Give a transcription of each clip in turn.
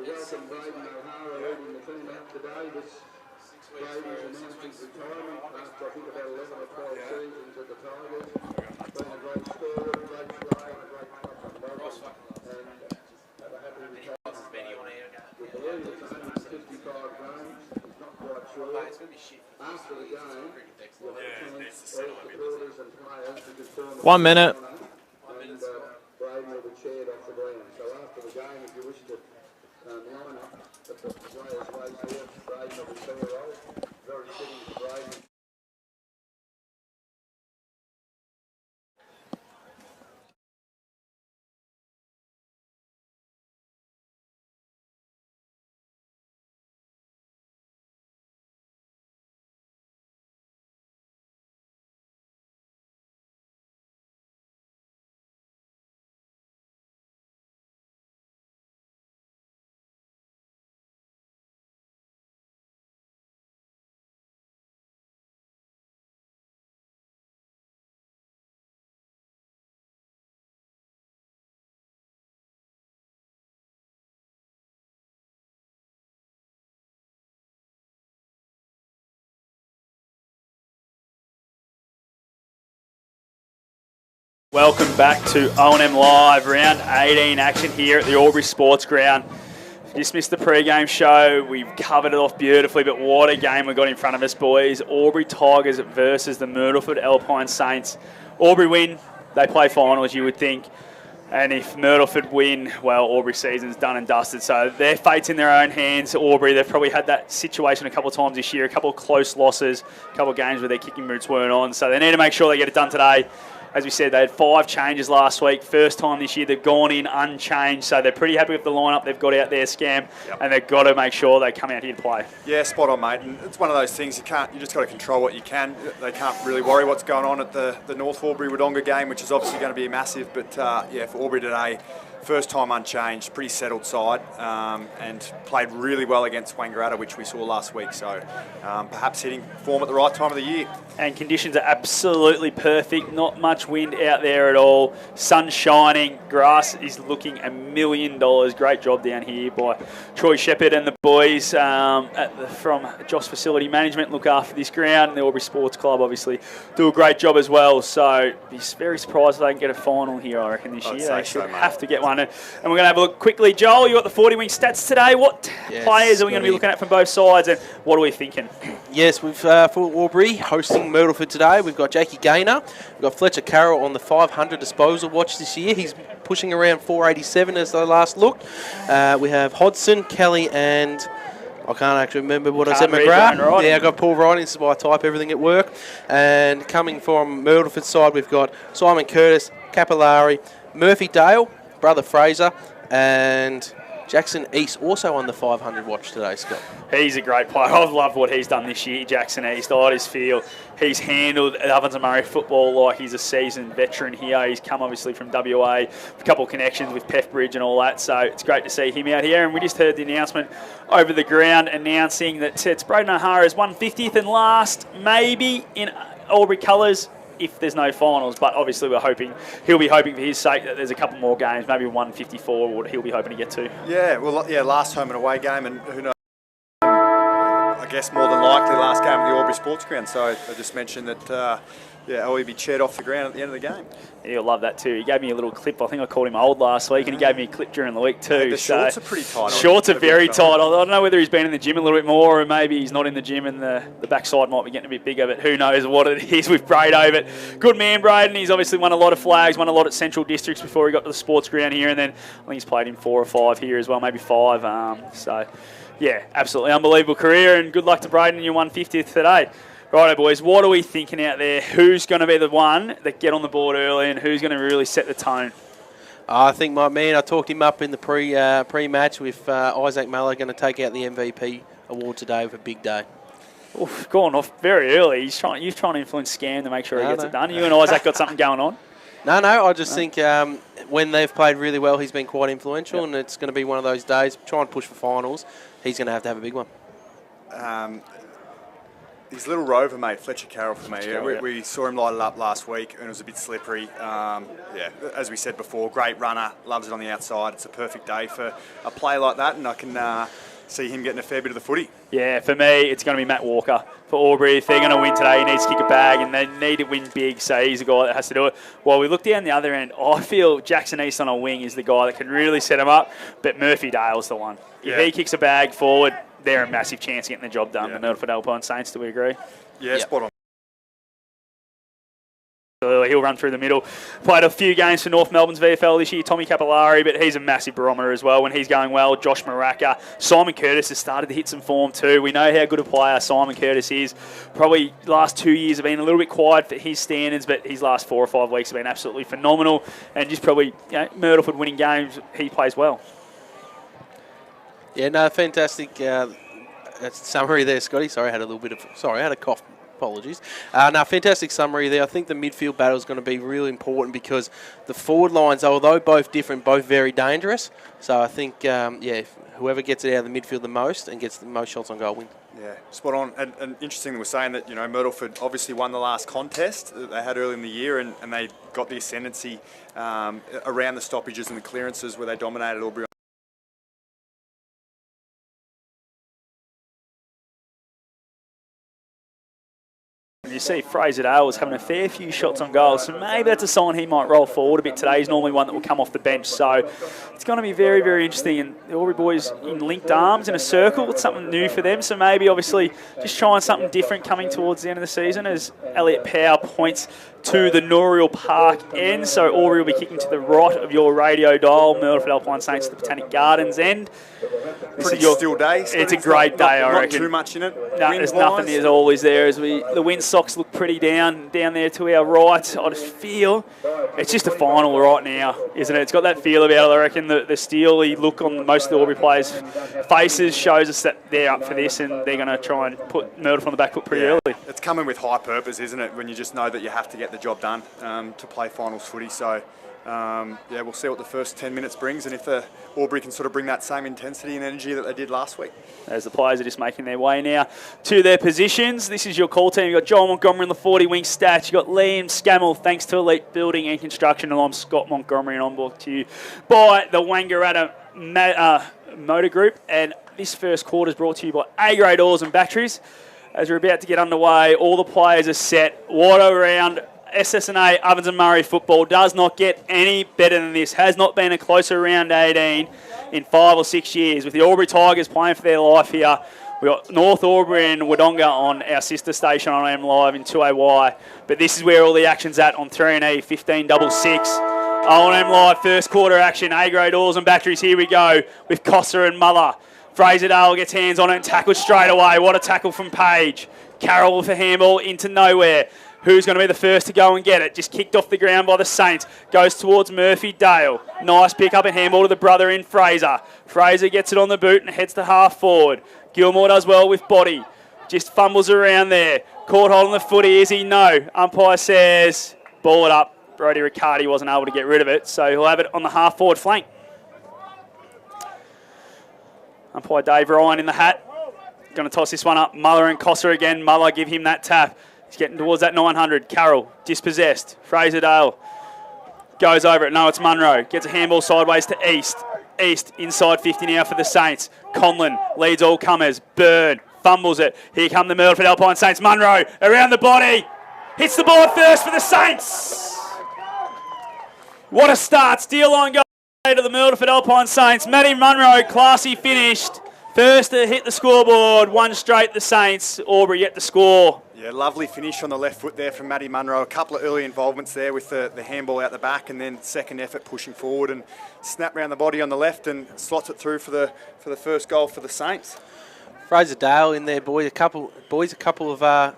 welcome Bren O'Hara leading the team out today. Brady's announced his retirement after I think about 11 or 12 seasons at the Tigers. Been a great scorer, a great player, and a great club consultant. And have a happy retirement. We believe it's 155 games. He's not quite sure. After the game, you'll have a chance, all supporters and players to just form a 1 minute. And Brady will be chaired off the ground. So after the game, if you wish to line up at the players' place here, Brady will be fair old. Very fitting for Brady. Welcome back to O&M Live, round 18 action here at the Albury Sports Ground. If you just missed the pre-game show, we've covered it off beautifully, but what a game we got in front of us, boys. Albury Tigers versus the Myrtleford Alpine Saints. Albury win, they play finals, you would think. And if Myrtleford win, well, Albury season's done and dusted. So their fate's in their own hands. Albury, they've probably had that situation a couple of times this year, a couple of close losses, a couple of games where their kicking boots weren't on. So they need to make sure they get it done today. As we said, they had 5 changes last week. First time this year they've gone in unchanged, so they're pretty happy with the lineup they've got out there, Scam, and they've got to make sure they come out here to play. Yeah, spot on, mate. And it's one of those things you just got to control what you can. They can't really worry what's going on at the North Albury-Wodonga game, which is obviously going to be massive. But yeah, for Albury today, first time unchanged, pretty settled side, and played really well against Wangaratta, which we saw last week. So perhaps hitting form at the right time of the year. And conditions are absolutely perfect. Not much wind out there at all. Sun shining. Grass is looking $1 million. Great job down here by Troy Shepherd and the boys from Joss Facility Management. Look after this ground. The Albury Sports Club obviously do a great job as well. So be very surprised if they can get a final here, I reckon, this year. They should have to get one. And we're going to have a look quickly. Joel, you got the 40 wing stats today. What players are we going to be looking at from both sides, and what are we thinking? Yes, we've for Albury hosting Myrtleford today. We've got Jakey Gaynor. We've got Fletcher Carroll on the 500 disposal watch this year. He's pushing around 487 as I last looked. We have Hodson, Kelly, and I can't actually remember what I said. McGrath. Yeah, I got Paul writing. This is why I type everything at work. And coming from Myrtleford side, we've got Simon Curtis, Capillari, Murphy Dale, Brother Fraser, and Jackson East also on the 500 watch today, Scott. He's a great player. I've loved what he's done this year, Jackson East. I just feel he's handled Ovens and Murray football like he's a seasoned veteran here. He's come obviously from WA, a couple of connections with Peffbridge and all that, so it's great to see him out here. And we just heard the announcement over the ground announcing that it's Bren O'Hara's 150th and last, maybe in Albury colours, if there's no finals, but obviously he'll be hoping for his sake that there's a couple more games, maybe 154 he'll be hoping to get to. Yeah, well, yeah, last home and away game, and who knows, I guess more than likely last game at the Albury Sports Ground. So I just mentioned that, he'll be chaired off the ground at the end of the game. He'll love that too. He gave me a little clip. I think I called him old last week, and he gave me a clip during the week too. The shorts are pretty tight. Shorts are very tight. I don't know whether he's been in the gym a little bit more, or maybe he's not in the gym and the backside might be getting a bit bigger, but who knows what it is with Brado. But good man, Braden. He's obviously won a lot of flags, won a lot at Central Districts before he got to the sports ground here, and then I think he's played in 4 or 5 here as well, maybe 5. So, yeah, absolutely unbelievable career, and good luck to Braden in your 150th today. Righto, boys, what are we thinking out there? Who's going to be the one that get on the board early, and who's going to really set the tone? I think my man, I talked him up in the pre-match with Isaac Muller going to take out the MVP award today with a big day. Oof, gone off very early. He's trying to influence Scam to make sure he gets it done. You and Isaac got something going on? No, I just think when they've played really well, he's been quite influential, and it's going to be one of those days. Try and push for finals. He's going to have a big one. his little rover mate, Fletcher Carroll for me. Yeah, we saw him light it up last week and it was a bit slippery. Yeah, as we said before, great runner, loves it on the outside. It's a perfect day for a play like that, and I can see him getting a fair bit of the footy. Yeah, for me, it's going to be Matt Walker for Albury. If they're going to win today, he needs to kick a bag, and they need to win big, so he's the guy that has to do it. While we look down the other end, I feel Jackson East on a wing is the guy that can really set him up, but Murphy Dale's the one. If he kicks a bag forward, they're a massive chance of getting the job done. The Myrtleford Alpine Saints, do we agree? Yeah, spot on. He'll run through the middle. Played a few games for North Melbourne's VFL this year, Tommy Capillari, but he's a massive barometer as well when he's going well. Josh Maraka. Simon Curtis has started to hit some form too. We know how good a player Simon Curtis is. Probably last 2 years have been a little bit quiet for his standards, but his last 4 or 5 weeks have been absolutely phenomenal. And just probably, Myrtleford winning games, he plays well. Yeah, no, fantastic summary there, Scotty. Sorry, I had a cough. Apologies. No, fantastic summary there. I think the midfield battle is going to be really important because the forward lines, although both different, both very dangerous. So I think, whoever gets it out of the midfield the most and gets the most shots on goal wins. Yeah, spot on. And interesting, we're saying that, Myrtleford obviously won the last contest that they had early in the year, and they got the ascendancy around the stoppages and the clearances where they dominated Albury. You see Fraser Dale was having a fair few shots on goal, so maybe that's a sign he might roll forward a bit today. He's normally one that will come off the bench, so it's going to be very, very interesting. And the Albury boys in linked arms in a circle, it's something new for them, so maybe obviously just trying something different coming towards the end of the season as Elliot Power points to the Noriel Park end. So Albury will be kicking to the right of your radio dial, Myrtleford Alpine Saints to the Botanic Gardens end. Pretty still day. It's a great day, I reckon. Not too much in it. No, there's nothing as always there. As the windsocks look pretty down there to our right. I just feel it's just a final right now, isn't it? It's got that feel about it. I reckon the steely look on most of the Albury players' faces shows us that they're up for this and they're going to try and put Myrtleford on the back foot pretty early. It's coming with high purpose, isn't it? When you just know that you have to get the job done to play finals footy. So, we'll see what the first 10 minutes brings and if the Albury can sort of bring that same intensity and energy that they did last week. As the players are just making their way now to their positions. This is your call team. You've got Joel Montgomery in the 40-wing stats. You've got Liam Scammell, thanks to Elite Building and Construction. And I'm Scott Montgomery, and I'm brought to you by the Wangaratta Motor Group. And this first quarter is brought to you by A-grade Oars and Batteries. As we're about to get underway, all the players are set. What a round. SS&A Ovens and Murray football does not get any better than this. Has not been a closer round 18 in 5 or 6 years. With the Albury Tigers playing for their life here. We've got North Albury and Wodonga on our sister station on AM Live in 2AY. But this is where all the action's at on 3&E 1566. On AM Live, first quarter action. A-grade Oars and Batteries. Here we go with Costa and Muller. Fraser Dale gets hands on it and tackles straight away. What a tackle from Page. Carroll with a handball into nowhere. Who's going to be the first to go and get it? Just kicked off the ground by the Saints. Goes towards Murphy Dale. Nice pick up and handball to the brother in Fraser. Fraser gets it on the boot and heads to half forward. Gilmore does well with body. Just fumbles around there. Caught hold on the footy. Is he? No. Umpire says ball it up. Brodie Riccardi wasn't able to get rid of it, so he'll have it on the half forward flank. Umpire Dave Ryan in the hat. Going to toss this one up. Muller and Costa again. Muller give him that tap. He's getting towards that 900. Carroll, dispossessed. Fraser Dale goes over it. No, it's Munro. Gets a handball sideways to East. East inside 50 now for the Saints. Conlon leads all comers. Byrne fumbles it. Here come the Myrtleford Alpine Saints. Munro around the body. Hits the board first for the Saints. What a start. Steal line goal to the Myrtleford Alpine Saints. Matty Munro, classy finished. First to hit the scoreboard. One straight the Saints. Albury yet to score. Yeah, lovely finish on the left foot there from Matty Munro. A couple of early involvements there with the handball out the back and then second effort pushing forward and snap round the body on the left and slots it through for the first goal for the Saints. Fraser Dale in there, boys. A couple of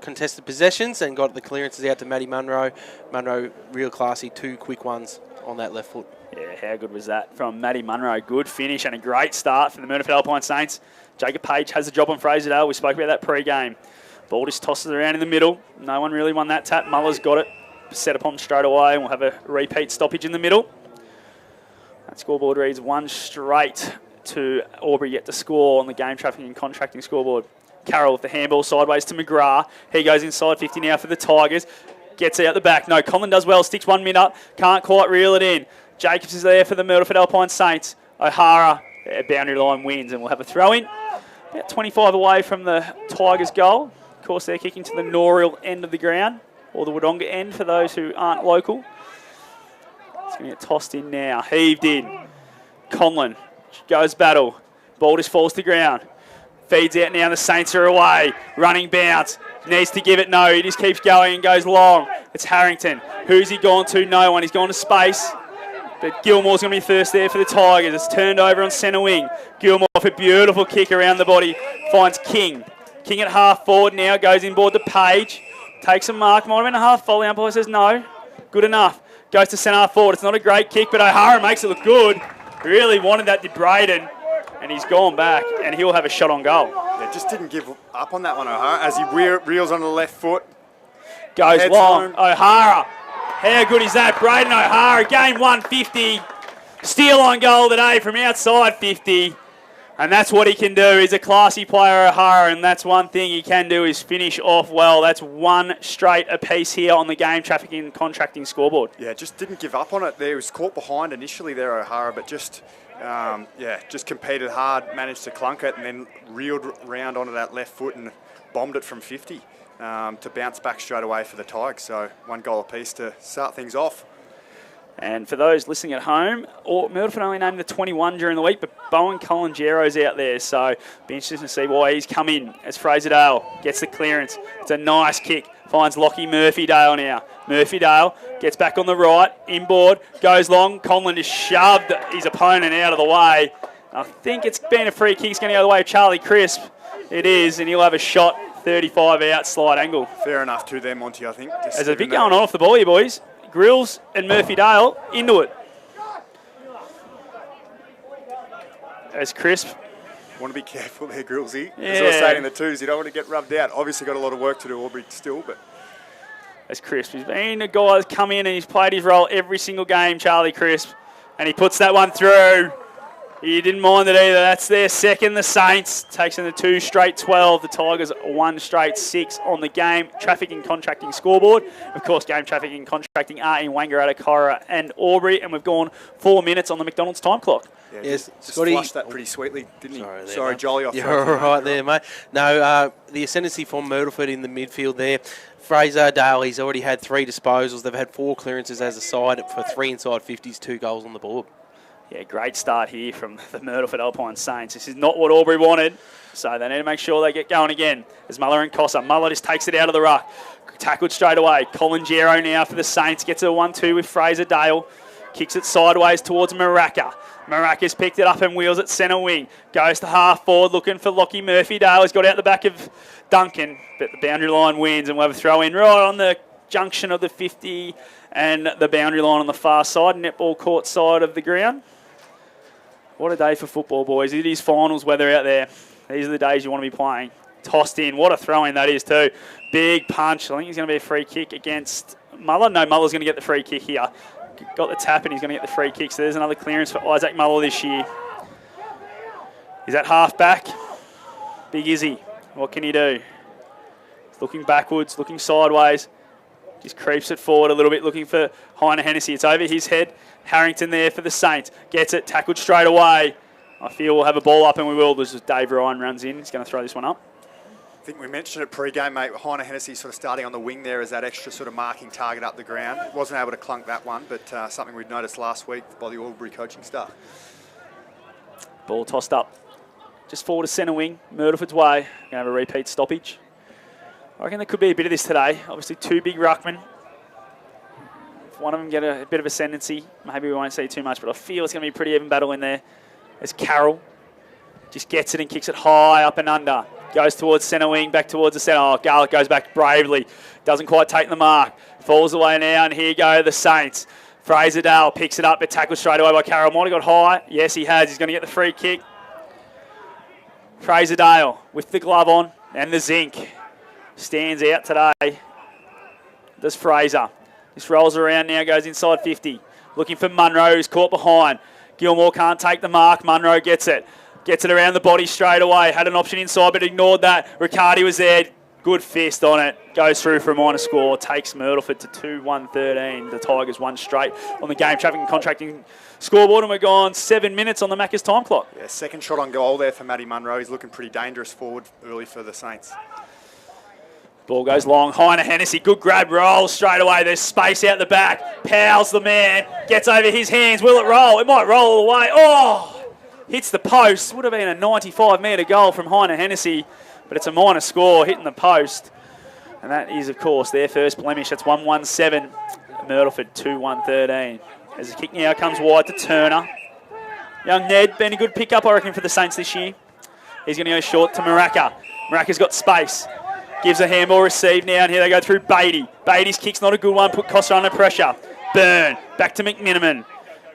contested possessions and got the clearances out to Matty Munro. Munro, real classy, 2 quick ones on that left foot. Yeah, how good was that from Matty Munro? Good finish and a great start for the Myrtleford Alpine Saints. Jacob Page has the job on Fraser Dale. We spoke about that pre-game. Ball just tosses around in the middle. No one really won that tap. Muller's got it. Set upon straight away, and we'll have a repeat stoppage in the middle. That scoreboard reads 1 straight to Albury yet to score on the game traffic and contracting scoreboard. Carroll with the handball sideways to McGrath. He goes inside 50 now for the Tigers. Gets out the back. No, Conlon does well. Sticks 1 minute. Can't quite reel it in. Jacobs is there for the Myrtleford Alpine Saints. O'Hara, boundary line wins, and we'll have a throw in. About 25 away from the Tigers' goal. Of course, they're kicking to the Norrill end of the ground, or the Wodonga end for those who aren't local. It's going to get tossed in now. Heaved in. Conlon goes battle. Ball just falls to ground. Feeds out now. The Saints are away. Running bounce. Needs to give it. No, he just keeps going and goes long. It's Harrington. Who's he gone to? No one. He's gone to space. But Gilmore's going to be first there for the Tigers. It's turned over on centre wing. Gilmore for a beautiful kick around the body. Finds King. King at half forward now. Goes inboard to Page. Takes a mark. Might have been a half volley. Umpire says no. Good enough. Goes to centre half forward. It's not a great kick, but O'Hara makes it look good. Really wanted that, did Braden. And he's gone back, and he'll have a shot on goal. Yeah, just didn't give up on that one, O'Hara, as he reels on the left foot. Goes long. O'Hara. How good is that? Braden O'Hara, game 150. Steal on goal today from outside 50. And that's what he can do. He's a classy player, O'Hara, and that's one thing he can do is finish off well. That's one straight apiece here on the game trafficking and contracting scoreboard. Yeah, just didn't give up on it there. He was caught behind initially there, O'Hara, but just competed hard, managed to clunk it, and then reeled round onto that left foot and bombed it from 50 to bounce back straight away for the Tigers. So 1 goal apiece to start things off. And for those listening at home, Myrtleford only named the 21 during the week, but Bowen Colangero's out there, so be interesting to see why he's come in as Fraser-Dale gets the clearance. It's a nice kick. Finds Lockie Murphy-Dale now. Murphy-Dale gets back on the right, inboard, goes long. Conlon just shoved his opponent out of the way. I think it's been a free kick. It's going to go the way of Charlie Crisp. It is, and he'll have a shot 35 out, slide angle. Fair enough to them, Monty, I think. There's a bit going on off the ball here, boys. Grills and Murphy-Dale into it. As Crisp. Want to be careful there, Grillsy. Yeah. As I was saying in the twos, you don't want to get rubbed out. Obviously got a lot of work to do, Albury still, but... As Crisp. He's been a guy that's come in and he's played his role every single game, Charlie Crisp. And he puts that one through. He didn't mind it either. That's their second, the Saints. Takes them to 2 straight 12. The Tigers 1 straight 6 on the game trafficking contracting scoreboard. Of course, game trafficking contracting are in Wangaratta, Cora and Albury. And we've gone 4 minutes on the McDonald's time clock. Yeah, yes, just Scotty flushed that pretty sweetly, didn't he? Sorry, Jolly off. You're all right there, mate. No, the ascendancy from Myrtleford in the midfield there. Fraser-Dale, he's already had 3 disposals. They've had 4 clearances as a side for 3 inside 50s, 2 goals on the board. Yeah, great start here from the Myrtleford Alpine Saints. This is not what Albury wanted, so they need to make sure they get going again. As Muller and Cossa. Muller just takes it out of the ruck. Tackled straight away. Colangero now for the Saints. Gets a 1-2 with Fraser-Dale. Kicks it sideways towards Maraca. Maraca's picked it up and wheels at centre wing. Goes to half forward looking for Lockie Murphy-Dale. He's got out the back of Duncan, but the boundary line wins and we'll have a throw in right on the junction of the 50 and the boundary line on the far side, netball court side of the ground. What a day for football, boys. It is finals weather out there. These are the days you want to be playing. Tossed in. What a throw-in that is too. Big punch. I think he's going to be a free kick against Muller. No, Muller's going to get the free kick here. Got the tap and he's going to get the free kick. So there's another clearance for Isaac Muller this year. He's at half back. Big Izzy. What can he do? Looking backwards, looking sideways. Just creeps it forward a little bit, looking for Heine Hennessy. It's over his head. Harrington there for the Saints. Gets it, tackled straight away. I feel we'll have a ball up and we will. This is Dave Ryan runs in. He's going to throw this one up. I think we mentioned it pre-game, mate. Heine Hennessy sort of starting on the wing there as that extra sort of marking target up the ground. Wasn't able to clunk that one, but something we'd noticed last week by the Albury coaching staff. Ball tossed up. Just forward to centre wing. Myrtleford's way. Going to have a repeat stoppage. I reckon there could be a bit of this today. Obviously 2 big ruckmen. If one of them get a bit of ascendancy, maybe we won't see too much, but I feel it's going to be a pretty even battle in there. As Carroll just gets it and kicks it high up and under. Goes towards centre wing, back towards the centre. Oh, Garlick goes back bravely. Doesn't quite take the mark. Falls away now, and here go the Saints. Fraser-Dale picks it up, but tackled straight away by Carroll. Might have got high. Yes, he has. He's going to get the free kick. Fraser-Dale with the glove on and the zinc. Stands out today. Does Fraser. This rolls around now, goes inside 50. Looking for Munro, who's caught behind. Gilmore can't take the mark. Munro gets it. Gets it around the body straight away. Had an option inside, but ignored that. Riccardi was there. Good fist on it. Goes through for a minor score. Takes Myrtleford to 2-1-13. The Tigers won straight on the game traffic and contracting scoreboard, and we're gone 7 minutes on the Macca's time clock. Yeah, second shot on goal there for Matty Munro. He's looking pretty dangerous forward early for the Saints. Ball goes long. Heine Hennessy, good grab, rolls straight away. There's space out the back. Powell's the man. Gets over his hands. Will it roll? It might roll all the way. Oh! Hits the post. Would have been a 95-metre goal from Heine Hennessy, but it's a minor score, hitting the post. And that is, of course, their first blemish. That's 1-1-7. Myrtleford 2-1-13. As the kick now comes wide to Turner. Young Ned, been a good pickup, I reckon, for the Saints this year. He's going to go short to Maracca. Maracca's got space. Gives a handball received now, and here they go through Beatty. Beatty's kick's not a good one, put Costa under pressure. Byrne, back to McMiniman.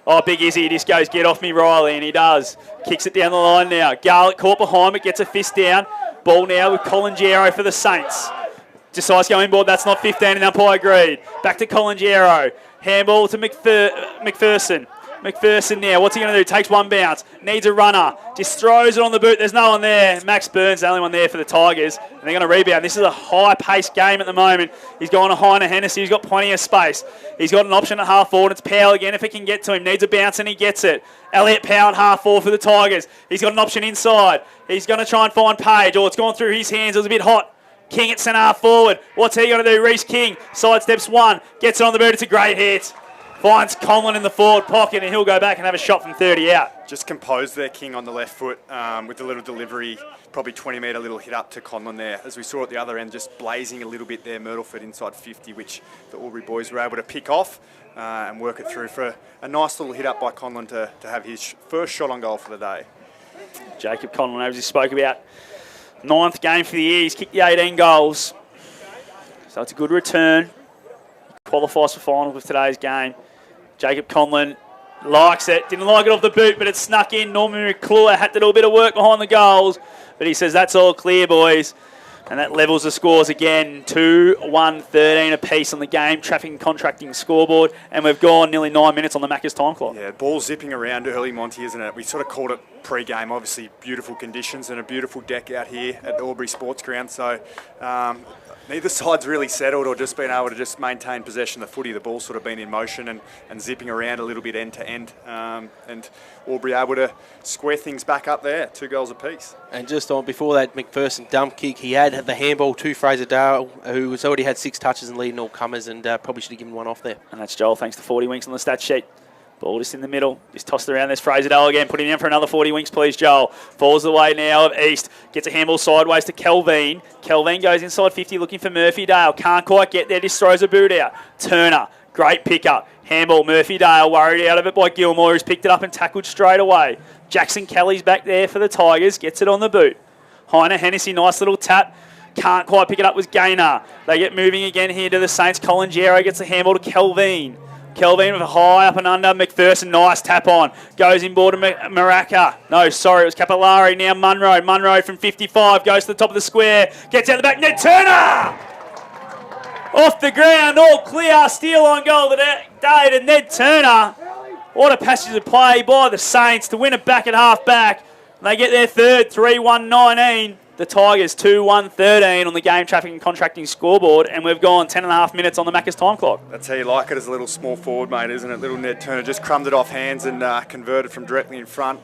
Oh, big Izzy, just goes, get off me, Riley, and he does. Kicks it down the line now. Garlick caught behind, but gets a fist down. Ball now with Colangero for the Saints. Decides going board, that's not 15, and umpire agreed. Back to Colangero. Handball to McPherson. McPherson now, what's he going to do? Takes one bounce, needs a runner, just throws it on the boot. There's no one there. Max Burns, the only one there for the Tigers, and they're going to rebound. This is a high-paced game at the moment. He's going to Heine Hennessy. He's got plenty of space. He's got an option at half forward. It's Powell again if he can get to him. Needs a bounce and he gets it. Elliott Powell at half forward for the Tigers. He's got an option inside. He's going to try and find Page. Oh, it's gone through his hands. It was a bit hot. King at centre half forward. What's he going to do? Reece King sidesteps one. Gets it on the boot. It's a great hit. Finds Conlon in the forward pocket, and he'll go back and have a shot from 30 out. Just composed there, King on the left foot with a little delivery, probably 20-metre little hit up to Conlon there. As we saw at the other end, just blazing a little bit there, Myrtleford inside 50, which the Albury boys were able to pick off and work it through for a nice little hit up by Conlon to have his first shot on goal for the day. Jacob Conlon, as he spoke about, 9th game for the year. He's kicked the 18 goals. So it's a good return. Qualifies for finals with today's game. Jacob Conlon likes it. Didn't like it off the boot, but it snuck in. Norman McClure had to do a bit of work behind the goals. But he says, that's all clear, boys. And that levels the scores again. 2-1-13 apiece on the game. Traffic and contracting scoreboard. And we've gone nearly 9 minutes on the Macca's time clock. Yeah, ball zipping around early, Monty, isn't it? We sort of called it pre-game. Obviously, beautiful conditions and a beautiful deck out here at the Albury Sports Ground. So neither side's really settled or just been able to just maintain possession of the footy. The ball's sort of been in motion and zipping around a little bit end to end. And Albury able to square things back up there. 2 goals apiece. And just on before that McPherson dump kick, he had the handball to Fraser Dale, who has already had 6 touches and leading all comers, and probably should have given one off there. And that's Joel, thanks to 40 winks on the stat sheet. Ball just in the middle, just tossed around. There's Fraser Dale again, putting in for another 40 winks, please, Joel. Falls the way now of East, gets a handball sideways to Kelvin. Kelvin goes inside 50 looking for Murphy Dale. Can't quite get there, just throws a boot out. Turner, great pickup. Handball, Murphy Dale, worried out of it by Gilmore, who's picked it up and tackled straight away. Jackson Kelly's back there for the Tigers, gets it on the boot. Heine Hennessy, nice little tap. Can't quite pick it up with Gaynor. They get moving again here to the Saints. Colangero gets the handball to Kelvin. Kelvin with a high up and under. McPherson, nice tap on. Goes inboard to Maracca. No, sorry, it was Capillari. Now Munro. Munro from 55 goes to the top of the square. Gets out the back. Ned Turner! Off the ground, all clear. Steal on goal today to Ned Turner. What a passage of play by the Saints to win it back at half back. They get their third, 3-1-19. The Tigers 2-1-13 on the game traffic and contracting scoreboard, and we've gone 10.5 minutes on the Macca's time clock. That's how you like it as a little small forward, mate, isn't it? Little Ned Turner just crumbed it off hands and converted from directly in front.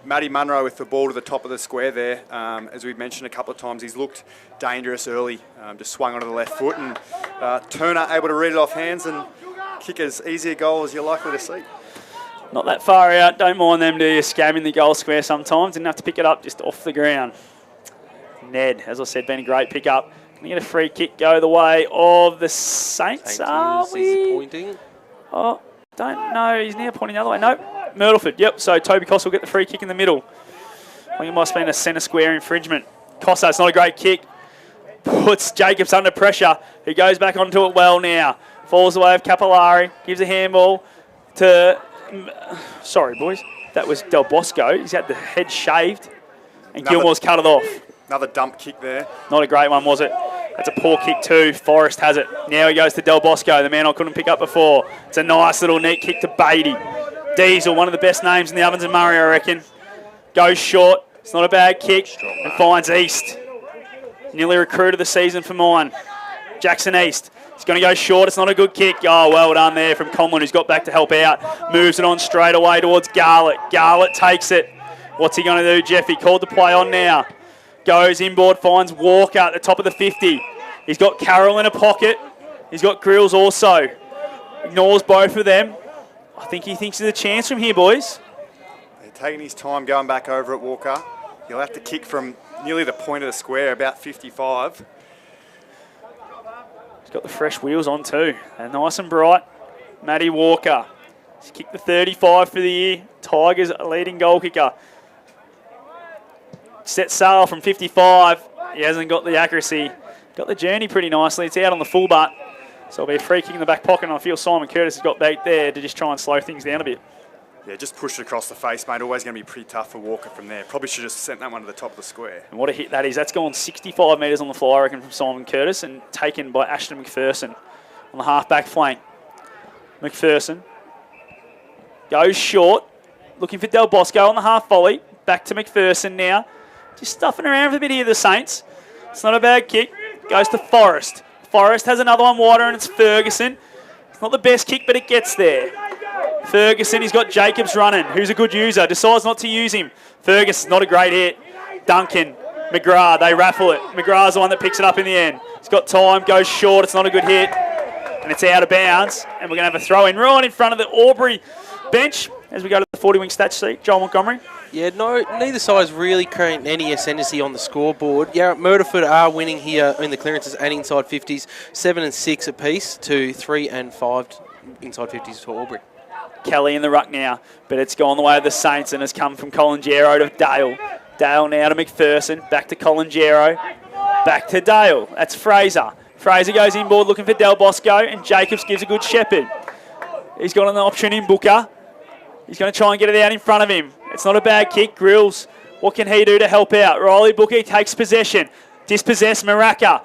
Matty Munro with the ball to the top of the square there. As we've mentioned a couple of times, he's looked dangerous early. Just swung onto the left foot, and Turner able to read it off hands and kick as easy a goal as you're likely to see. Not that far out. Don't mind them, do you? Scamming the goal square sometimes. Didn't have to pick it up, just off the ground. Ned, as I said, been a great pickup. Can we get a free kick go the way of the Saints? Are we? Pointing. Oh, don't know. He's now pointing the other way. Nope. Myrtleford. Yep. So Toby Costa will get the free kick in the middle. I think it must have been a centre square infringement. Costa, it's not a great kick. Puts Jacobs under pressure. He goes back onto it well now. Falls away of Capillari. Gives a handball to... Sorry, boys. That was Del Bosco. He's had the head shaved. And Gilmore's cut it off. Another dump kick there. Not a great one, was it? That's a poor kick too. Forrest has it. Now he goes to Del Bosco, the man I couldn't pick up before. It's a nice little neat kick to Beatty. Diesel, one of the best names in the ovens of Murray, I reckon. Goes short. It's not a bad kick. And finds East. Nearly recruit of the season for mine. Jackson East. He's going to go short. It's not a good kick. Oh, well done there from Conlon, who's got back to help out. Moves it on straight away towards Garlett. Garlett takes it. What's he going to do, Jeff? He called the play on now. Goes inboard, finds Walker at the top of the 50. He's got Carroll in a pocket. He's got Grills also. Ignores both of them. I think he thinks there's a chance from here, boys. They're taking his time going back over at Walker. He'll have to kick from nearly the point of the square, about 55. He's got the fresh wheels on too. They're nice and bright. Matty Walker. He's kicked the 35 for the year. Tigers leading goal kicker. Set sail from 55. He hasn't got the accuracy. Got the journey pretty nicely. It's out on the full butt. So it'll be a free kick in the back pocket, and I feel Simon Curtis has got back there to just try and slow things down a bit. Yeah, just pushed it across the face, mate. Always going to be pretty tough for Walker from there. Probably should have just sent that one to the top of the square. And what a hit that is. That's gone 65 metres on the fly, I reckon, from Simon Curtis, and taken by Ashton McPherson on the half-back flank. McPherson goes short, looking for Del Bosco on the half volley. Back to McPherson now. Just stuffing around for a bit here, the Saints. It's not a bad kick. Goes to Forrest. Forrest has another one wider, and it's Ferguson. It's not the best kick, but it gets there. Ferguson, he's got Jacobs running, who's a good user. Decides not to use him. Ferguson, not a great hit. Duncan, McGrath, they raffle it. McGrath's the one that picks it up in the end. He's got time, goes short. It's not a good hit. And it's out of bounds. And we're going to have a throw in right in front of the Albury bench as we go to the 40-wing stats sheet. Joel Montgomery. Yeah, no, neither side's really creating any ascendancy on the scoreboard. Yeah, Myrtleford are winning here in the clearances and inside 50s, 7 and 6 apiece to 3 and 5 inside 50s to Albury. Kelly in the ruck now, but it's gone the way of the Saints and has come from Colin Gero to Dale. Dale now to McPherson, back to Colin Gero, back to Dale. That's Fraser. Fraser goes inboard looking for Del Bosco, and Jacobs gives a good shepherd. He's got an option in Booker. He's going to try and get it out in front of him. It's not a bad kick. Grills, what can he do to help out? Riley Booker takes possession. Dispossessed Maraca.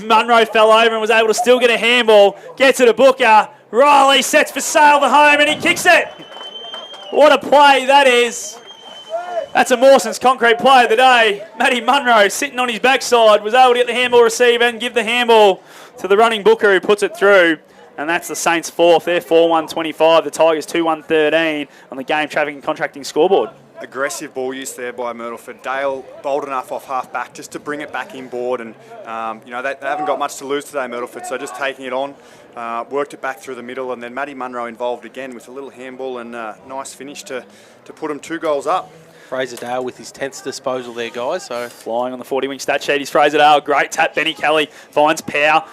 Munro fell over and was able to still get a handball. Gets it to Booker. Riley sets for sail for home and he kicks it. What a play that is. That's a Mawson's concrete play of the day. Matty Munro sitting on his backside was able to get the handball receiver and give the handball to the running Booker who puts it through. And that's the Saints' fourth. They're 4-1-25. The Tigers 2-1-13 on the game traffic and contracting scoreboard. Aggressive ball use there by Myrtleford. Dale bold enough off half-back just to bring it back inboard. And, they haven't got much to lose today, Myrtleford, so just taking it on, worked it back through the middle, and then Matty Munro involved again with a little handball and nice finish to put them 2 goals up. Fraser Dale with his 10th disposal there, guys. So flying on the 40-wing stat sheet is Fraser Dale. Great tap. Benny Kelly finds Power.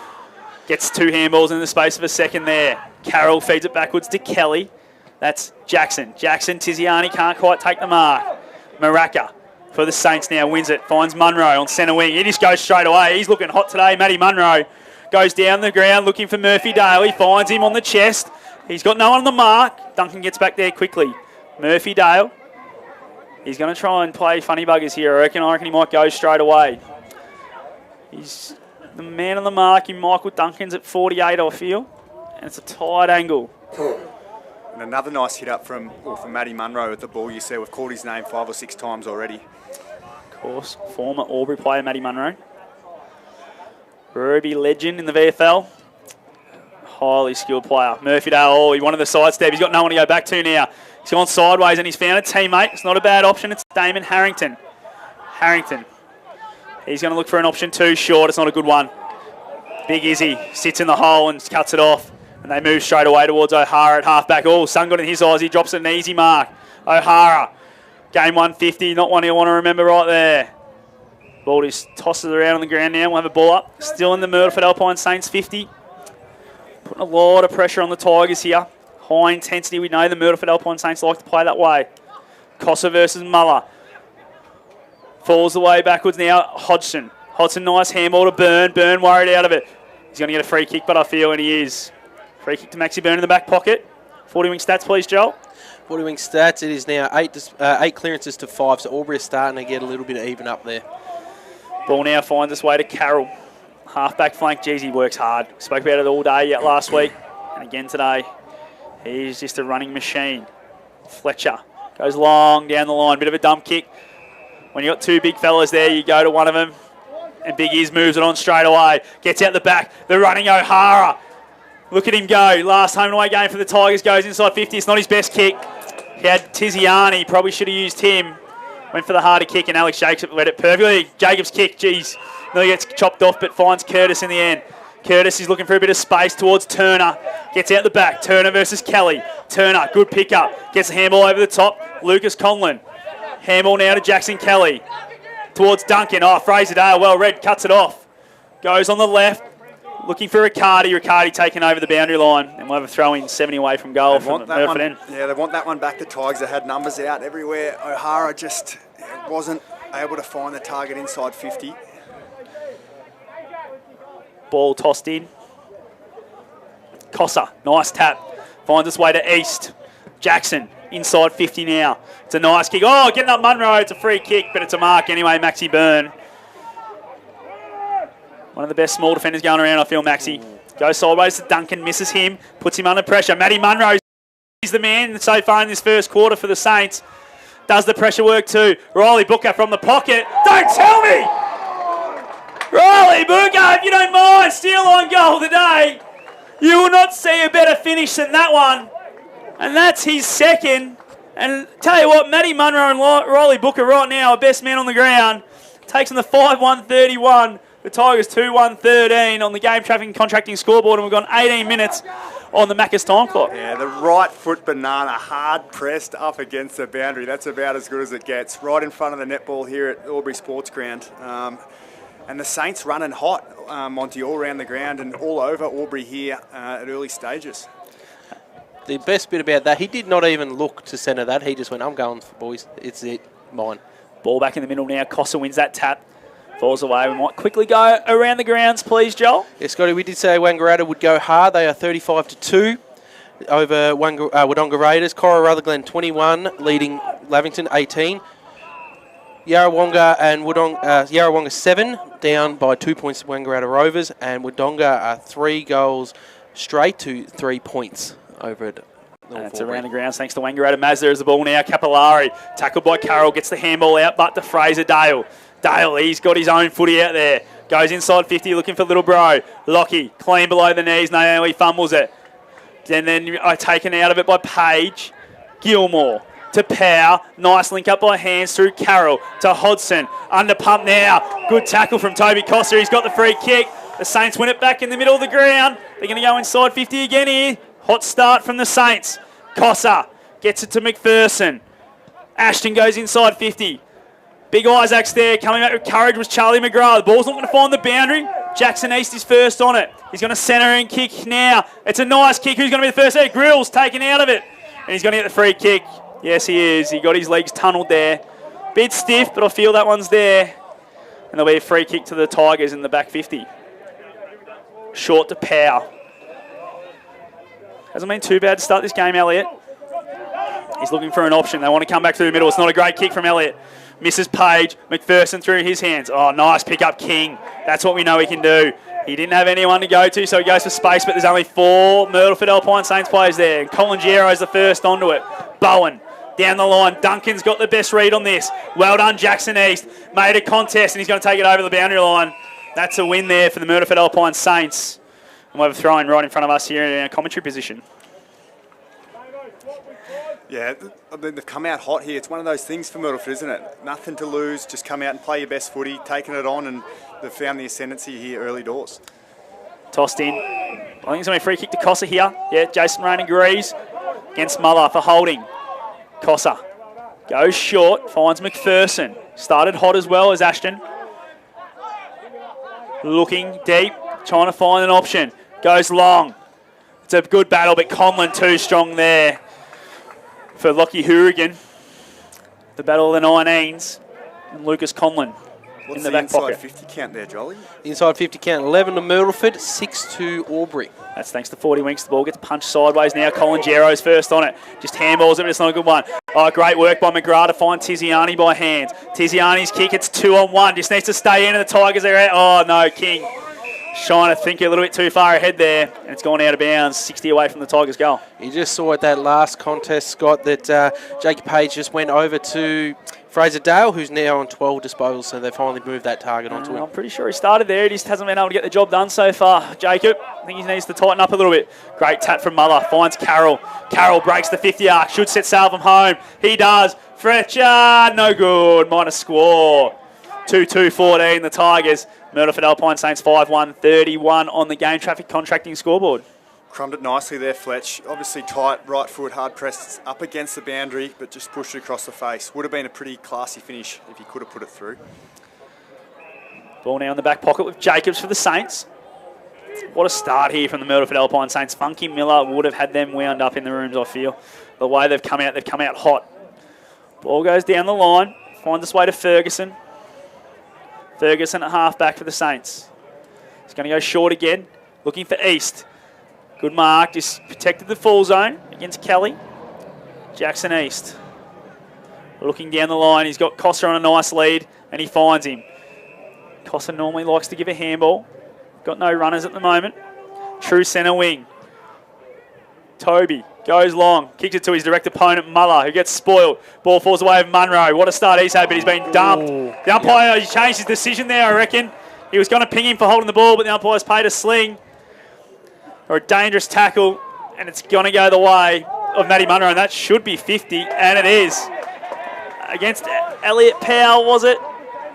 Gets 2 handballs in the space of a second there. Carroll feeds it backwards to Kelly. That's Jackson. Tiziani can't quite take the mark. Maraca for the Saints now wins it. Finds Munro on centre wing. He just goes straight away. He's looking hot today. Matty Munro goes down the ground looking for Murphy Dale. He finds him on the chest. He's got no one on the mark. Duncan gets back there quickly. Murphy Dale. He's going to try and play funny buggers here. I reckon he might go straight away. He's the man on the mark in Michael Duncan's at 48, I feel. And it's a tight angle. And another nice hit up from Matty Munro at the ball. You see, we've called his name 5 or 6 times already. Of course, former Albury player Matty Munro. Ruby legend in the VFL. Highly skilled player. Murphy Dale, he wanted the sidestep. He's got no one to go back to now. He's gone sideways and he's found a teammate. It's not a bad option. It's Damon Harrington. He's going to look for an option 2 short. It's not a good one. Big Izzy sits in the hole and cuts it off. And they move straight away towards O'Hara at halfback. Oh, Sun got in his eyes. He drops an easy mark. O'Hara, game 150. Not one you want to remember right there. Ball just tosses around on the ground now. We'll have a ball up. Still in the Myrtleford Alpine Saints 50. Putting a lot of pressure on the Tigers here. High intensity. We know the Myrtleford Alpine Saints like to play that way. Cossa versus Muller. Falls the way backwards now. Hodgson, nice handball to Byrne. Byrne worried out of it. He's going to get a free kick, but I feel, and he is. Free kick to Maxi Byrne in the back pocket. 40-wing stats, please, Joel. 40-wing stats, it is now 8 clearances to 5, so Albury are starting to get a little bit even up there. Ball now finds its way to Carroll. Half-back flank, geez, he works hard. Spoke about it all day yet last week, and again today. He's just a running machine. Fletcher Goes long down the line. Bit of a dump kick. When you got two big fellas there, you go to one of them. And Big Iz moves it on straight away. Gets out the back. The running O'Hara. Look at him go. Last home and away game for the Tigers. Goes inside 50. It's not his best kick. He had Tiziani. Probably should have used him. Went for the harder kick, and Alex Jacobs led it perfectly. Jacobs' kick, geez. Nearly gets chopped off, but finds Curtis in the end. Curtis is looking for a bit of space towards Turner. Gets out the back. Turner versus Kelly. Turner, good pickup. Gets the handball over the top. Lucas Conlon. Handball now to Jackson Kelly. Towards Duncan. Oh, Fraser Dale, well read, cuts it off. Goes on the left. Looking for Riccardi. Riccardi taking over the boundary line. And we'll have a throw in 70 away from goal from Myrtleford end. Yeah, they want that one back. The Tigers that had numbers out everywhere. O'Hara just wasn't able to find the target inside 50. Ball tossed in. Cossa, nice tap. Finds its way to East. Jackson, inside 50 now. It's a nice kick. Oh, getting up Munro. It's a free kick, but it's a mark anyway. Maxi Byrne. One of the best small defenders going around, I feel, Maxi. Goes sideways to Duncan, misses him, puts him under pressure. Matty Munro is the man so far in this first quarter for the Saints. Does the pressure work too. Riley Booker from the pocket. Don't tell me! Riley Booker, if you don't mind, steal on goal today. You will not see a better finish than that one. And that's his second. And tell you what, Matty Munro and Riley Booker right now are best men on the ground. Takes them the 5-1-31. The Tigers 2-1-13 on the game traffic and contracting scoreboard, and we've gone 18 minutes on the Macca's time clock. Yeah, the right foot banana hard pressed up against the boundary. That's about as good as it gets. Right in front of the netball here at Albury Sports Ground. And the Saints running hot, Monty, all around the ground and all over Albury here at early stages. The best bit about that, he did not even look to centre that. He just went, I'm going for boys. It's it, mine. Ball back in the middle now. Cossa wins that tap. Falls away. We might quickly go around the grounds, please, Joel. Yeah, Scotty, we did say Wangaratta would go hard. They are 35-2 over Wodonga Raiders. Cora Rutherglen 21, leading Lavington 18. Yarrawonga and Yarrawonga 7, down by 2 points to Wangaratta Rovers, and Wodonga are 3 goals straight to 3 points over it. And it's around the grounds thanks to Wangaratta. Maz, there's the ball now. Capillari, tackled by Carroll, gets the handball out, but to Fraser Dale. Dale, he's got his own footy out there. Goes inside 50, looking for little bro. Lockie, clean below the knees. Naomi fumbles it. And then taken out of it by Page. Gilmore to Power. Nice link up by hands through Carroll to Hodson. Under pump now. Good tackle from Toby Costa. He's got the free kick. The Saints win it back in the middle of the ground. They're going to go inside 50 again here. Hot start from the Saints. Cossa gets it to McPherson. Ashton goes inside 50. Big Isaac's there. Coming back with courage was Charlie McGrath. The ball's not going to find the boundary. Jackson East is first on it. He's going to centre and kick now. It's a nice kick. Who's going to be the first there? Grills taken out of it. And he's going to get the free kick. Yes, he is. He got his legs tunnelled there. Bit stiff, but I feel that one's there. And there'll be a free kick to the Tigers in the back 50. Short to Power. Hasn't been too bad to start this game, Elliott. He's looking for an option. They want to come back through the middle. It's not a great kick from Elliott. Misses Page. McPherson through his hands. Oh, nice pick up King. That's what we know he can do. He didn't have anyone to go to, so he goes for space, but there's only 4 Myrtleford Alpine Saints players there. And Colin Giero's the first onto it. Bowen down the line. Duncan's got the best read on this. Well done, Jackson East. Made a contest, and he's going to take it over the boundary line. That's a win there for the Myrtleford Alpine Saints. And we have a throw-in right in front of us here in our commentary position. Yeah, they've come out hot here. It's one of those things for Myrtleford, isn't it? Nothing to lose, just come out and play your best footy, taking it on, and they've found the ascendancy here early doors. Tossed in. I think it's going to be a free kick to Cossa here. Yeah, Jason Rain agrees. Against Muller for holding. Cossa goes short, finds McPherson. Started hot as well as Ashton. Looking deep, trying to find an option. Goes long. It's a good battle, but Conlon too strong there for Lockie Hourigan. The battle of the 19s. And Lucas Conlon in the back pocket. Inside 50 count there, Jolly? Inside 50 count, 11 to Myrtleford, 6 to Albury. That's thanks to 40 Winks. The ball gets punched sideways now. Colin Gero's first on it. Just handballs it, but it's not a good one. Oh, great work by McGrath to find Tiziani by hands. Tiziani's kick, it's 2-on-1. Just needs to stay in, and the Tigers are out. Oh, no, King. trying to think a little bit too far ahead there, and it's gone out of bounds, 60 away from the Tigers' goal. You just saw at that last contest, Scott, that Jake Page just went over to Fraser Dale, who's now on 12 disposals, so they finally moved that target onto him. I'm pretty sure he started there. He just hasn't been able to get the job done so far. Jacob, I think he needs to tighten up a little bit. Great tap from Muller, finds Carroll. Carroll breaks the 50 arc, should set sail from home. He does. Fletcher, no good, minus score. 2-2-14, the Tigers. Myrtleford Alpine Saints 5-1-31 on the game traffic contracting scoreboard. Crumbed it nicely there, Fletch. Obviously tight, right foot, hard pressed, up against the boundary, but just pushed it across the face. Would have been a pretty classy finish if he could have put it through. Ball now in the back pocket with Jacobs for the Saints. What a start here from the Myrtleford Alpine Saints. Funky Miller would have had them wound up in the rooms, I feel. The way they've come out hot. Ball goes down the line, finds its way to Ferguson. Ferguson at half-back for the Saints. He's going to go short again, looking for East. Good mark, just protected the full zone against Kelly. Jackson East. Looking down the line, he's got Costa on a nice lead, and he finds him. Costa normally likes to give a handball. Got no runners at the moment. True centre wing. Toby goes long, kicks it to his direct opponent, Muller, who gets spoiled. Ball falls away with Munro. What a start he's had, but he's been dumped. Ooh. The umpire, he changed his decision there, I reckon. He was going to ping him for holding the ball, but the umpire's paid a sling or a dangerous tackle, and it's going to go the way of Matty Munro, and that should be 50, and it is. Against Elliot Powell, was it?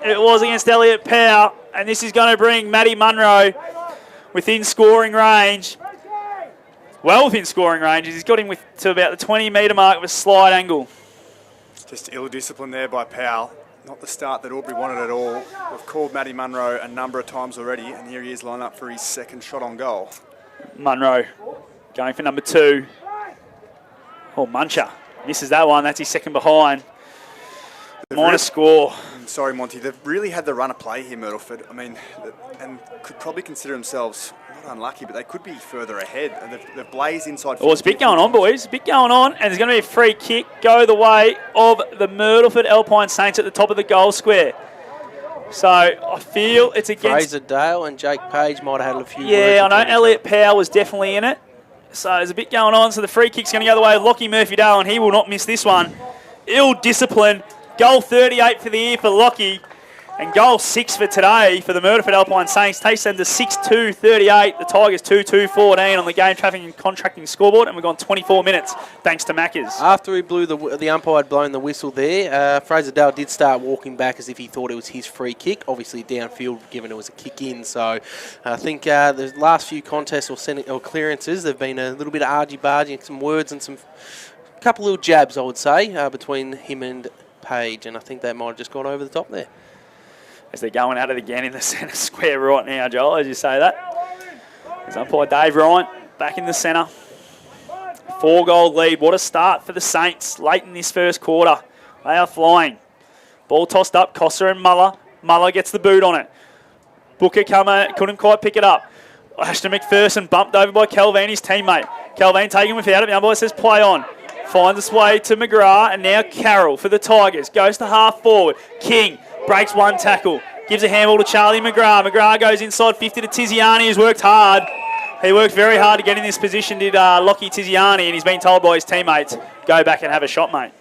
It was against Elliot Powell, and this is going to bring Matty Munro within scoring range. Well within scoring range. He's got him to about the 20-metre mark with a slide angle. Just ill-discipline there by Powell. Not the start that Albury wanted at all. We've called Matty Munro a number of times already, and here he is lined up for his second shot on goal. Munro going for number 2. Oh, Muncher misses that one. That's his second behind. Minus score. Sorry, Monty. They've really had the run of play here, Myrtleford. I mean, and could probably consider themselves not unlucky, but they could be further ahead. And they've blazed inside. Oh, there's a bit going on, boys. A bit going on, and there's going to be a free kick go the way of the Myrtleford Alpine Saints at the top of the goal square. So I feel it's against Fraser Dale and Jake Page might have had a few words. Yeah, I know Elliot Powell was definitely in it. So there's a bit going on. So the free kick's going to go the way of Lockie Murphy-Dale, and he will not miss this one. Ill-discipline. Goal 38 for the year for Lockie, and goal 6 for today for the Myrtleford Alpine Saints. Takes them to 6-2-38. The Tigers 2-2-14 on the game traffic and contracting scoreboard, and we've gone 24 minutes thanks to Maccas. After he blew the umpire had blown the whistle there, Fraser Dale did start walking back as if he thought it was his free kick. Obviously downfield, given it was a kick in. So I think the last few contests or clearances, there've been a little bit of argy-bargy, some words and some couple little jabs, I would say, between him and Page, and I think that might have just gone over the top there. As they're going at it again in the centre square right now, Joel, as you say that. There's umpire Dave Ryan back in the centre. 4-goal lead. What a start for the Saints late in this first quarter. They are flying. Ball tossed up, Costa and Muller. Muller gets the boot on it. Booker couldn't quite pick it up. Ashton McPherson bumped over by Calvin, his teammate. Calvin taking without it. The umpire says play on. Finds its way to McGrath, and now Carroll for the Tigers. Goes to half forward. King breaks one tackle. Gives a handball to Charlie McGrath. McGrath goes inside 50 to Tiziani, who's worked hard. He worked very hard to get in this position, did Lockie Tiziani, and he's been told by his teammates, go back and have a shot, mate.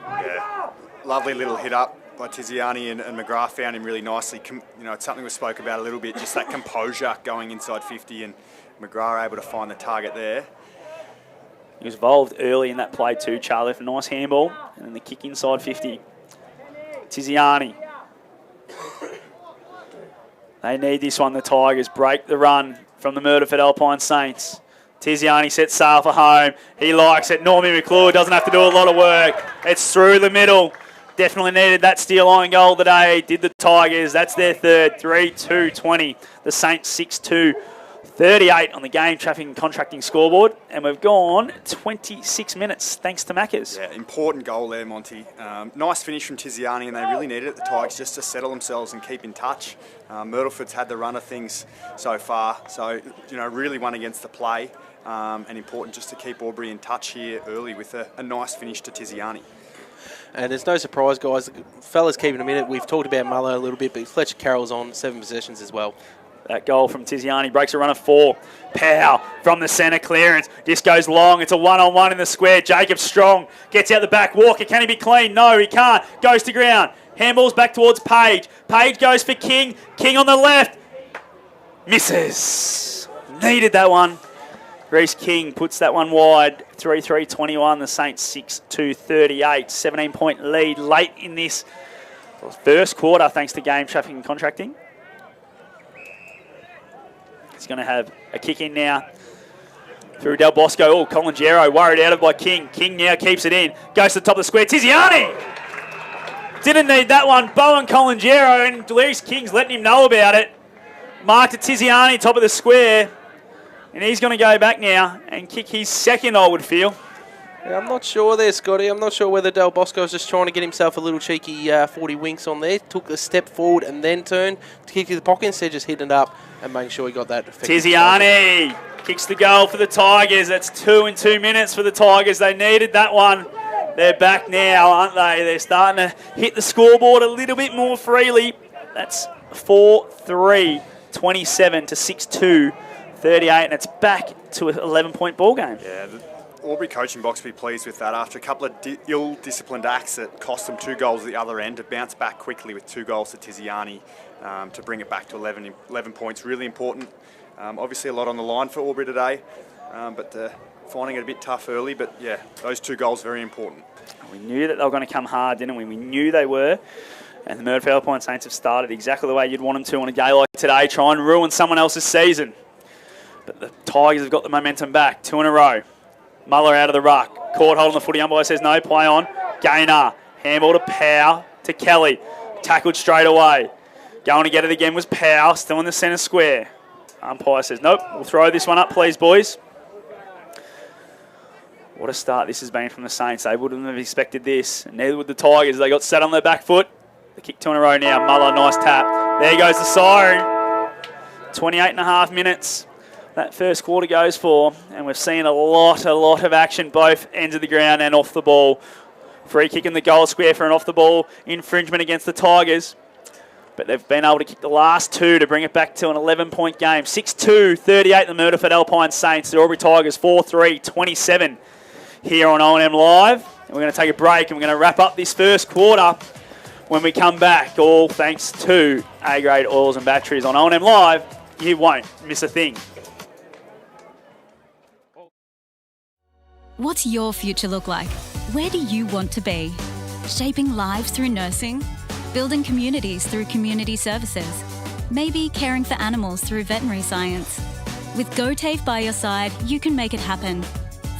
Yeah, lovely little hit up by Tiziani, and McGrath found him really nicely. It's something we spoke about a little bit, just that composure going inside 50, and McGrath able to find the target there. He was involved early in that play too, Charlie, for a nice handball. And then the kick inside 50. Tiziani. They need this one, the Tigers. Break the run from the Myrtleford Alpine Saints. Tiziani sets sail for home. He likes it. Normie McClure doesn't have to do a lot of work. It's through the middle. Definitely needed that steal line goal today. Did the Tigers. That's their third. 3-2-20. The Saints 6-2. 38 on the game traffic and contracting scoreboard, and we've gone 26 minutes thanks to Maccas. Yeah, important goal there, Monty. Nice finish from Tiziani, and they really needed it, the Tigers, just to settle themselves and keep in touch. Myrtleford's had the run of things so far, so really won against the play, and important just to keep Albury in touch here early with a nice finish to Tiziani. And there's no surprise, guys. The fellas keeping a minute. We've talked about Muller a little bit, but Fletcher Carroll's on 7 possessions as well. That goal from Tiziani breaks a run of 4. Pow from the centre clearance. This goes long. It's a one-on-one in the square. Jacob Strong gets out the back. Walker, can he be clean? No, he can't. Goes to ground. Handballs back towards Page. Page goes for King. King on the left. Misses. Needed that one. Reece King puts that one wide. 3-3-21. The Saints 6-2-38. 17-point lead late in this first quarter thanks to game traffic and contracting. He's going to have a kick in now through Del Bosco. Oh, Colin Gero worried out of by King. King now keeps it in. Goes to the top of the square. Tiziani! Didn't need that one. Bowen Colin Gero and Delirious King's letting him know about it. Mark to Tiziani, top of the square. And he's going to go back now and kick his second, I would feel. Yeah, I'm not sure there, Scotty. I'm not sure whether Del Bosco's just trying to get himself a little cheeky 40 winks on there. Took a step forward and then turned to kick to the pocket instead, just hitting it up and making sure he got that. Tiziani kicks the goal for the Tigers. That's 2 in 2 minutes for the Tigers. They needed that one. They're back now, aren't they? They're starting to hit the scoreboard a little bit more freely. That's 4-3, 27 to 6-2, 38, and it's back to an 11-point ball game. Yeah, the Albury coaching box will be pleased with that. After a couple of ill-disciplined acts that cost them 2 goals at the other end, to bounce back quickly with 2 goals to Tiziani to bring it back to 11 points. Really important. Obviously a lot on the line for Albury today, but finding it a bit tough early. But yeah, those 2 goals very important. We knew that they were going to come hard, didn't we? We knew they were. And the Myrtleford Point Saints have started exactly the way you'd want them to on a day like today, try and ruin someone else's season. But the Tigers have got the momentum back. 2 in a row. Muller out of the ruck. Caught holding the footy. Umpire says no, play on. Gaynor. Handball to Pow. To Kelly. Tackled straight away. Going to get it again was Pow. Still in the centre square. Umpire says nope. We'll throw this one up, please, boys. What a start this has been from the Saints. They wouldn't have expected this. Neither would the Tigers. They got set on their back foot. They kick 2 in a row now. Muller, nice tap. There goes the siren. 28 and a half minutes. That first quarter goes for, and we've seen a lot of action both ends of the ground and off the ball. Free kick in the goal square for an off the ball infringement against the Tigers. But they've been able to kick the last 2 to bring it back to an 11-point game. 6-2, 38 the Myrtleford Alpine Saints. The Albury Tigers 4-3, 27 here on O&M Live. And we're going to take a break and we're going to wrap up this first quarter when we come back. All thanks to A-grade oils and batteries on O&M Live. You won't miss a thing. What's your future look like? Where do you want to be? Shaping lives through nursing? Building communities through community services? Maybe caring for animals through veterinary science? With GoTAFE by your side, you can make it happen.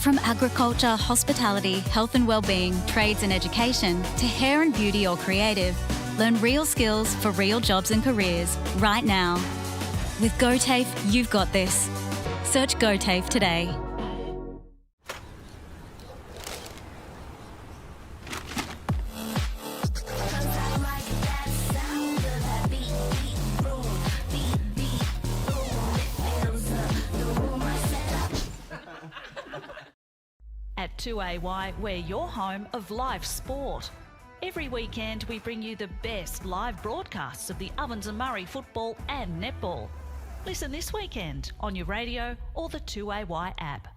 From agriculture, hospitality, health and wellbeing, trades and education, to hair and beauty or creative, learn real skills for real jobs and careers right now. With GoTAFE, you've got this. Search GoTAFE today. At 2AY, we're your home of live sport. Every weekend, we bring you the best live broadcasts of the Ovens and Murray football and netball. Listen this weekend on your radio or the 2AY app.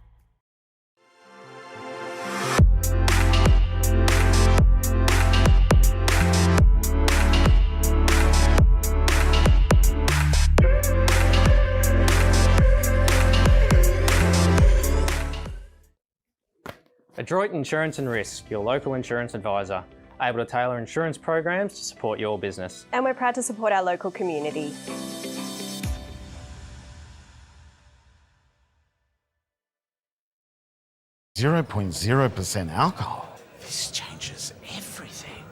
Adroit Insurance and Risk, your local insurance advisor, able to tailor insurance programs to support your business. And we're proud to support our local community. .0% alcohol. This changes everything.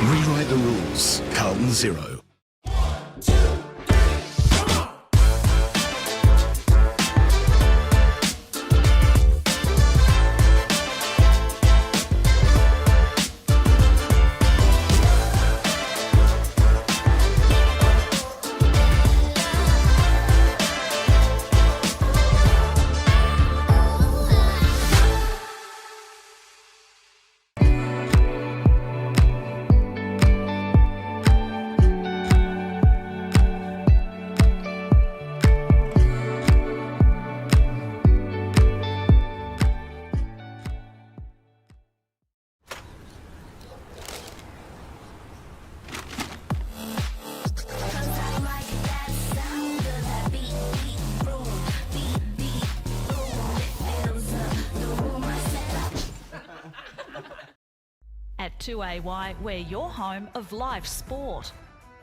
Rewrite the rules. Carlton Zero. At 2AY, we're your home of live sport.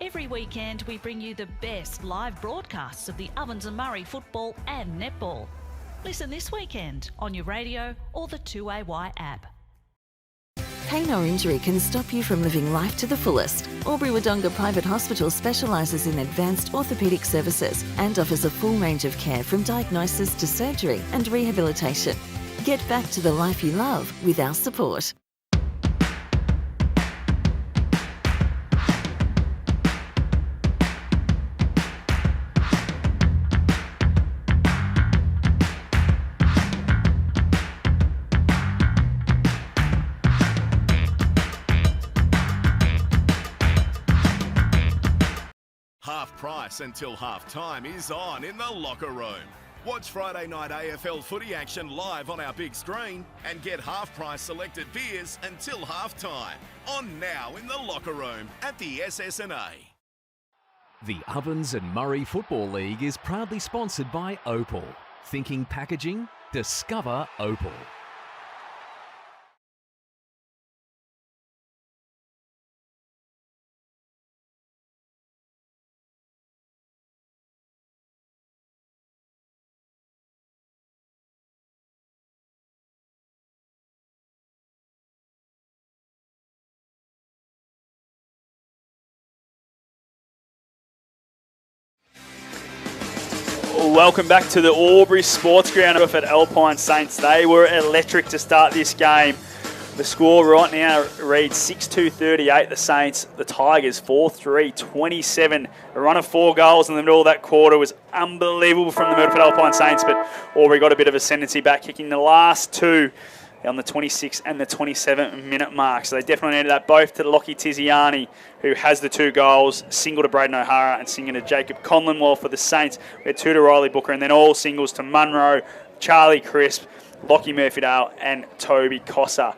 Every weekend we bring you the best live broadcasts of the Ovens and Murray football and netball. Listen this weekend on your radio or the 2AY app. Pain or injury can stop you from living life to the fullest. Albury Wodonga Private Hospital specialises in advanced orthopaedic services and offers a full range of care from diagnosis to surgery and rehabilitation. Get back to the life you love with our support. Half price until half time is on in the locker room. Watch Friday night AFL footy action live on our big screen and get half price selected beers until half time. On now in the locker room at the SS&A. The Ovens and Murray Football League is proudly sponsored by Opal. Thinking packaging? Discover Opal. Welcome back to the Albury Sports Ground at Alpine Saints. They were electric to start this game. The score right now reads 6-2-38, the Saints. The Tigers 4-3-27. A run of 4 goals in the middle of that quarter was unbelievable from the Myrtleford Alpine Saints, but Albury got a bit of ascendancy back, kicking the last 2 on the 26 and the 27 minute mark. So they definitely needed that, both to Lockie Tiziani, who has the 2 goals, single to Bren O'Hara and single to Jacob Conlon for the Saints. We had 2 to Riley Booker, and then all singles to Munro, Charlie Crisp, Lockie Murphy-Dale and Toby Cossa.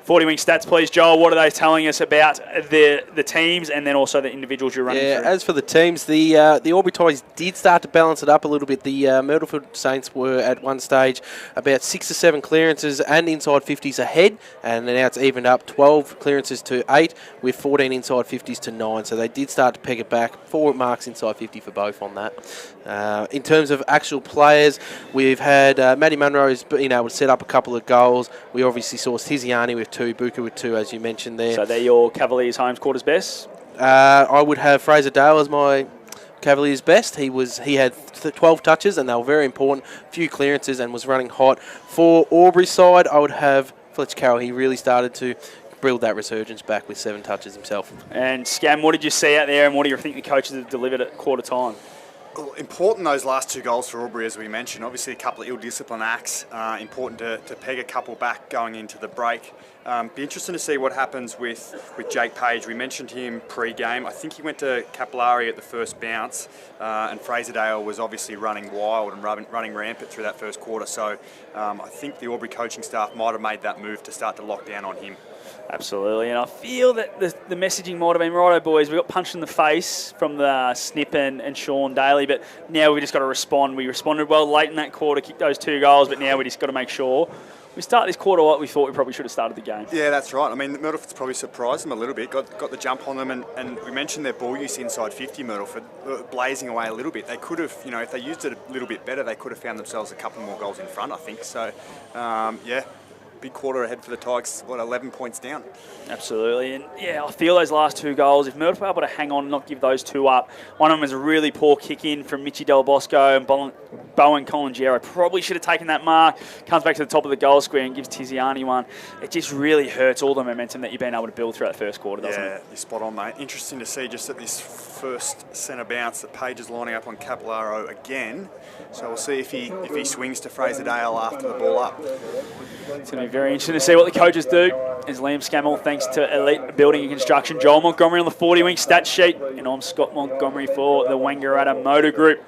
40-wing stats, please, Joel. What are they telling us about the teams and then also the individuals you're running through? As for the teams, the Albury Tigers did start to balance it up a little bit. The Myrtleford Saints were at one stage about 6 to 7 clearances and inside 50s ahead, and now it's evened up 12 clearances to 8 with 14 inside 50s to 9. So they did start to peg it back. 4 marks inside 50 for both on that. In terms of actual players, we've had Matty Munro has been able to set up a couple of goals. We obviously saw Tiziani with 2, Buka with 2, as you mentioned there. So they're your Cavaliers Homes quarters best? I would have Fraser Dale as my Cavaliers best. He had 12 touches and they were very important. Few clearances and was running hot. For Albury side, I would have Fletcher Carroll. He really started to build that resurgence back with 7 touches himself. And Scam, what did you see out there and what do you think the coaches have delivered at quarter time? Well, important those last 2 goals for Albury, as we mentioned. Obviously, a couple of ill-disciplined acts. Important to peg a couple back going into the break. Be interesting to see what happens with Jake Page. We mentioned him pre-game. I think he went to Capillary at the first bounce, and Fraser Dale was obviously running wild and running rampant through that first quarter. So I think the Albury coaching staff might have made that move to start to lock down on him. Absolutely, and I feel that the messaging might have been, righto boys, we got punched in the face from the Snip and Sean Daly, but now we just got to respond. We responded well late in that quarter, kicked those 2 goals, but now we just got to make sure we start this quarter like we thought we probably should have started the game. Yeah, that's right. I mean, Myrtleford's probably surprised them a little bit, got the jump on them, and we mentioned their ball use inside 50, Myrtleford, blazing away a little bit. They could have, if they used it a little bit better, they could have found themselves a couple more goals in front, I think. So, big quarter ahead for the Tigers, 11 points down. Absolutely, and I feel those last 2 goals, if Myrtle were able to hang on and not give those 2 up, one of them was a really poor kick in from Mitchie Del Bosco and Bowen Colangero. Probably should have taken that mark, comes back to the top of the goal square and gives Tiziani one. It just really hurts all the momentum that you've been able to build throughout the first quarter, doesn't it? Yeah, you're spot on, mate. Interesting to see just at this first centre bounce that Page is lining up on Capillaro again. So we'll see if he swings to Fraser Dale after the ball up. It's going to be very interesting to see what the coaches do. As Liam Scammell, thanks to Elite Building and Construction, Joel Montgomery on the 40-wing stat sheet, and I'm Scott Montgomery for the Wangaratta Motor Group.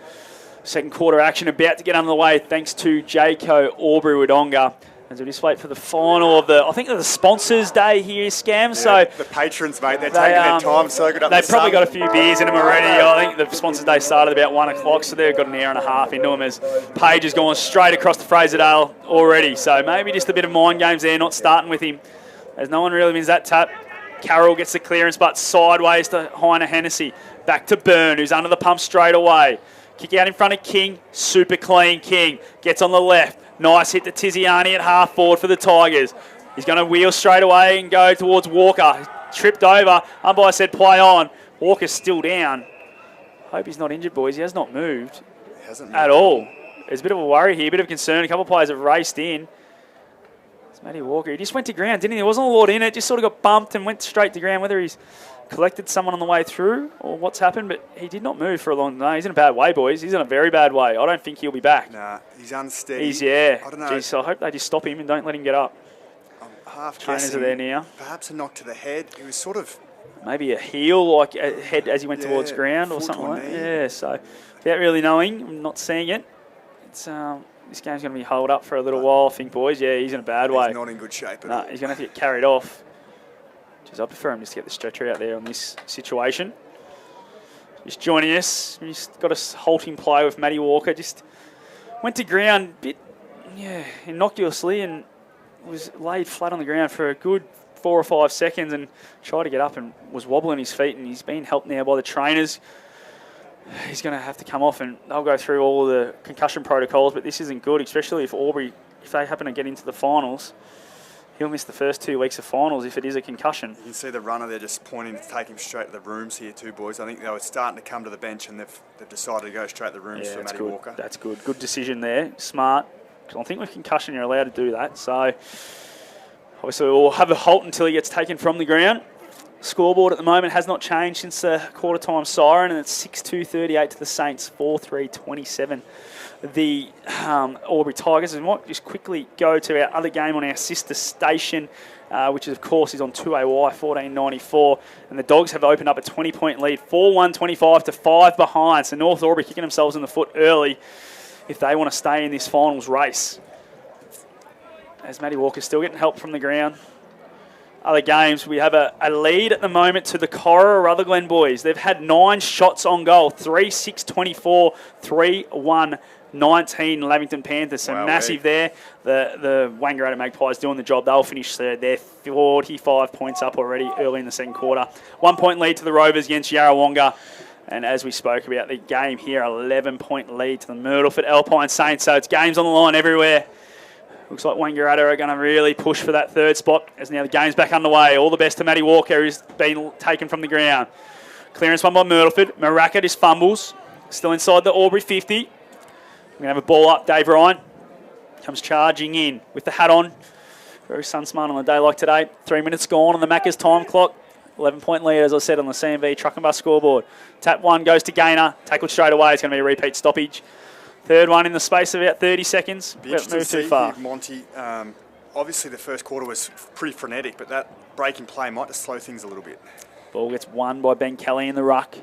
Second quarter action about to get underway thanks to Jayco Albury Wodonga. As we just wait for the final of I think the sponsors' day here, Scam. Yeah, so the patrons, mate, they're taking their time so good up they've probably got a few beers in them already. I think the sponsors' day started about 1 o'clock, so they've got an hour and a half into them as Page has gone straight across to Fraser Dale already. So maybe just a bit of mind games there, not starting with him As no one really wins that tap. Carroll gets the clearance, but sideways to Heiner Hennessy. Back to Byrne, who's under the pump straight away. Kick out in front of King. Super clean King. Gets on the left. Nice hit to Tiziani at half forward for the Tigers. He's going to wheel straight away and go towards Walker. Tripped over. Umpire said play on. Walker's still down. Hope he's not injured, boys. He has not moved. He hasn't at all. There's a bit of a worry here, a bit of concern. A couple of players have raced in. It's Matty Walker. He just went to ground, didn't he? There wasn't a lot in it. Just sort of got bumped and went straight to ground. Whether he's collected someone on the way through or what's happened, but he did not move for a long time. No, he's in a bad way, boys. He's in a very bad way. I don't think he'll be back. Nah, he's unsteady. He's, yeah. I don't know. Jeez, so I hope they just stop him and don't let him get up. Half Trainers are there now. Perhaps a knock to the head. He was sort of... Maybe a heel, like a head as he went towards ground or something like that. Yeah, so without really knowing, I'm not seeing it. It's this game's going to be held up for a little while, I think, boys. Yeah, he's in a bad way. He's not in good shape at all. He's going to have to get carried off. Jeez, I prefer him just to get the stretcher out there on this situation. Just joining us, we just got a halting play with Matty Walker. Just went to ground a bit, innocuously and was laid flat on the ground for a good 4 or 5 seconds and tried to get up and was wobbling his feet, and he's been helped now by the trainers. He's going to have to come off and they'll go through all the concussion protocols, but this isn't good, especially if Albury, if they happen to get into the finals, he'll miss the first 2 weeks of finals if it is a concussion. You can see the runner there just pointing to take him straight to the rooms here too, boys. I think they were starting to come to the bench and they've decided to go straight to the rooms for Matty Walker. That's good. Good decision there. Smart. I think with concussion you're allowed to do that. So obviously we'll have a halt until he gets taken from the ground. Scoreboard at the moment has not changed since the quarter-time siren, and it's 6-2-38 to the Saints, 4-3-27. The Albury Tigers. And we might just quickly go to our other game on our sister station, which is, of course is on 2AY, 1494. And the Dogs have opened up a 20-point lead, 4-1-25 to 5 behind. So North Albury kicking themselves in the foot early if they want to stay in this finals race. As Matty Walker's still getting help from the ground. Other games, we have a lead at the moment to the Cora Rutherglen boys. They've had 9 shots on goal, 3-6-24, 3-1-19 Lavington Panthers. So massive there. The Wangaratta Magpies doing the job. They'll finish third. They're 45 points up already early in the second quarter. 1 point lead to the Rovers against Yarrawonga. And as we spoke about the game here, 11-point lead to the Myrtleford Alpine Saints. So it's games on the line everywhere. Looks like Wangaratta are going to really push for that third spot as now the game's back underway. All the best to Matty Walker, who's been taken from the ground. Clearance one by Myrtleford. Maraka just fumbles. Still inside the Albury 50. We're going to have a ball up. Dave Ryan comes charging in with the hat on. Very sun-smart on a day like today. 3 minutes gone on the Macca's time clock. 11-point lead, as I said, on the CMV truck and bus scoreboard. Tap one goes to Gaynor. Tackled straight away. It's going to be a repeat stoppage. Third one in the space of about 30 seconds. Be interesting to see here, Monty. Obviously, the first quarter was pretty frenetic, but that break in play might just slow things a little bit. Ball gets won by Ben Kelly in the ruck.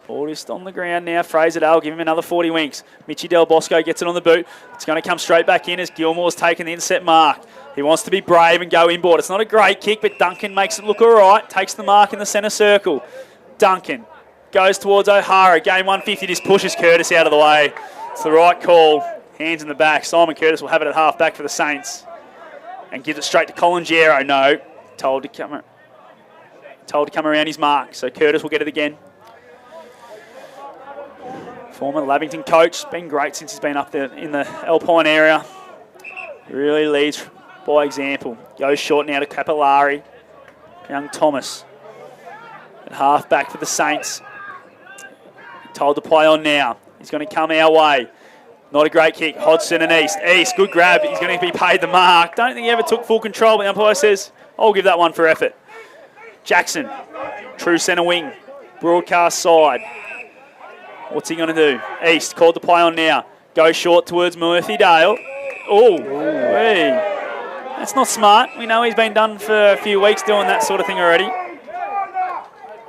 Ball just on the ground now. Fraser Dale, give him another 40 winks. Mitchie Del Bosco gets it on the boot. It's going to come straight back in as Gilmore's taken the inset mark. He wants to be brave and go inboard. It's not a great kick, but Duncan makes it look all right. Takes the mark in the centre circle. Duncan goes towards O'Hara. Game 150, just pushes Curtis out of the way. It's the right call. Hands in the back. Simon Curtis will have it at half back for the Saints. And gives it straight to Colin Giero. No. Told to come around his mark. So Curtis will get it again. Former Lavington coach. Been great since he's been up there in the Alpine area. He really leads by example. Goes short now to Capillari. Young Thomas. At half back for the Saints. Told to play on now. He's going to come our way. Not a great kick. Hodgson and East. East, good grab. He's going to be paid the mark. Don't think he ever took full control, but the umpire says, I'll give that one for effort. Jackson, true centre wing. Broadcast side. What's he going to do? East, called to play on now. Goes short towards Murphy Dale. Oh, hey. That's not smart. We know he's been done for a few weeks doing that sort of thing already.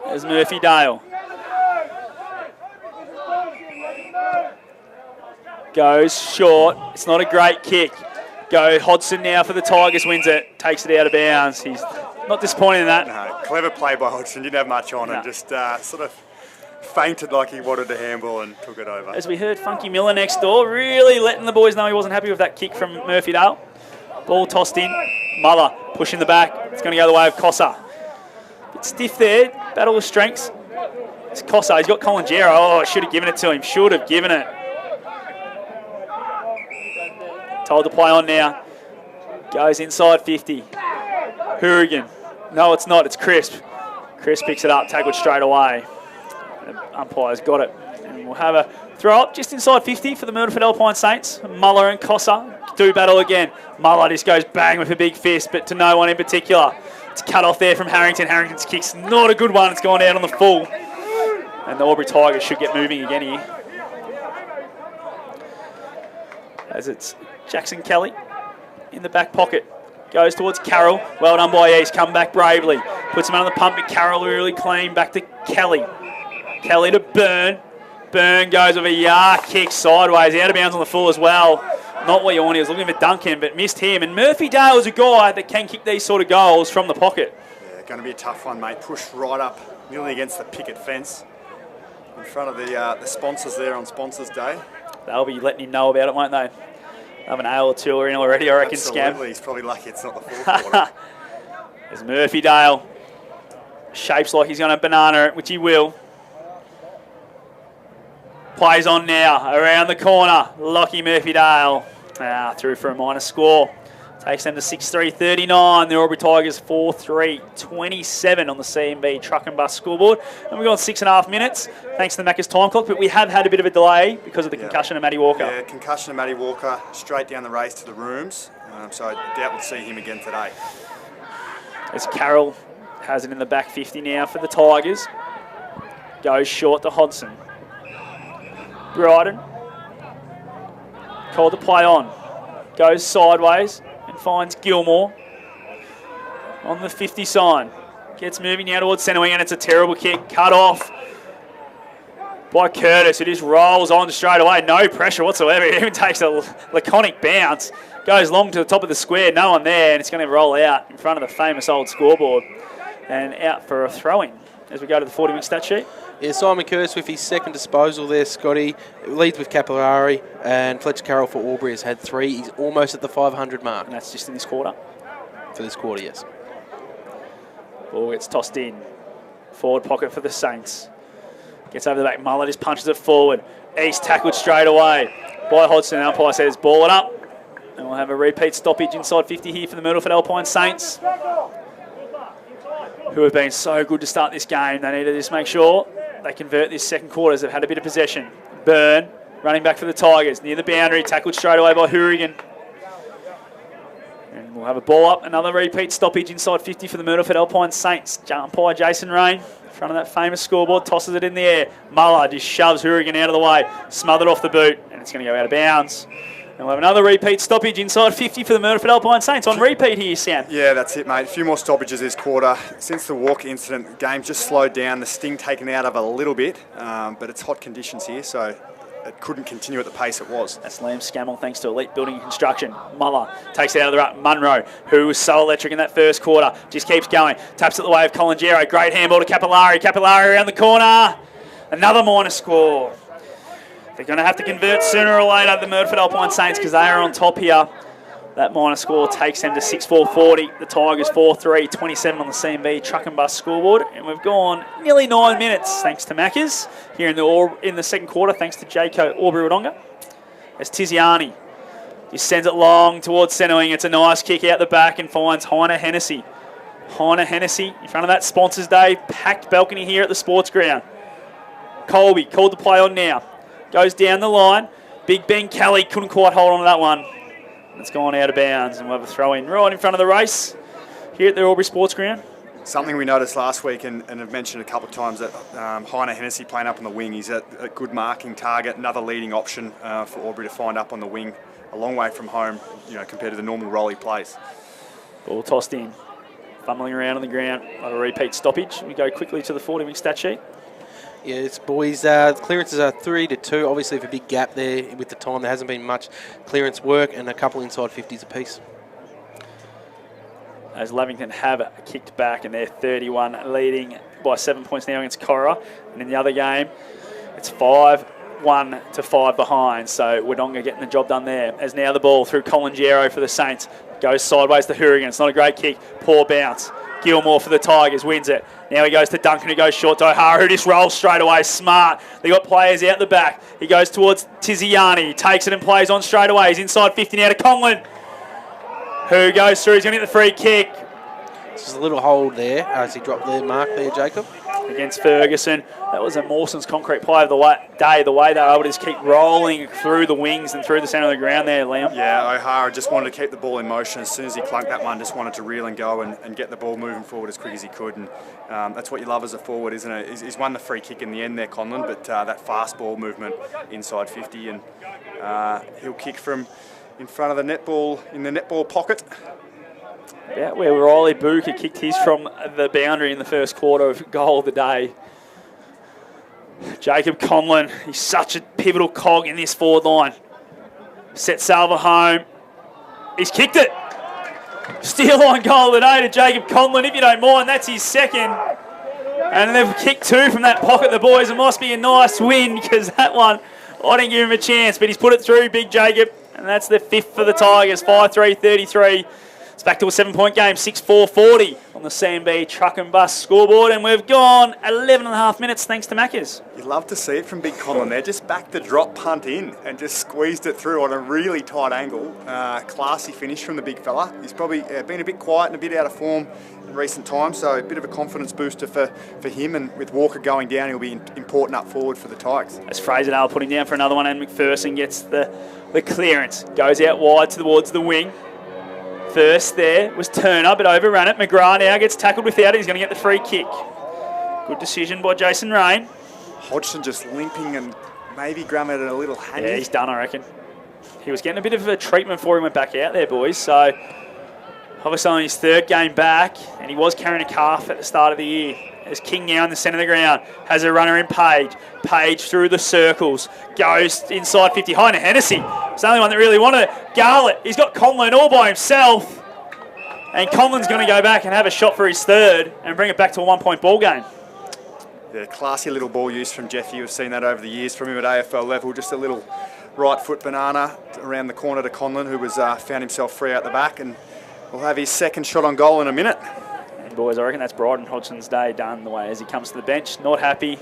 There's Murphy Dale. Goes short. It's not a great kick. Go Hodgson now for the Tigers. Wins it. Takes it out of bounds. He's not disappointed in that. No, clever play by Hodgson. Didn't have much on it. Just sort of fainted like he wanted to handball and took it over. As we heard Funky Miller next door, really letting the boys know he wasn't happy with that kick from Murphy Dale. Ball tossed in. Muller pushing the back. It's going to go the way of Cossa. Bit stiff there. Battle of strengths. It's Cossa. He's got Colin Gero. Oh, should have given it to him. Should have given it. Told to play on now. Goes inside 50. Hourigan. No, it's not. It's Crisp. Crisp picks it up. Tackled straight away. The umpire's got it. And we'll have a throw up just inside 50 for the Myrtleford Alpine Saints. Muller and Cossa do battle again. Muller just goes bang with a big fist, but to no one in particular. It's cut off there from Harrington. Harrington's kick's not a good one. It's gone out on the full. And the Albury Tigers should get moving again here. As it's Jackson Kelly in the back pocket. Goes towards Carroll. Well done by East. Come back bravely. Puts him under the pump, but Carroll really clean. Back to Kelly. Kelly to Byrne. Byrne goes with a yard kick sideways. Out of bounds on the full as well. Not what you want. He was looking for Duncan, but missed him. And Murphy Dale is a guy that can kick these sort of goals from the pocket. Yeah, going to be a tough one, mate. Pushed right up, nearly against the picket fence. In front of the sponsors there on Sponsors Day. They'll be letting him know about it, won't they? Have an ale or two in already, I reckon. Absolutely. Scam. He's probably lucky it's not the fourth quarter. There's Murphy Dale. Shapes like he's going to banana it, which he will. Plays on now, around the corner. Lockie Murphy Dale. Through for a minor score. Takes them to 6-3-39. The Albury Tigers 4-3-27 on the CMB truck and bus scoreboard. And we've gone 6.5 minutes, thanks to the Macca's time clock, but we have had a bit of a delay because of the concussion of Matty Walker. Yeah, concussion of Matty Walker, straight down the race to the rooms. So I doubt we'll see him again today. As Carroll has it in the back 50 now for the Tigers. Goes short to Hodson. Bryden. Called to play on. Goes sideways and finds Gilmore on the 50 sign. Gets moving now towards centre wing, and it's a terrible kick. Cut off by Curtis. It just rolls on straight away. No pressure whatsoever. It even takes a laconic bounce. Goes long to the top of the square. No one there, and it's going to roll out in front of the famous old scoreboard. And out for a throw-in as we go to the 40-week stat sheet. Yeah, Simon Curtis with his second disposal there, Scotty. Leads with Capillari, and Fletcher Carroll for Albury has had 3. He's almost at the 500 mark. And that's just in this quarter? For this quarter, yes. Ball gets tossed in. Forward pocket for the Saints. Gets over the back. Muller just punches it forward. East tackled straight away by Hodgson. Umpire says ball it up. And we'll have a repeat stoppage inside 50 here for the Myrtleford Alpine Saints, who have been so good to start this game. They need to just make sure they convert this second quarter as they've had a bit of possession. Byrne running back for the Tigers. Near the boundary. Tackled straight away by Hourigan. And we'll have a ball up. Another repeat stoppage inside 50 for the Myrtleford Alpine Saints. Umpire Jason Rain in front of that famous scoreboard. Tosses it in the air. Muller just shoves Hourigan out of the way. Smothered off the boot. And it's going to go out of bounds. And we'll have another repeat stoppage inside 50 for the Myrtleford Alpine Saints. On repeat here, Sam. Yeah, that's it, mate. A few more stoppages this quarter. Since the Walker incident, the game just slowed down. The sting taken out of a little bit. But it's hot conditions here, so it couldn't continue at the pace it was. That's Liam Scammell, thanks to Elite Building and Construction. Muller takes it out of the ruck. Munro, who was so electric in that first quarter, just keeps going. Taps it the way of Colin Gero. Great handball to Capillari. Capillari around the corner. Another minor score. They're going to have to convert sooner or later, the Myrtleford Alpine Saints, because they are on top here. That minor score takes them to 6-4-40. The Tigers 4-3-27 on the CMB truck and bus scoreboard. And we've gone nearly 9 minutes, thanks to Macca's, here in the second quarter, thanks to Jayco Albury-Wodonga. As Tiziani just sends it long towards centre wing. It's a nice kick out the back and finds Heiner Hennessy. Heiner Hennessy in front of that Sponsors Day packed balcony here at the sports ground. Colby called to play on now. Goes down the line. Big Ben Kelly couldn't quite hold on to that one. It's gone out of bounds, and we'll have a throw in right in front of the race here at the Albury Sports Ground. Something we noticed last week and have mentioned a couple of times that Heiner Hennessy playing up on the wing. He's a good marking target, another leading option for Albury to find up on the wing, a long way from home, compared to the normal role he plays. Ball tossed in, fumbling around on the ground. A repeat stoppage. We go quickly to the 40-week stat sheet. Yes, boys, clearances are 3-2. Obviously, with a big gap there with the time, there hasn't been much clearance work and a couple inside 50s apiece. As Lavington have kicked back, and they're 31, leading by 7 points now against Cora. And in the other game, it's 5-1 to 5 behind. So Wodonga getting the job done there. As now the ball through Colin Gero for the Saints. Goes sideways to Hourigan. It's not a great kick. Poor bounce. Gilmore for the Tigers, wins it. Now he goes to Duncan, who goes short to O'Hara, who just rolls straight away. Smart. They got players out the back. He goes towards Tiziani, takes it and plays on straight away. He's inside 50 now to Conlon, who goes through. He's going to get the free kick. There's a little hold there as he dropped the mark there, Jacob. Against Ferguson. That was a Mawson's concrete play of the day. The way they were able to just keep rolling through the wings and through the centre of the ground there, Liam. Yeah, O'Hara just wanted to keep the ball in motion. As soon as he clunked that one, just wanted to reel and go and get the ball moving forward as quick as he could. And that's what you love as a forward, isn't it? He's won the free kick in the end there, Conlon, but that fast ball movement inside 50. And he'll kick from in front of the netball, in the netball pocket. Yeah, where Riley Booker kicked his from the boundary in the first quarter of goal of the day. Jacob Conlon, he's such a pivotal cog in this forward line. Set Salva home. He's kicked it. Steal on goal of the day to Jacob Conlon, if you don't mind. That's his second. And they've kicked two from that pocket, the boys. It must be a nice win because that one, I didn't give him a chance, but he's put it through, big Jacob. And that's the fifth for the Tigers, 5-3-33. It's back to a 7-point game, 6-4-40 on the CMB truck and bus scoreboard, and we've gone 11 and a half minutes thanks to Maccas. You'd love to see it from Big Conlon there. Just backed the drop punt in and just squeezed it through on a really tight angle. Classy finish from the big fella. He's probably been a bit quiet and a bit out of form in recent times, so a bit of a confidence booster for him, and with Walker going down, he'll be important up forward for the Tigers. As Fraser-Dale putting down for another one, and McPherson gets the clearance. Goes out wide towards the wing. First there was Turner, but overrun it. McGrath now gets tackled without it. He's going to get the free kick. Good decision by Jason Rain. Hodgson just limping and maybe grabbing it a little handy. Yeah, he's done, I reckon. He was getting a bit of a treatment before he went back out there, boys. So, obviously on his third game back, and he was carrying a calf at the start of the year. There's King now in the centre of the ground. Has a runner in Page. Page through the circles. Goes inside 50. High to Hennessy. It's the only one that really wanted it. Garlett. He's got Conlon all by himself. And Conlon's going to go back and have a shot for his third and bring it back to a 1-point ball game. Yeah, classy little ball use from Jeffy. We've seen that over the years from him at AFL level. Just a little right foot banana around the corner to Conlon, who was found himself free out the back. And will have his second shot on goal in a minute. Boys, I reckon that's Bryden Hodgson's day done the way as he comes to the bench. Not happy,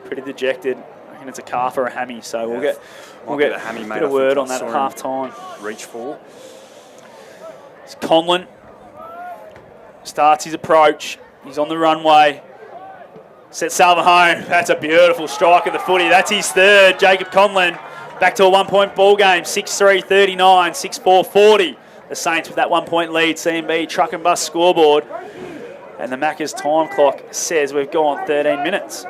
pretty dejected. I reckon it's a calf or a hammy, so we'll get a hammy, mate. Bit of word on that at half time. Reach for. It's Conlon. Starts his approach. He's on the runway. Sets Salva home. That's a beautiful strike of the footy. That's his third. Jacob Conlon back to a 1-point ball game. 6-3-39, 6-4-40. The Saints with that 1-point lead. CMB truck and bus scoreboard. And the Maccas time clock says we've gone 13 minutes.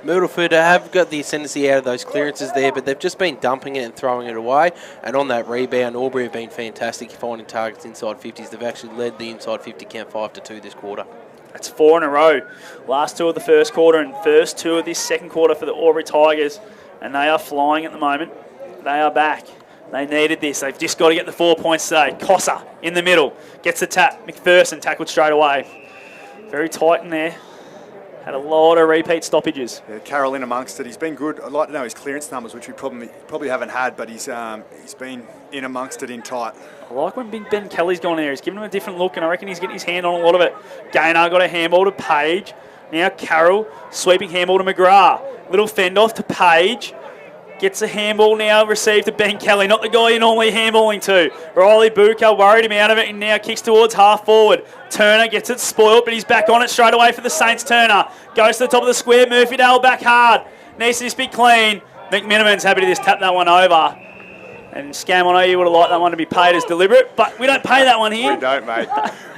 Myrtleford have got the ascendancy out of those clearances there, but they've just been dumping it and throwing it away. And on that rebound, Albury have been fantastic finding targets inside 50s. They've actually led the inside 50 count 5-2 this quarter. That's 4 in a row. Last 2 of the first quarter and first 2 of this second quarter for the Albury Tigers. And they are flying at the moment. They are back. They needed this. They've just got to get the 4 points today. Cossa in the middle. Gets the tap. McPherson tackled straight away. Very tight in there. Had a lot of repeat stoppages. Yeah, Carroll in amongst it. He's been good. I'd like to know his clearance numbers, which we probably haven't had, but he's been in amongst it in tight. I like when Big Ben Kelly's gone in there. He's given him a different look, and I reckon he's getting his hand on a lot of it. Gaynor got a handball to Page. Now Carroll, sweeping handball to McGrath. Little fend off to Page. Gets a handball now, received to Ben Kelly, not the guy you're normally handballing to. Riley Booker worried him out of it and now kicks towards half forward. Turner gets it spoiled, but he's back on it straight away for the Saints. Turner goes to the top of the square. Murphy-Dale back hard. Needs to just be clean. McMiniman's happy to just tap that one over. And Scam, I know you would have liked that one to be paid as deliberate, but we don't pay that one here. We don't, mate.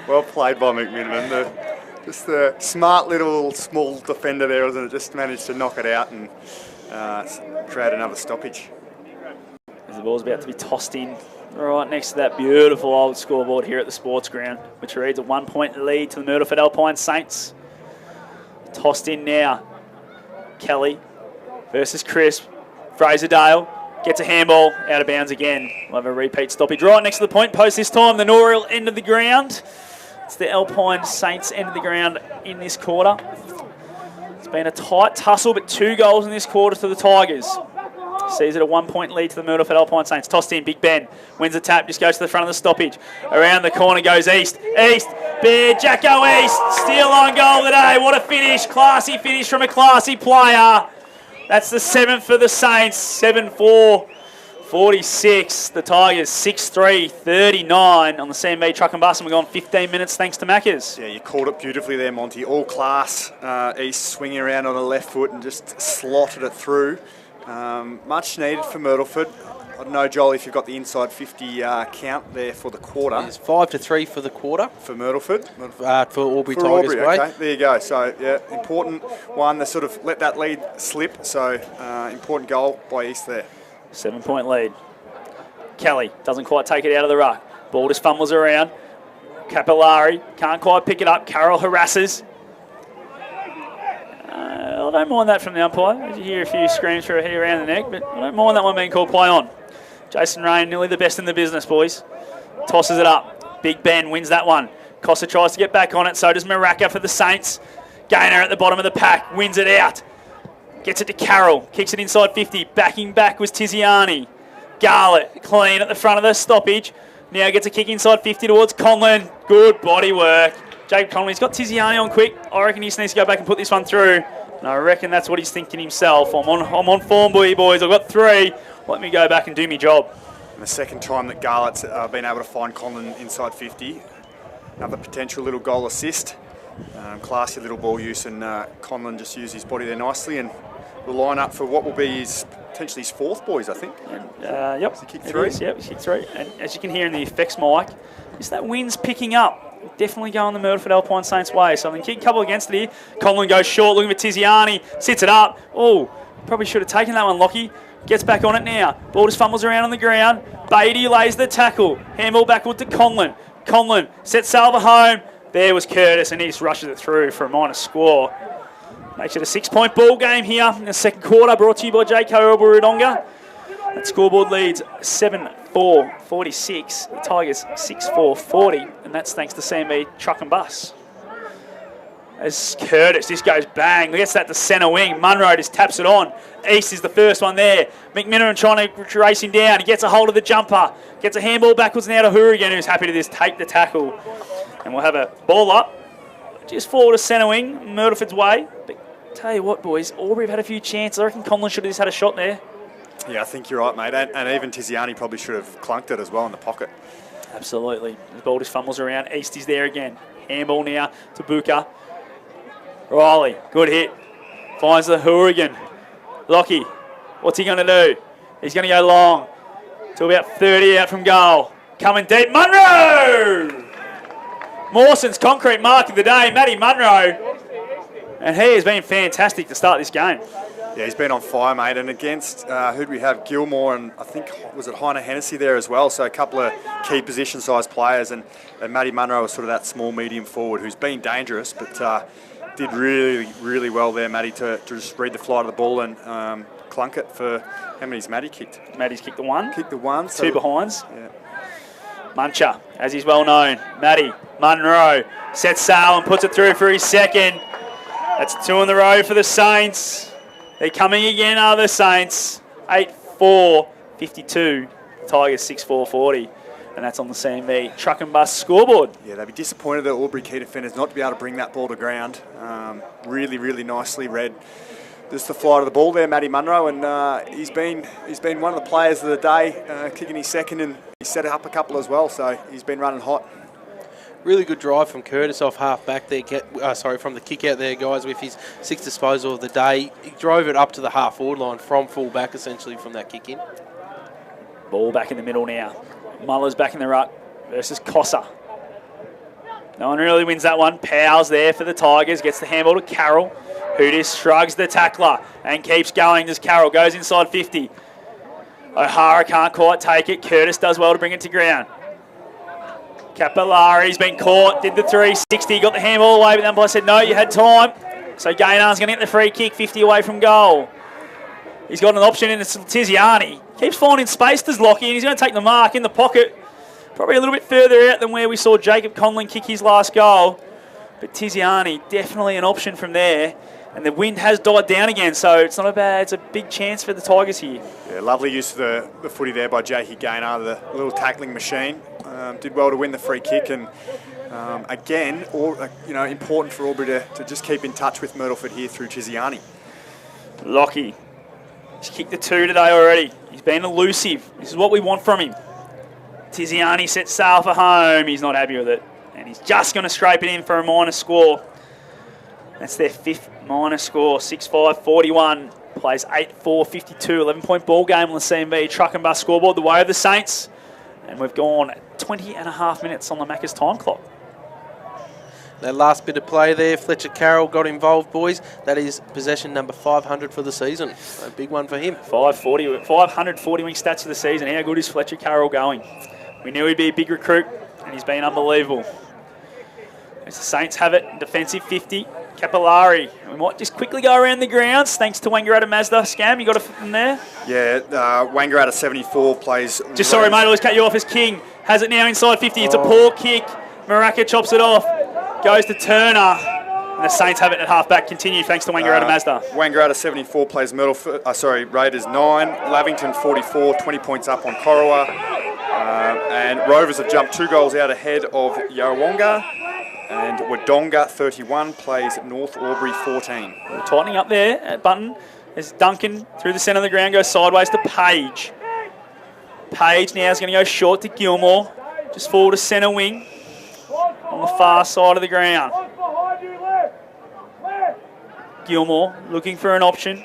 Well played by McMiniman. Just the smart little small defender there, wasn't it? Just managed to knock it out and create another stoppage. As the ball's about to be tossed in right next to that beautiful old scoreboard here at the sports ground, which reads a 1-point lead to the Myrtleford Alpine Saints. Tossed in now. Kelly versus Crisp. Fraser-Dale gets a handball, out of bounds again. We'll have a repeat stoppage right next to the point post this time, the Norrill end of the ground. It's the Alpine Saints end of the ground in this quarter. It's been a tight tussle, but 2 goals in this quarter to the Tigers. Sees it a 1 point lead to the Myrtleford Alpine Saints. Tossed in, Big Ben wins the tap, just goes to the front of the stoppage. Around the corner goes East. Big Jacko East, steal on goal today. What a finish, classy finish from a classy player. That's the 7th for the Saints, 7-4. 46, the Tigers 6-3, 39 on the CMB truck and bus, and we've gone 15 minutes thanks to Maccas. Yeah, you called it beautifully there, Monty. All class. East swinging around on the left foot and just slotted it through. Much needed for Myrtleford. I don't know, Joel, if you've got the inside 50 count there for the quarter. It's 5-3 for the quarter. For Myrtleford? For Albury Tigers. Okay, there you go. So, yeah, important one. They sort of let that lead slip. So, important goal by East there. 7 point lead. Kelly doesn't quite take it out of the ruck. Ball just fumbles around. Capillari can't quite pick it up. Carroll harasses. I don't mind that from the umpire. You hear a few screams for a hit around the neck, but I don't mind that one being called play on. Jason Rain, nearly the best in the business, boys. Tosses it up. Big Ben wins that one. Costa tries to get back on it, so does Maraka for the Saints. Gainer at the bottom of the pack, wins it out. Gets it to Carroll, kicks it inside 50. Backing back was Tiziani. Garlett, clean at the front of the stoppage. Now gets a kick inside 50 towards Conlon. Good body work. Jacob Conlon's got Tiziani on quick. I reckon he just needs to go back and put this one through. And I reckon that's what he's thinking himself. I'm on form, boys. I've got 3. Let me go back and do my job. And the second time that Garlett's been able to find Conlon inside 50. Another potential little goal assist. Classy little ball use, and Conlon just used his body there nicely and will line up for what will be potentially his 4th, boys, I think. Yep. He kicked 3? Yep, he kicked 3. And as you can hear in the effects mic, just that wind's picking up. Definitely going the Myrtleford Alpine Saints way. So I think kick a couple against it here. Conlon goes short, looking for Tiziani. Sits it up. Oh, probably should have taken that one, Lockie. Gets back on it now. Ball just fumbles around on the ground. Beatty lays the tackle. Handball backward to Conlon. Conlon sets Salva home. There was Curtis, and he just rushes it through for a minus score. Makes it a 6-point ball game here in the second quarter, brought to you by J.K. Wodonga. That scoreboard leads 7-4, 46. The Tigers 6-4, 40, and that's thanks to CMB truck and bus. As Curtis, this goes bang, gets that to centre wing. Munro just taps it on. East is the first one there. McMiniman trying to race him down. He gets a hold of the jumper. Gets a handball backwards now to Hourigan, who's happy to just take the tackle. And we'll have a ball up. Just forward to centre wing, Myrtleford's way. But tell you what, boys, Albury have had a few chances. I reckon Conlon should have just had a shot there. Yeah, I think you're right, mate. And even Tiziani probably should have clunked it as well in the pocket. Absolutely. The ball just fumbles around. East is there again. Handball now to Buka. Riley, good hit. Finds the Hourigan. Lockie, what's he going to do? He's going to go long to about 30 out from goal. Coming deep, Munro! Mawson's concrete mark of the day, Matty Munro. And he has been fantastic to start this game. Yeah, he's been on fire, mate. And against, who'd we have? Gilmore and I think, was it Heiner Hennessy there as well? So a couple of key position-sized players. And Matty Munro was sort of that small, medium forward who's been dangerous, but did really, really well there, Matty, to just read the flight of the ball and clunk it for, how many's Matty kicked? Matty's kicked the 1. Kicked the 1. So 2 behinds. Yeah. Muncher, as he's well known. Matty Munro sets sail and puts it through for his second. That's 2 in the row for the Saints. They're coming again, are the Saints. 8-4, 52. Tigers 6-4, 40. And that's on the CMB truck and bus scoreboard. Yeah, they'd be disappointed at Albury key defenders not to be able to bring that ball to ground. Really, really nicely read. Just the flight of the ball there, Matty Munro, and he's been one of the players of the day, kicking his second, and he set it up a couple as well, so he's been running hot. Really good drive from Curtis off half back there. From the kick out there, guys, with his 6th disposal of the day. He drove it up to the half forward line from full back, essentially, from that kick in. Ball back in the middle now. Muller's back in the ruck versus Cossa. No one really wins that one. Powell's there for the Tigers. Gets the handball to Carroll, who just shrugs the tackler and keeps going as Carroll goes inside 50. O'Hara can't quite take it. Curtis does well to bring it to ground. Capillari's been caught, did the 360, got the handball away, but the umpire said no, you had time. So Gaynard's going to get the free kick, 50 away from goal. He's got an option in Tiziani. Keeps finding space, does Lockie, and he's going to take the mark in the pocket. Probably a little bit further out than where we saw Jacob Conlon kick his last goal. But Tiziani, definitely an option from there. And the wind has died down again, so it's not a bad, it's a big chance for the Tigers here. Yeah, lovely use of the footy there by Jakey Gaynor, the little tackling machine. Did well to win the free kick, and again, important for Albury to just keep in touch with Myrtleford here through Tiziani. Lockie, he's kicked the 2 today already. He's been elusive. This is what we want from him. Tiziani sets sail for home. He's not happy with it, and he's just going to scrape it in for a minor score. That's their 5th minor score, 6-5-41. Plays 8-4-52, 11-point ball game on the CMB truck and bus scoreboard, the way of the Saints. And we've gone 20 and a half minutes on the Macca's time clock. That last bit of play there, Fletcher Carroll got involved, boys. That is possession number 500 for the season. A big one for him. 540 wing stats for the season. How good is Fletcher Carroll going? We knew he'd be a big recruit, and he's been unbelievable. As the Saints have it, defensive 50. Capillari. We might just quickly go around the grounds, thanks to Wangaratta Mazda. Scam, you got it from there? Yeah, Wangaratta 74 plays... Just sorry, mate, I always cut you off as King. Has it now inside 50. It's a poor kick. Maraka chops it off. Goes to Turner. And the Saints have it at half-back. Continue, thanks to Wangaratta Mazda. Wangaratta 74 plays Raiders 9. Lavington 44, 20 points up on Corowa. And Rovers have jumped 2 goals out ahead of Yarrawonga. And Wodonga 31 plays North Albury 14. We're tightening up there at Button as Duncan through the centre of the ground goes sideways to Page. Page now is going to go short to Gilmore. Just forward to centre wing on the far side of the ground. Gilmore looking for an option.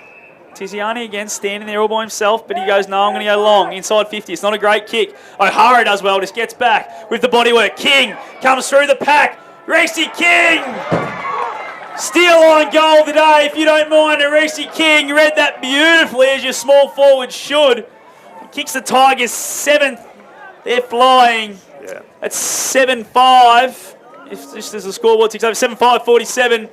Tiziani again standing there all by himself, but he goes, no, I'm going to go long, inside 50. It's not a great kick. O'Hara does well, just gets back with the bodywork. King comes through the pack. Reese King! Steal on goal today, if you don't mind. Reese King read that beautifully, as your small forward should. He kicks the Tigers 7th. They're flying. Yeah. It's 7-5. Just as the scoreboard ticks over, 7-5-47,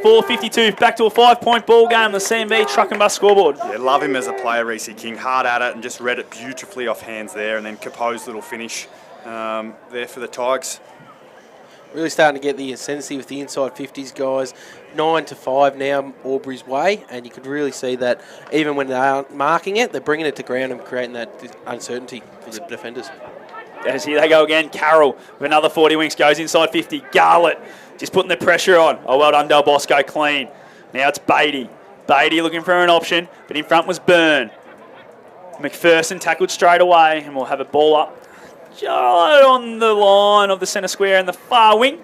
8-4-52. Back to a 5-point ball game on the CMB truck and bus scoreboard. Yeah, love him as a player, Reese King. Hard at it and just read it beautifully off hands there, and then Capoe's little finish there for the Tigers. Really starting to get the ascendancy with the inside 50s guys. 9-5 now Albury's way, and you could really see that even when they aren't marking it, they're bringing it to ground and creating that uncertainty for the defenders. As here they go again. Carroll with another 40 winks goes inside 50. Garlett just putting the pressure on. Oh, well done, Del Bosco, clean. Now it's Beatty. Beatty looking for an option, but in front was Byrne. McPherson tackled straight away, and we'll have a ball up just on the line of the centre square in the far wing.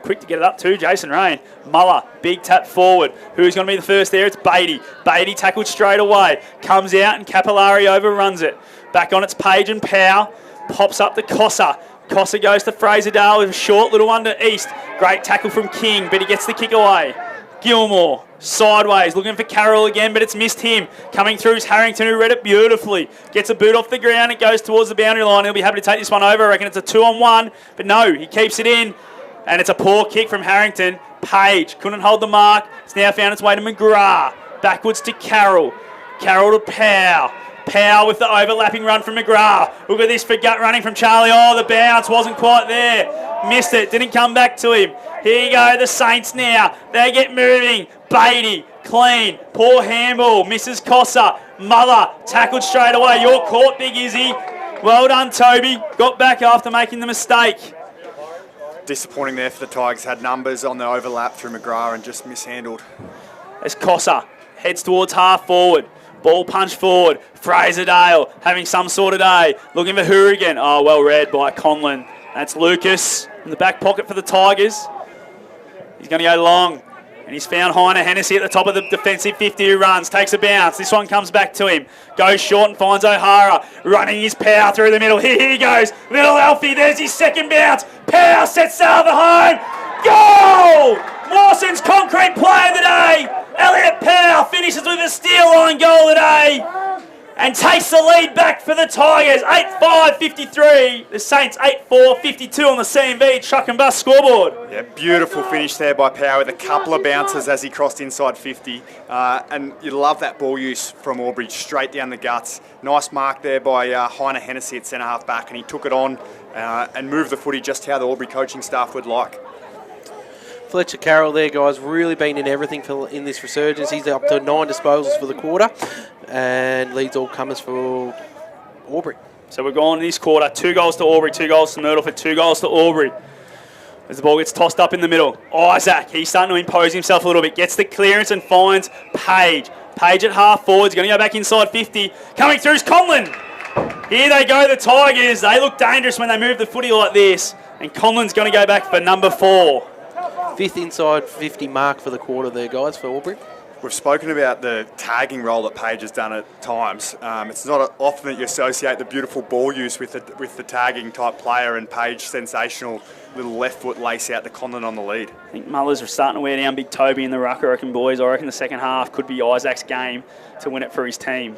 Quick to get it up too, Jason Rain. Muller, big tap forward. Who's going to be the first there? It's Beatty. Beatty tackled straight away. Comes out and Capillari overruns it. Back on its Page and Powell. Pops up to Cossa. Cossa goes to Fraser-Dale with a short little one to East. Great tackle from King, but he gets the kick away. Gilmore, sideways, looking for Carroll again, but it's missed him. Coming through is Harrington, who read it beautifully. Gets a boot off the ground, it goes towards the boundary line. He'll be happy to take this one over. I reckon it's a 2-on-1, but no, he keeps it in. And it's a poor kick from Harrington. Page couldn't hold the mark. It's now found its way to McGrath. Backwards to Carroll. Carroll to Powell. Powell with the overlapping run from McGrath. Look at this for gut running from Charlie. Oh, the bounce wasn't quite there. Missed it. Didn't come back to him. Here you go, the Saints now. They get moving. Beatty, clean. Poor handball. Misses Cossa. Muller tackled straight away. You're caught, Big Izzy. Well done, Toby. Got back after making the mistake. Disappointing there for the Tigers. Had numbers on the overlap through McGrath and just mishandled. As Cossa heads towards half forward. Ball punch forward. Fraser-Dale having some sort of day. Looking for Hourigan. Oh, well read by Conlon. That's Lucas in the back pocket for the Tigers. He's going to go long. And he's found Heiner Hennessy at the top of the defensive 50 who runs. Takes a bounce. This one comes back to him. Goes short and finds O'Hara. Running his power through the middle. Here he goes. Little Alfie. There's his second bounce. Power sets sail for home. Goal! Mawson's concrete player of the day. Elliot Powell finishes with a steal line goal today and takes the lead back for the Tigers. 8-5-53. The Saints 8-4-52 on the CMB truck and bus scoreboard. Yeah, beautiful finish there by Powell with a couple of bounces as he crossed inside 50. And you love that ball use from Albury, straight down the guts. Nice mark there by Heiner Hennessy at centre half back, and he took it on and moved the footy just how the Albury coaching staff would like. Fletcher Carroll there, guys, really been in everything in this resurgence. He's up to 9 disposals for the quarter and leads all comers for Albury. So we're going in this quarter. 2 goals to Albury, 2 goals to Myrtleford, 2 goals to Albury. As the ball gets tossed up in the middle. Isaac, he's starting to impose himself a little bit. Gets the clearance and finds Page. Page at half forward. He's going to go back inside 50. Coming through is Conlon. Here they go, the Tigers. They look dangerous when they move the footy like this. And Conlon's going to go back for number 4. 5th inside 50 mark for the quarter there, guys, for Albury. We've spoken about the tagging role that Page has done at times. It's not often that you associate the beautiful ball use with the tagging type player, and Page, sensational little left foot lace out to Conlon on the lead. I think Mullers are starting to wear down Big Toby in the ruck, I reckon, boys. I reckon the second half could be Isaac's game to win it for his team.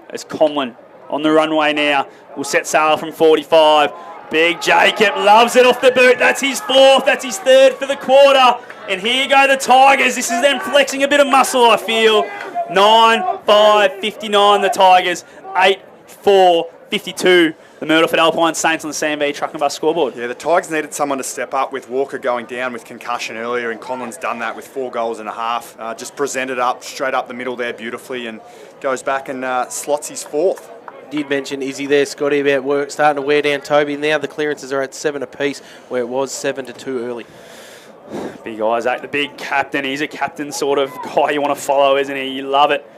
As Conlon on the runway now will set sail from 45. Big Jacob loves it off the boot. That's his 4th. That's his 3rd for the quarter. And here go the Tigers. This is them flexing a bit of muscle, I feel. 9-5-59 the Tigers. 8-4-52 the Myrtleford Alpine Saints on the CMB truck and bus scoreboard. Yeah, the Tigers needed someone to step up with Walker going down with concussion earlier, and Conlon's done that with 4 goals and a half. Just presented up, straight up the middle there beautifully, and goes back and slots his 4th. Did mention Izzy there, Scotty, about work starting to wear down Toby. Now the clearances are at 7 apiece, where it was 7-2 early. Big Isaac, the big captain. He's a captain sort of guy you want to follow, isn't he? You love it.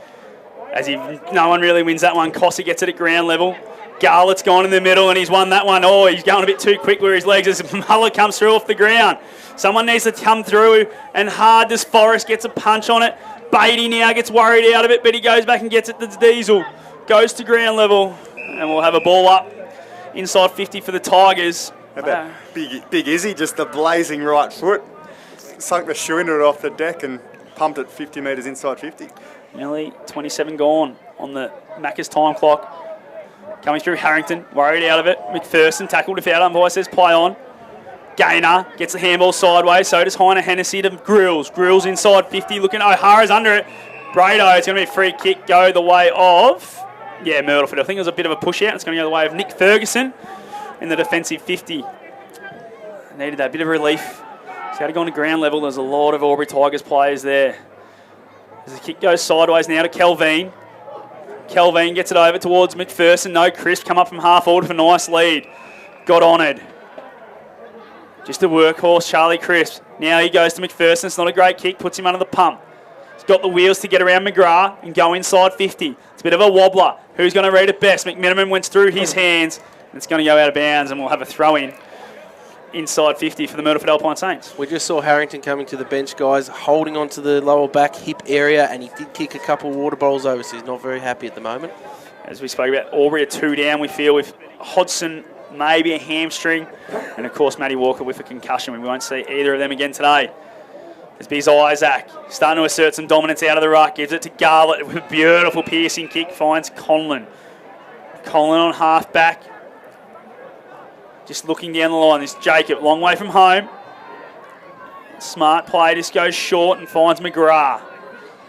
As no one really wins that one. Cossey gets it at ground level. Garlett's gone in the middle and he's won that one. Oh, he's going a bit too quick where his legs as Muller comes through off the ground. Someone needs to come through, and hard as Forrest gets a punch on it. Beatty now gets worried out of it, but he goes back and gets it to Diesel. Goes to ground level, and we'll have a ball up inside 50 for the Tigers. How about big Izzy, just the blazing right foot. Sunk the shoe into it off the deck and pumped it 50 metres inside 50. Nearly 27 gone on the Macca's time clock. Coming through Harrington, worried out of it. McPherson tackled without umpire, says play on. Gaynor gets the handball sideways, so does Heiner Hennessy to Grills. Grills inside 50, looking, O'Hara's under it. Brado, it's going to be a free kick, go the way of, Myrtleford. I think it was a bit of a push out. It's going to go the way of Nick Ferguson in the defensive 50. Needed that bit of relief. He's got to go on the ground level. There's a lot of Albury Tigers players there. As the kick goes sideways now to Kelvin. Kelvin gets it over towards McPherson. No crisp. Come up from half forward for a nice lead. Got honoured. Just a workhorse, Charlie Crisp. Now he goes to McPherson. It's not a great kick. Puts him under the pump. He's got the wheels to get around McGrath and go inside 50. It's a bit of a wobbler. Who's going to read it best? McMiniman went through his hands. And it's going to go out of bounds, and we'll have a throw-in inside 50 for the Myrtleford Alpine Saints. We just saw Harrington coming to the bench, guys, holding onto the lower back hip area, and he did kick a couple of water bowls over, so he's not very happy at the moment. As we spoke about, Albury are 2 down, we feel, with Hodson maybe a hamstring, and of course Matty Walker with a concussion. We won't see either of them again today. There's Biz Isaac starting to assert some dominance out of the ruck, gives it to Garlett with a beautiful piercing kick, finds Conlon. Conlon on half back. Just looking down the line, this Jacob, long way from home. Smart play, just goes short and finds McGrath.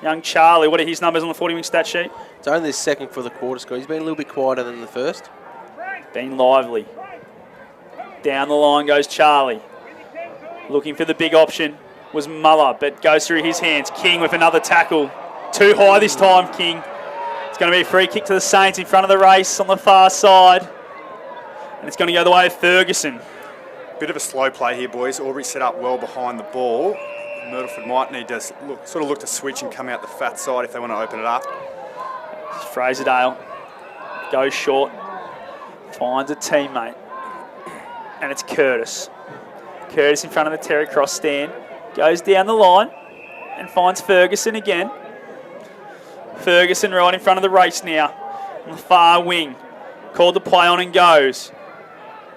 Young Charlie, what are his numbers on the 40-wing stat sheet? It's only the second for the quarter score. He's been a little bit quieter than the first. Been lively. Down the line goes Charlie. Looking for the big option was Muller, but goes through his hands. King with another tackle. Too high this time, King. It's going to be a free kick to the Saints in front of the race on the far side. And it's going to go the way of Ferguson. Bit of a slow play here, boys. Albury set up well behind the ball. Myrtleford might need to look to switch and come out the fat side if they want to open it up. Frazerdale goes short, finds a teammate, and it's Curtis. Curtis in front of the Terry Cross stand, goes down the line and finds Ferguson again. Ferguson right in front of the race now, on the far wing. Called to play on and goes.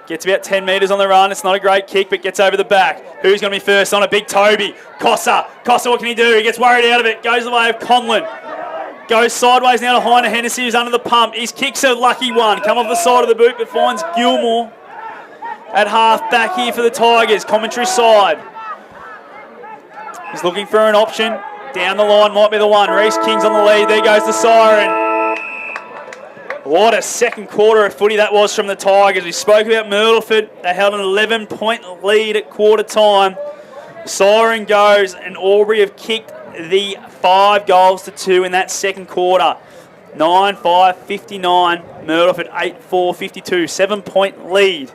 Gets about 10 metres on the run. It's not a great kick, but gets over the back. Who's going to be first on it? Big Toby. Cossa, what can he do? He gets worried out of it. Goes the way of Conlon. Goes sideways now to Heiner Hennessy, who's under the pump. His kick's a lucky one. Come off the side of the boot, but finds Gilmore at half back here for the Tigers. Commentary side. He's looking for an option. Down the line might be the one. Reece King's on the lead. There goes the siren. What a second quarter of footy that was from the Tigers. We spoke about Myrtleford. They held an 11-point lead at quarter time. Siren goes, and Albury have kicked the 5-2 in that second quarter. 9-5, 59. Myrtleford 8-4, 52. 7-point lead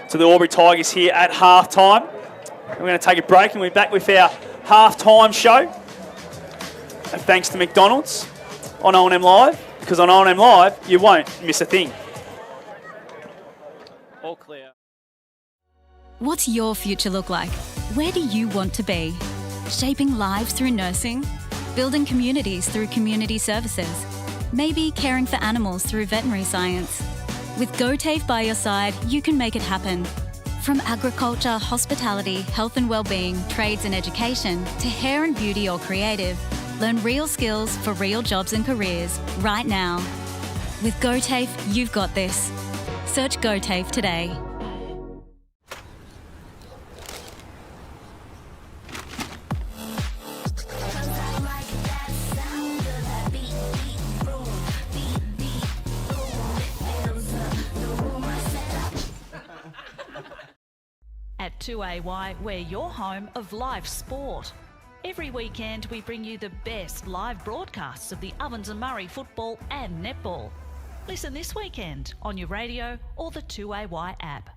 to the Albury Tigers here at halftime. We're going to take a break and we're back with our halftime show. And thanks to McDonald's on O&M Live, because on O&M Live, you won't miss a thing. All clear. What's your future look like? Where do you want to be? Shaping lives through nursing? Building communities through community services? Maybe caring for animals through veterinary science? With GoTAFE by your side, you can make it happen. From agriculture, hospitality, health and wellbeing, trades and education, to hair and beauty or creative, learn real skills for real jobs and careers right now. With GoTAFE, you've got this. Search GoTAFE today. At 2AY, we're your home of live sport. Every weekend we bring you the best live broadcasts of the Ovens and Murray football and netball. Listen this weekend on your radio or the 2AY app.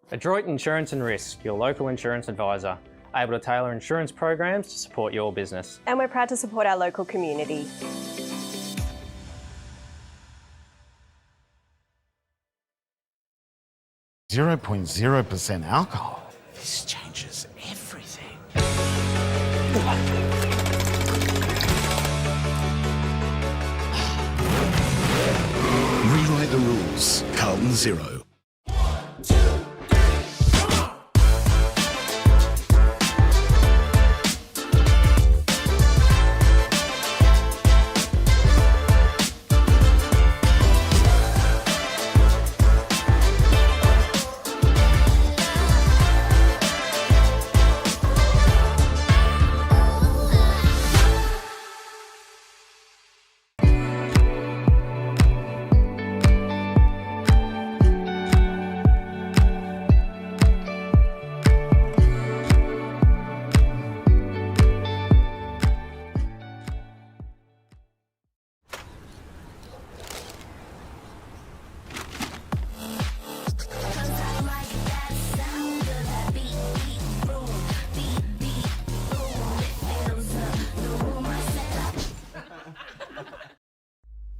Adroit Insurance and Risk, your local insurance advisor, able to tailor insurance programs to support your business. And we're proud to support our local community. .0% alcohol. This changes everything. Rewrite the rules. Carlton 0.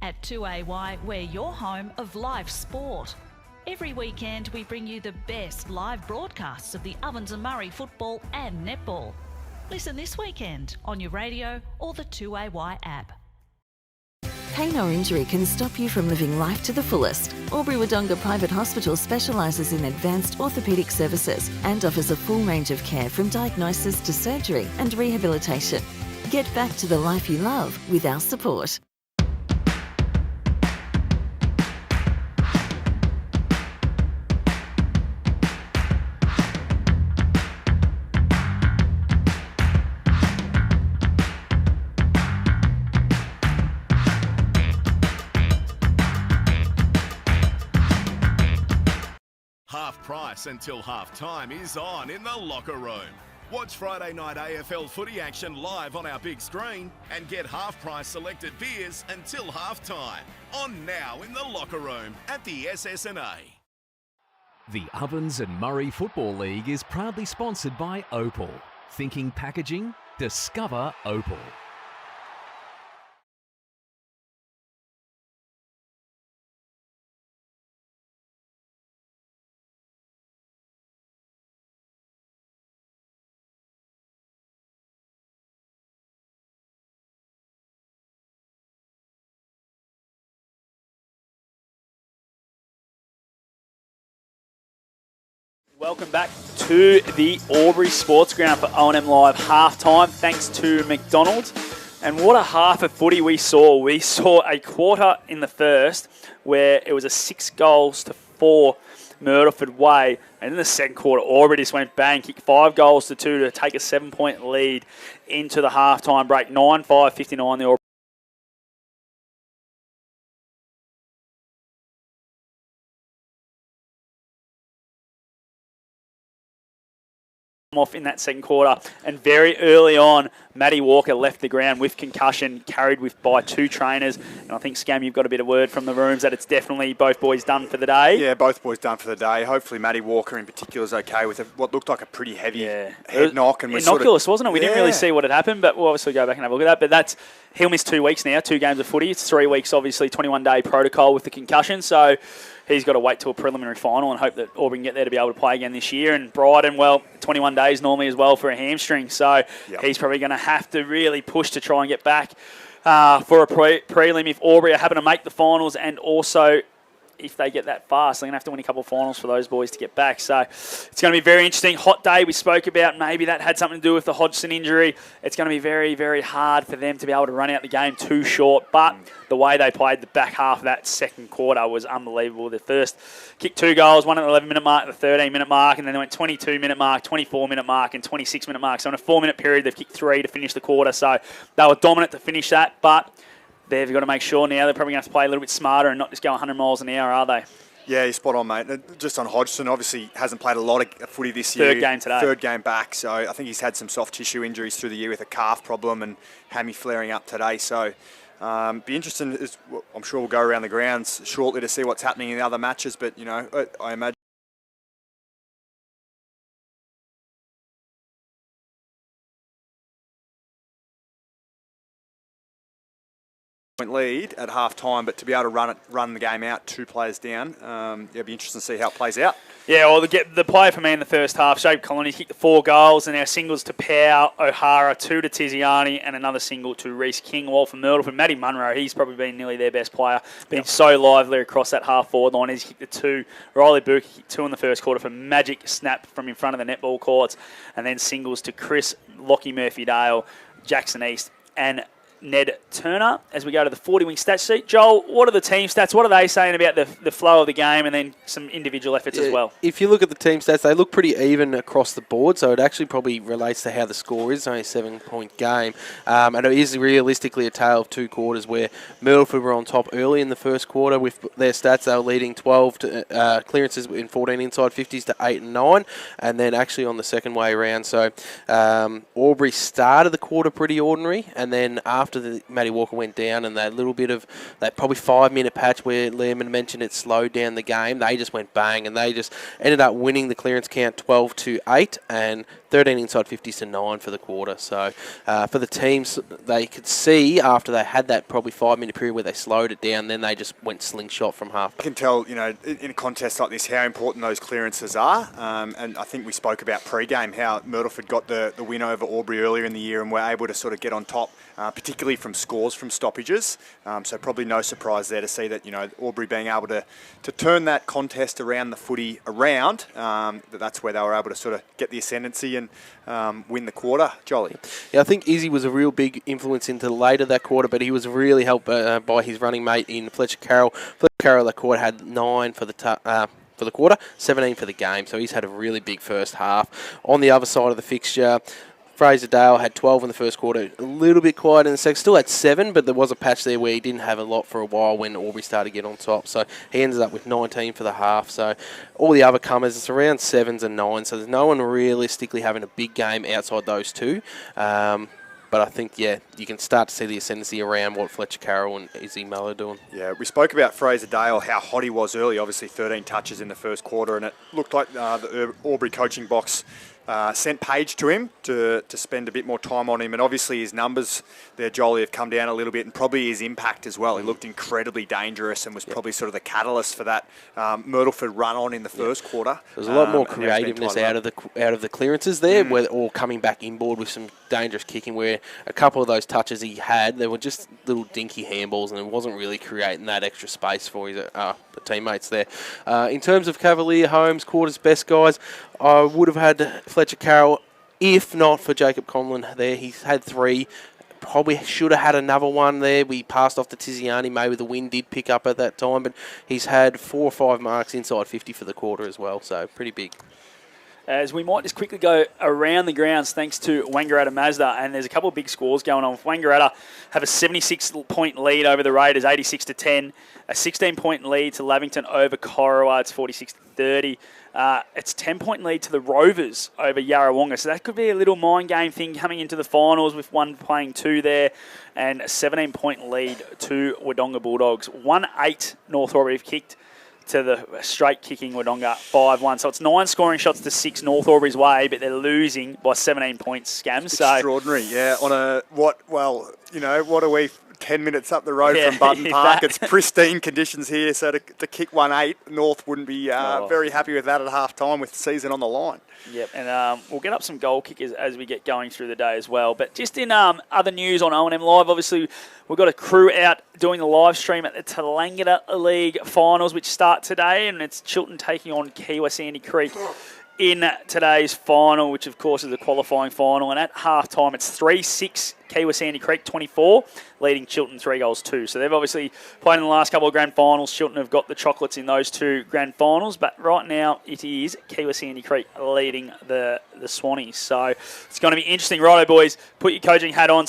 At 2AY, we're your home of live sport. Every weekend we bring you the best live broadcasts of the Ovens and Murray football and netball. Listen this weekend on your radio or the 2AY app. Pain or injury can stop you from living life to the fullest. Albury Wodonga Private Hospital specialises in advanced orthopaedic services and offers a full range of care from diagnosis to surgery and rehabilitation. Get back to the life you love with our support. Half price until half time is on in the locker room. Watch Friday night AFL footy action live on our big screen and get half price selected beers until half time. On now in the locker room at the SS&A. The Ovens and Murray Football League is proudly sponsored by Opal. Thinking packaging? Discover Opal. Welcome back to the Albury Sports Ground for O&M Live halftime. Thanks to McDonald's. And what a half of footy we saw. We saw a quarter in the first where it was a 6-4 Myrtleford way. And in the second quarter, Albury just went bang, kicked 5 goals to 2 to take a 7-point lead into the halftime break. 9-5-59 the Albury. Off in that second quarter, and very early on Matty Walker left the ground with concussion, carried by 2 trainers, and I think Scam, you've got a bit of word from the rooms that it's definitely both boys done for the day. Yeah, both boys done for the day. Hopefully Matty Walker in particular is okay with what looked like a pretty heavy head knock, and innocuous, wasn't it? We didn't really see what had happened, but we'll obviously go back and have a look at that. But he'll miss 2 weeks now, 2 games of footy. It's 3 weeks, obviously 21-day protocol with the concussion, so he's got to wait till a preliminary final and hope that Aubrey can get there to be able to play again this year. And Bryden, well, 21 days normally as well for a hamstring. So he's probably going to have to really push to try and get back for a prelim if Aubrey are happen to make the finals, and also if they get that fast, they're going to have to win a couple of finals for those boys to get back. So it's going to be very interesting. Hot day we spoke about. Maybe that had something to do with the Hodgson injury. It's going to be very, very hard for them to be able to run out the game too short. But the way they played the back half of that second quarter was unbelievable. The first kicked 2 goals, one at the 11-minute mark, the 13-minute mark, and then they went 22-minute mark, 24-minute mark, and 26-minute mark. So in a 4-minute period, they've kicked 3 to finish the quarter. So they were dominant to finish that, but they've got to make sure now they're probably going to have to play a little bit smarter and not just go 100 miles an hour, are they? Yeah, you're spot on, mate. Just on Hodgson, obviously hasn't played a lot of footy this year. Third game today. Third game back, so I think he's had some soft tissue injuries through the year with a calf problem and hammy flaring up today. So be interesting. I'm sure we'll go around the grounds shortly to see what's happening in the other matches, but, I imagine lead at half time, but to be able to run the game out 2 players down, it'll be interesting to see how it plays out. Yeah, well, the player for me in the first half, Shape Colony, kicked the 4 goals, and our singles to Powell, O'Hara, 2 to Tiziani, and another single to Reece King. While for Myrtleford, Matty Munro, he's probably been nearly their best player, been so lively across that half-forward line. He's kicked the 2. Riley Book kicked 2 in the first quarter for magic snap from in front of the netball courts, and then singles to Chris, Lockie Murphy-Dale, Jackson East, and Ned Turner. As we go to the 40-wing stat sheet, Joel, what are the team stats? What are they saying about the flow of the game, and then some individual efforts as well? If you look at the team stats, they look pretty even across the board, so it actually probably relates to how the score is. It's only a 7-point game, and it is realistically a tale of 2 quarters where Myrtleford were on top early in the first quarter with their stats. They were leading 12 to clearances in 14 inside 50s to 8 and 9, and then actually on the second way around. So Albury started the quarter pretty ordinary, and then after Matty Walker went down and that little bit of that probably 5-minute patch where Liam had mentioned it slowed down the game, they just went bang and they just ended up winning the clearance count 12-8 and 13 inside 50s to 9 for the quarter. So for the teams, they could see after they had that probably 5-minute period where they slowed it down, then they just went slingshot from half. You can tell, in a contest like this, how important those clearances are. And I think we spoke about pre-game how Myrtleford got the win over Albury earlier in the year and were able to sort of get on top, particularly from scores from stoppages. So probably no surprise there to see that, Albury being able to turn that contest around the footy around, that's where they were able to sort of get the ascendancy and win the quarter. Jolly. Yeah, I think Izzy was a real big influence into later that quarter, but he was really helped by his running mate in Fletcher Carroll. Fletcher Carroll that quarter had 9 for the quarter, 17 for the game, so he's had a really big first half. On the other side of the fixture, Fraser Dale had 12 in the first quarter, a little bit quiet in the second, still had 7, but there was a patch there where he didn't have a lot for a while when Albury started to get on top, so he ended up with 19 for the half. So all the other comers, it's around 7s and 9s, so there's no one realistically having a big game outside those 2. But I think, you can start to see the ascendancy around what Fletcher Carroll and Izzy Mello are doing. Yeah, we spoke about Fraser Dale, how hot he was early, obviously 13 touches in the first quarter, and it looked like the Albury coaching box sent Page to him to spend a bit more time on him, and obviously his numbers there, Jolie, have come down a little bit, and probably his impact as well. He looked incredibly dangerous and was probably sort of the catalyst for that Myrtleford run on in the first quarter. There's a lot more creativeness out of the clearances there, or coming back inboard with some dangerous kicking, where a couple of those touches he had, they were just little dinky handballs, and it wasn't really creating that extra space for his teammates there. In terms of Cavalier, Holmes, quarters best guys, I would have had Fletcher Carroll, if not for Jacob Conlon there. He's had 3, probably should have had another one there. We passed off to Tiziani. Maybe the wind did pick up at that time, but he's had 4 or 5 marks inside 50 for the quarter as well, so pretty big. As we might just quickly go around the grounds thanks to Wangaratta Mazda, and there's a couple of big scores going on. Wangaratta have a 76-point lead over the Raiders, 86-10, a 16-point lead to Lavington over Corowa, it's 46-30. It's 10-point lead to the Rovers over Yarrawonga, so that could be a little mind game thing coming into the finals with one playing 2 there, and a 17-point lead to Wodonga Bulldogs. 1-8 North Albury have kicked to the straight kicking Wodonga 5-1. So it's 9 scoring shots to 6 North Albury's way, but they're losing by 17 points, Scams. So extraordinary, yeah. On a, what are we, 10 minutes up the road from Button Park? It's pristine conditions here, so to kick 1-8, North wouldn't be very happy with that at half-time with the season on the line. Yep, and we'll get up some goal kickers as we get going through the day as well. But just in other news on O&M Live, obviously we've got a crew out doing the live stream at the Tallangatta League finals, which start today, and it's Chilton taking on Kiwa Sandy Creek in today's final, which of course is a qualifying final. And at half-time, it's 3-6 Kiwa Sandy Creek 24, leading Chilton 3-2. So they've obviously played in the last couple of grand finals. Chilton have got the chocolates in those 2 grand finals, but right now it is Kiwa Sandy Creek leading the Swannies. So it's going to be interesting. Righto, boys, put your coaching hat on.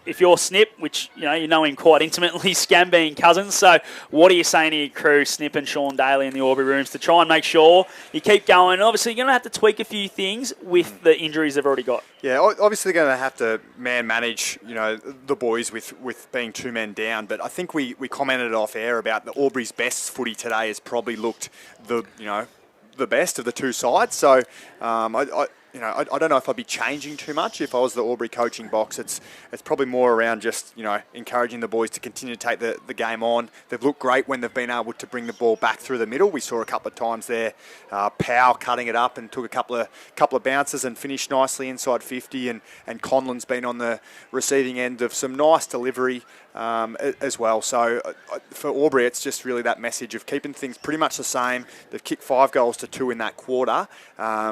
If you're Snip, which you know him quite intimately, Scam being cousins, so what are you saying to your crew, Snip and Sean Daly in the Albury rooms, to try and make sure you keep going? Obviously, you're going to have to tweak a few things with the injuries they've already got. Yeah, obviously they're going to have to manage, the boys with being 2 men down. But I think we commented off air about the Albury's best footy today has probably looked the best of the 2 sides. So I don't know if I'd be changing too much if I was the Albury coaching box. It's probably more around just, encouraging the boys to continue to take the game on. They've looked great when they've been able to bring the ball back through the middle. We saw a couple of times there, Powell cutting it up and took a couple of bounces and finished nicely inside 50, and Conlon's been on the receiving end of some nice delivery as well. So for Albury, it's just really that message of keeping things pretty much the same. They've kicked 5 goals to 2 in that quarter.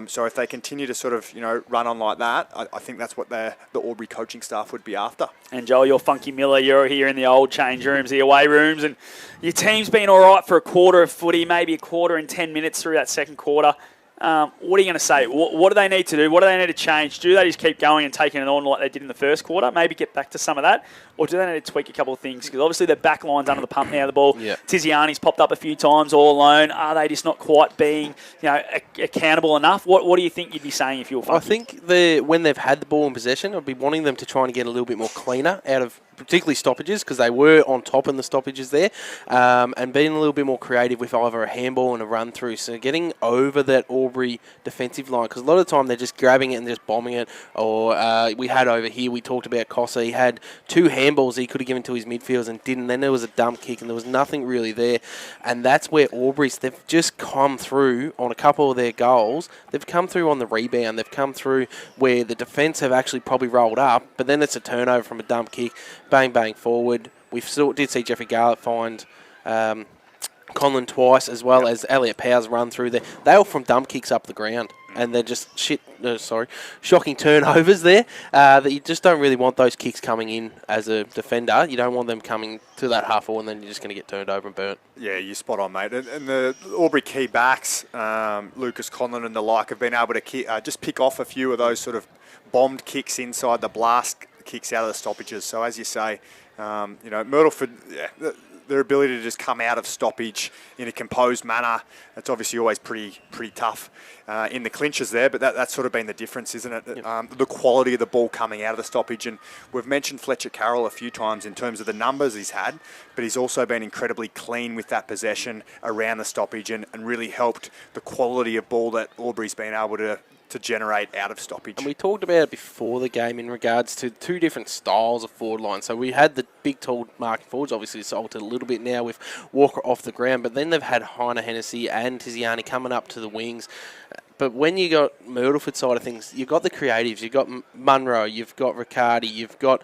So if they continue to sort of, run on like that, I think that's what the Albury coaching staff would be after. And Joel, you're Funky Miller. You're here in the old change rooms, the away rooms, and your team's been all right for a quarter of footy, maybe a quarter in 10 minutes through that second quarter. What are you going to say? What do they need to do? What do they need to change? Do they just keep going and taking it on like they did in the first quarter? Maybe get back to some of that? Or do they need to tweak a couple of things? Because obviously their back line's under the pump now, the ball. Yeah. Tiziani's popped up a few times all alone. Are they just not quite being accountable enough? What do you think you'd be saying if you were Funky? I think when they've had the ball in possession, I'd be wanting them to try and get a little bit more cleaner out of particularly stoppages, because they were on top in the stoppages there, and being a little bit more creative with either a handball and a run through. So getting over that Albury defensive line, because a lot of the time they're just grabbing it and just bombing it. Or we had over here, we talked about Cossa. He had 2 handballs he could have given to his midfielders and didn't. Then there was a dump kick and there was nothing really there. And that's where Albury's, they've just come through on a couple of their goals. They've come through on the rebound. They've come through where the defence have actually probably rolled up, but then it's a turnover from a dump kick. Bang, bang, forward. We did see Jeffrey Garlett find Conlon twice, as well as Elliot Powers run through there. They were from dump kicks up the ground, and they're just shocking turnovers there that you just don't really want those kicks coming in as a defender. You don't want them coming to that half forward, and then you're just going to get turned over and burnt. Yeah, you're spot on, mate. And the Albury key backs, Lucas Conlon and the like, have been able to just pick off a few of those sort of bombed kicks inside the blast kicks out of the stoppages. So as you say, Myrtleford, their ability to just come out of stoppage in a composed manner, it's obviously always pretty tough in the clinches there, but that's sort of been the difference, isn't it? Yep. The quality of the ball coming out of the stoppage. And we've mentioned Fletcher Carroll a few times in terms of the numbers he's had, but he's also been incredibly clean with that possession around the stoppage and really helped the quality of ball that Albury's been able to generate out of stoppage. And we talked about it before the game in regards to 2 different styles of forward line. So we had the big, tall marking forwards. Obviously, it's altered a little bit now with Walker off the ground, but then they've had Heiner Hennessy and Tiziani coming up to the wings. But when you got Myrtleford side of things, you've got the creatives. You've got Munro, you've got Riccardi, you've got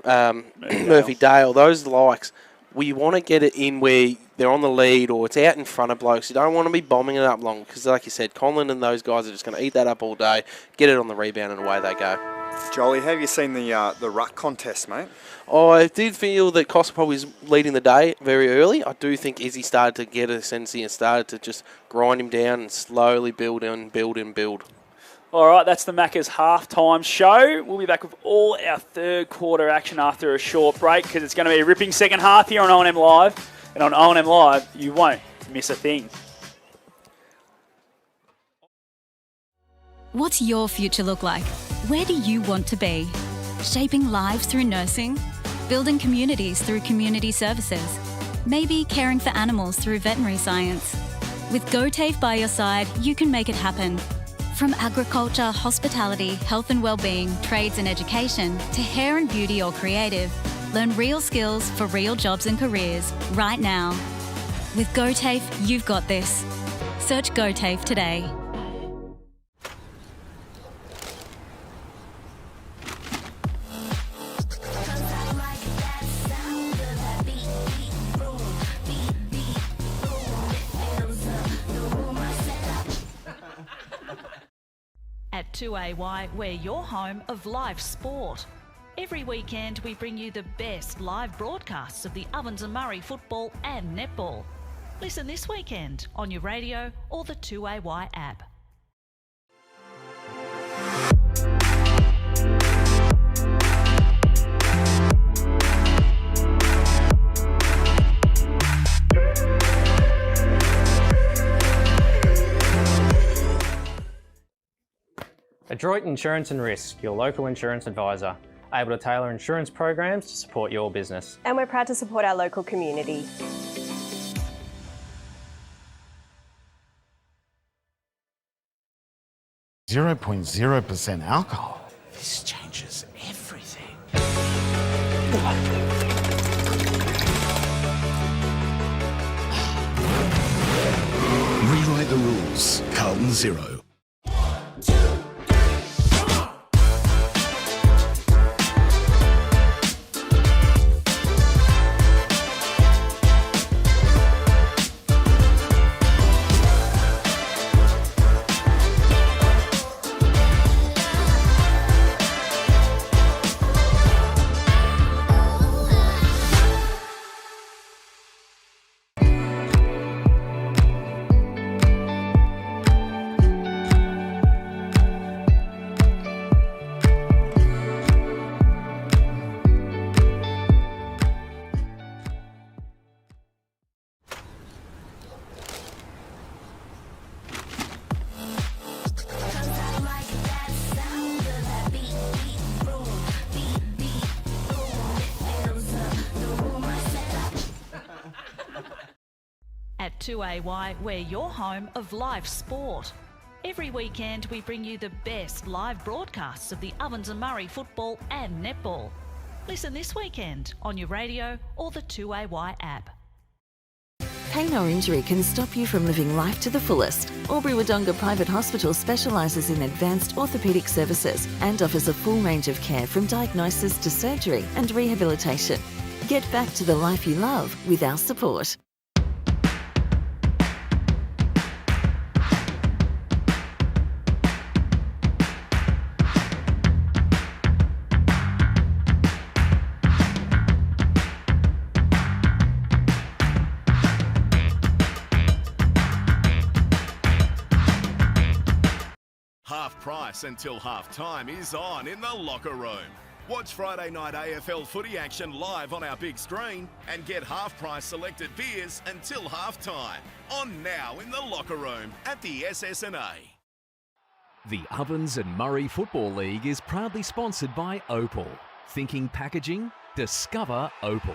Murphy Dale, those likes. We want to get it in where they're on the lead or it's out in front of blokes. You don't want to be bombing it up long because, like you said, Conlon and those guys are just going to eat that up all day, get it on the rebound, and away they go. Jolie, have you seen the ruck contest, mate? I did feel that Costa probably was leading the day very early. I do think Izzy started to get a sense and started to just grind him down and slowly build and build and build. All right, that's the Macca's halftime show. We'll be back with all our third quarter action after a short break because it's going to be a ripping second half here on O&M Live. And on O&M Live, you won't miss a thing. What's your future look like? Where do you want to be? Shaping lives through nursing? Building communities through community services? Maybe caring for animals through veterinary science? With GoTAFE by your side, you can make it happen. From agriculture, hospitality, health and wellbeing, trades and education, to hair and beauty or creative, learn real skills for real jobs and careers right now. With GoTAFE, you've got this. Search GoTAFE today. At 2AY, we're your home of live sport. Every weekend we bring you the best live broadcasts of the Ovens and Murray football and netball. Listen this weekend on your radio or the 2AY app. Adroit Insurance and Risk, your local insurance advisor, able to tailor insurance programs to support your business. And we're proud to support our local community. .0% alcohol. This changes everything. Rewrite the rules. Carlton 0. At 2AY, we're your home of live sport. Every weekend we bring you the best live broadcasts of the Ovens and Murray football and netball. Listen this weekend on your radio or the 2AY app. Pain or injury can stop you from living life to the fullest. Albury Wodonga Private Hospital specialises in advanced orthopaedic services and offers a full range of care from diagnosis to surgery and rehabilitation. Get back to the life you love with our support. Half price until half time is on in the locker room. Watch Friday night AFL footy action live on our big screen and get half price selected beers until half time. On now in the locker room at the SS&A. The Ovens and Murray Football League is proudly sponsored by Opal. Thinking packaging? Discover Opal.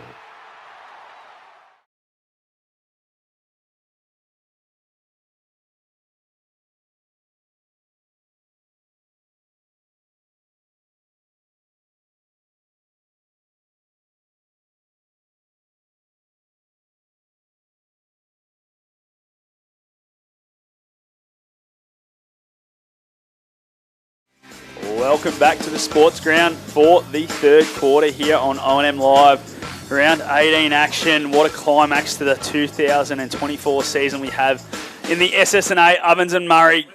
Welcome back to the sports ground for the third quarter here on O&M Live. Round 18 action. What a climax to the 2024 season we have in the SS&A. Ovens and Murray.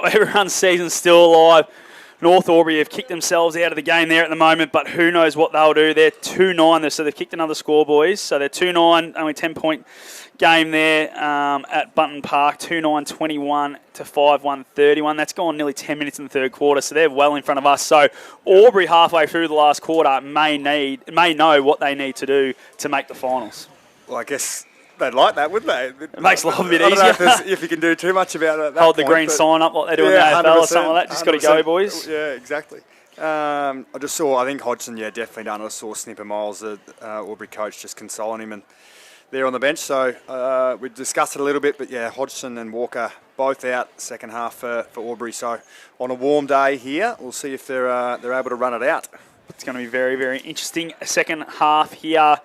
Everyone's season's still alive. North Albury have kicked themselves out of the game there at the moment, but who knows what they'll do. They're 2-9, so they've kicked another score, boys. So they're 2-9, only 10-point game there at Bunton Park, 2-9-21 to 5-1-31. That's gone nearly 10 minutes in the third quarter, so they're well in front of us. So Albury, halfway through the last quarter, may know what they need to do to make the finals. Well, I guess they'd like that, wouldn't they? It makes life a bit I don't know easier. if you can do too much about it at that Hold point, the green sign up like they do in the AFL or something like that. Just got to go, boys. Yeah, exactly. I just saw, I think Hodgson, definitely done. I saw Snipper Miles, the Albury coach, just consoling him and there on the bench. So we discussed it a little bit, but Hodgson and Walker both out second half for Albury. So on a warm day here, we'll see if they're able to run it out. It's going to be very, very interesting. Second half here.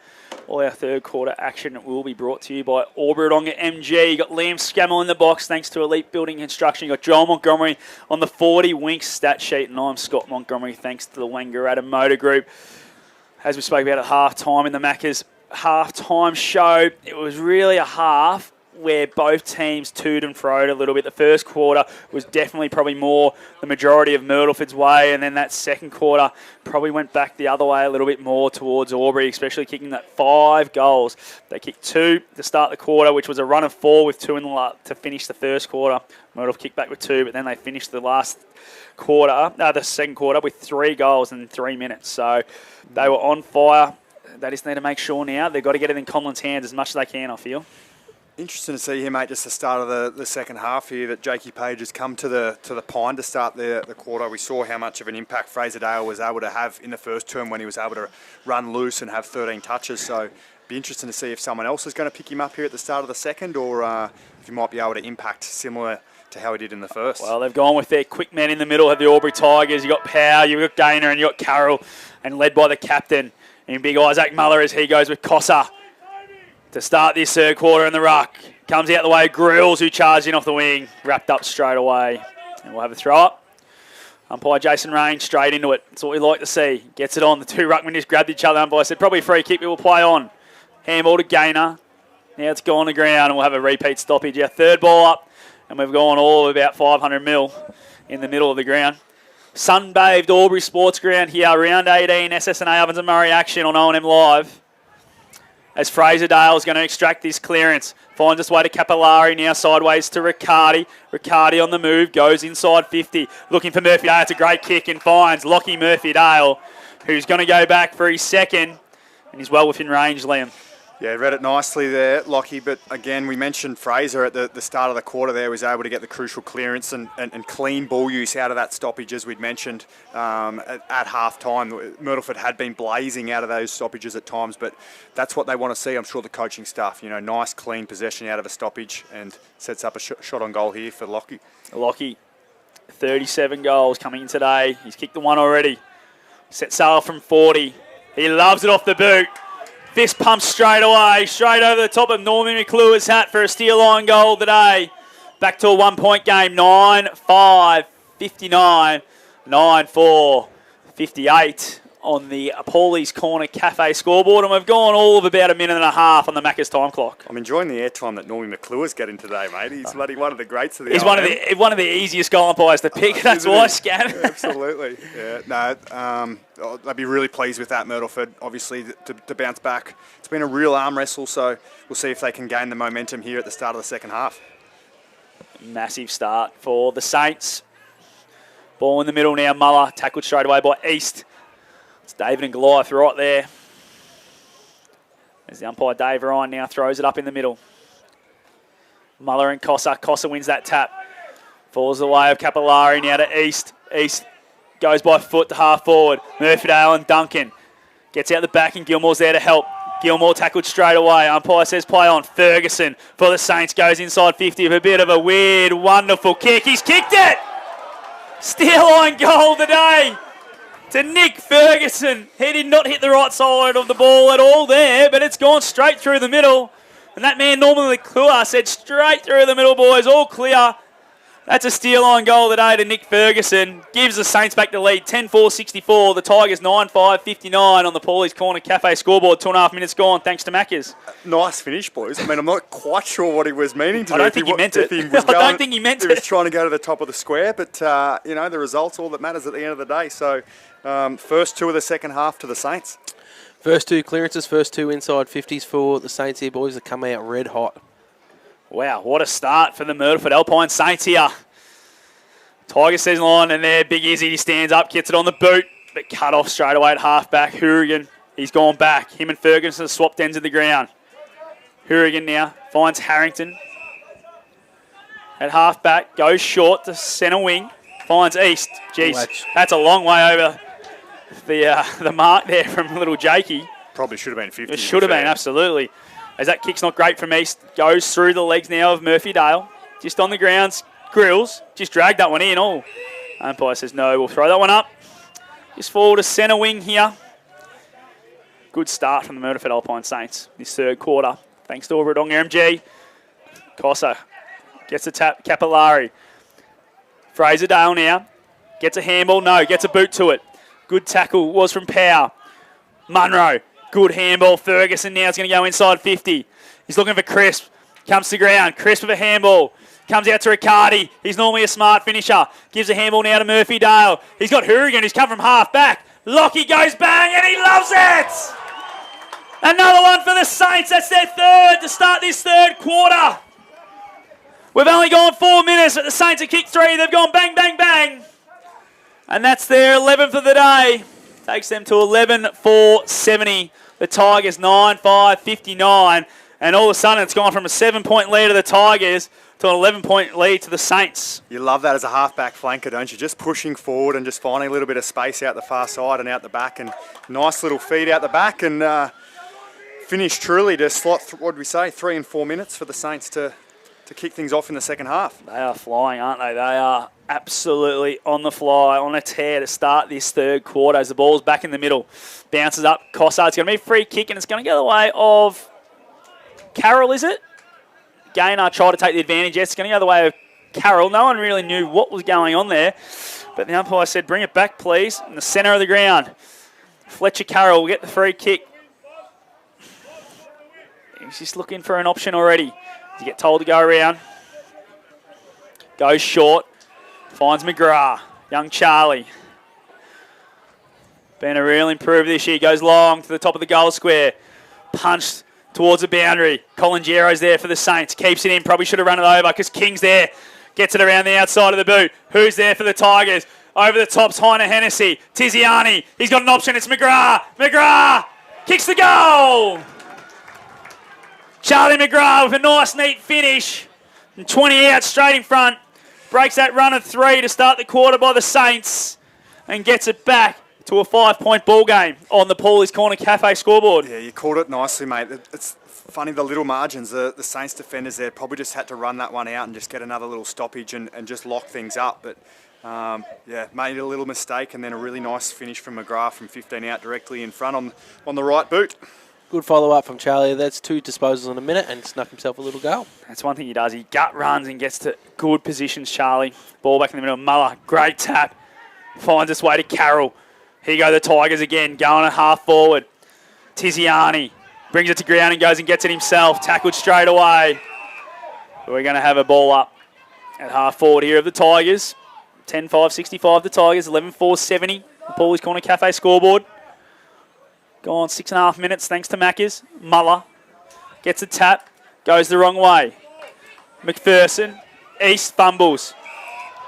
All our third quarter action will be brought to you by Albury Wodonga MG. You got Liam Scammell in the box thanks to Elite Building Construction. You got Joel Montgomery on the 40 Winks stat sheet, and I'm Scott Montgomery thanks to the Wangaratta Motor Group. As we spoke about at half-time in the Macca's half-time show, it was really a half where both teams toed and froed a little bit. The first quarter was definitely probably more the majority of Myrtleford's way, and then that second quarter probably went back the other way a little bit more towards Albury, especially kicking that 5 goals. They kicked 2 to start the quarter, which was a run of 4 with 2 in the to finish the first quarter. Myrtleford kicked back with 2, but then they finished the second quarter with 3 goals in 3 minutes. So they were on fire. They just need to make sure now they've got to get it in Conlon's hands as much as they can, I feel. Interesting to see here, mate, just the start of the second half here, that Jakey Page has come to the Pine to start the quarter. We saw how much of an impact Fraser Dale was able to have in the first term when he was able to run loose and have 13 touches. So it'd be interesting to see if someone else is going to pick him up here at the start of the second, or if he might be able to impact similar to how he did in the first. Well, they've gone with their quick men in the middle of the Albury Tigers. You've got Power, you've got Gaynor, and you've got Carroll, and led by the captain in big Isaac Muller as he goes with Cossa to start this third quarter in the ruck. Comes out the way, Grills, who charged in off the wing, wrapped up straight away. And we'll have a throw up. Umpire Jason Rain straight into it. That's what we like to see. Gets it on. The two ruckmen just grabbed each other. Umpire said, probably free kick, we will play on. Handball to Gaynor. Now it's gone to ground, and we'll have a repeat stoppage. Our third ball up, and we've gone all of about 500 mil in the middle of the ground. Sun-bathed Albury Sports Ground here, round 18, SS&A Ovens and Murray action on O&M Live. As Fraser Dale is going to extract this clearance. Finds its way to Capillari, now sideways to Riccardi. Riccardi on the move, goes inside 50. Looking for Murphy Dale. It's a great kick and finds Lockie Murphy Dale, who's going to go back for his second. And he's well within range, Liam. Yeah, read it nicely there, Lockie. But again, we mentioned Fraser at the start of the quarter there was able to get the crucial clearance and clean ball use out of that stoppage, as we'd mentioned at half-time. Myrtleford had been blazing out of those stoppages at times, but that's what they want to see, I'm sure, the coaching staff. You know, nice, clean possession out of a stoppage, and sets up a shot on goal here for Lockie. Lockie, 37 goals coming in today. He's kicked the one already. Set sail from 40. He loves it off the boot. Fist pumps straight away, straight over the top of Norman McClure's hat for a steal line goal today. Back to a 1-point game, 9-5, 59, 9-4, 58 on the Paulie's Corner Cafe scoreboard. And we've gone all of about a minute and a half on the Macca's time clock. I'm enjoying the airtime that Norman McClure's getting today, mate. He's bloody one of the greats of the He's one of the easiest goal umpires to pick. That's why, Scan. Yeah, absolutely. Yeah, no, they'd be really pleased with that, Myrtleford, obviously, to bounce back. It's been a real arm wrestle, so we'll see if they can gain the momentum here at the start of the second half. Massive start for the Saints. Ball in the middle now, Muller, tackled straight away by East. It's David and Goliath right there. As the umpire Dave Ryan now throws it up in the middle. Muller and Cossa. Cossa wins that tap. Falls the way of Capillari now to East. East goes by foot to half forward. Murphydale and Duncan. Gets out the back and Gilmore's there to help. Gilmore tackled straight away. Umpire says play on. Ferguson for the Saints goes inside 50 with a bit of a weird, wonderful kick. He's kicked it! Steal line goal today to Nick Ferguson. He did not hit the right side of the ball at all there, but it's gone straight through the middle. And that man, Norman McClure, said straight through the middle, boys, all clear. That's a steal on goal today to Nick Ferguson. Gives the Saints back the lead, 10-4-64. The Tigers 9-5-59 on the Paulie's Corner Cafe scoreboard. 2.5 minutes gone, thanks to Maccas. Nice finish, boys. I mean, I'm not quite sure what he was meaning to do. I don't think he meant it. I don't think he meant it. He was trying to go to the top of the square, but, you know, the result's all that matters at the end of the day. So, first 2 of the second half to the Saints. First 2 clearances, first 2 inside 50s for the Saints here, boys. They come out red hot. Wow, what a start for the Myrtleford Alpine Saints here. Tigers season line, and there, Big Izzy stands up, gets it on the boot, but cut off straight away at half-back. Hourigan, he's gone back. Him and Ferguson have swapped ends of the ground. Hourigan now finds Harrington at half-back, goes short to centre wing, finds East. Jeez, that's a long way over the mark there from little Jakey. Probably should have been 50. It should have been, absolutely. As that kick's not great from East, goes through the legs now of Murphy Dale. Just on the grounds, Grills just dragged that one in. Oh, umpire says no, we'll throw that one up. Just forward to centre wing here. Good start from the Myrtleford Alpine Saints this third quarter. Thanks to Wodonga MG. Cossa gets a tap, Capillari. Fraser Dale now. Gets a handball, no, gets a boot to it. Good tackle was from Power. Munro. Good handball. Ferguson now is going to go inside 50. He's looking for Crisp. Comes to ground. Crisp with a handball. Comes out to Riccardi. He's normally a smart finisher. Gives a handball now to Murphy Dale. He's got Hourigan who's come from half back. Lockie goes bang and he loves it! Another one for the Saints. That's their third to start this third quarter. We've only gone 4 minutes, but the Saints have kicked 3. They've gone bang, bang, bang. And that's their 11th of the day. Takes them to 11-4-70. The Tigers 9-5-59. And all of a sudden it's gone from a 7-point lead to the Tigers to an 11-point lead to the Saints. You love that as a half-back flanker, don't you? Just pushing forward and just finding a little bit of space out the far side and out the back. And nice little feed out the back. And finish truly to slot, what did we say, 3 and 4 minutes for the Saints to kick things off in the second half. They are flying, aren't they? They are absolutely on the fly, on a tear to start this third quarter as the ball's back in the middle. Bounces up. Cossard's going to be a free kick and it's going to go the way of Carroll, is it? Gaynor tried to take the advantage. Yes, it's going to go the way of Carroll. No one really knew what was going on there. But the umpire said, bring it back, please, in the centre of the ground. Fletcher Carroll will get the free kick. He's just looking for an option already. You get told to go around. Goes short. Finds McGrath. Young Charlie. Been a real improver this year. Goes long to the top of the goal square. Punched towards the boundary. Colin Gero's there for the Saints. Keeps it in. Probably should have run it over because King's there. Gets it around the outside of the boot. Who's there for the Tigers? Over the top's Heiner Hennessy. Tiziani. He's got an option. It's McGrath. McGrath kicks the goal. Charlie McGrath with a nice, neat finish. And 20 out straight in front. Breaks that run of 3 to start the quarter by the Saints. And gets it back to a 5-point ball game on the Paulie's Corner Cafe scoreboard. Yeah, you called it nicely, mate. It's funny, the little margins. The Saints defenders there probably just had to run that one out and just get another little stoppage and just lock things up. But, yeah, made a little mistake and then a really nice finish from McGrath from 15 out directly in front on the right boot. Good follow-up from Charlie. That's 2 disposals in a minute and snuck himself a little goal. That's one thing he does. He gut runs and gets to good positions, Charlie. Ball back in the middle. Muller, great tap. Finds its way to Carroll. Here go the Tigers again, going at half forward. Tiziani brings it to ground and goes and gets it himself. Tackled straight away. We're going to have a ball up at half forward here of the Tigers. 10-5-65 the Tigers, 11-4-70. The Paulie's Corner Cafe scoreboard. Gone 6.5 minutes thanks to Maccas. Muller gets a tap, goes the wrong way. McPherson, East fumbles.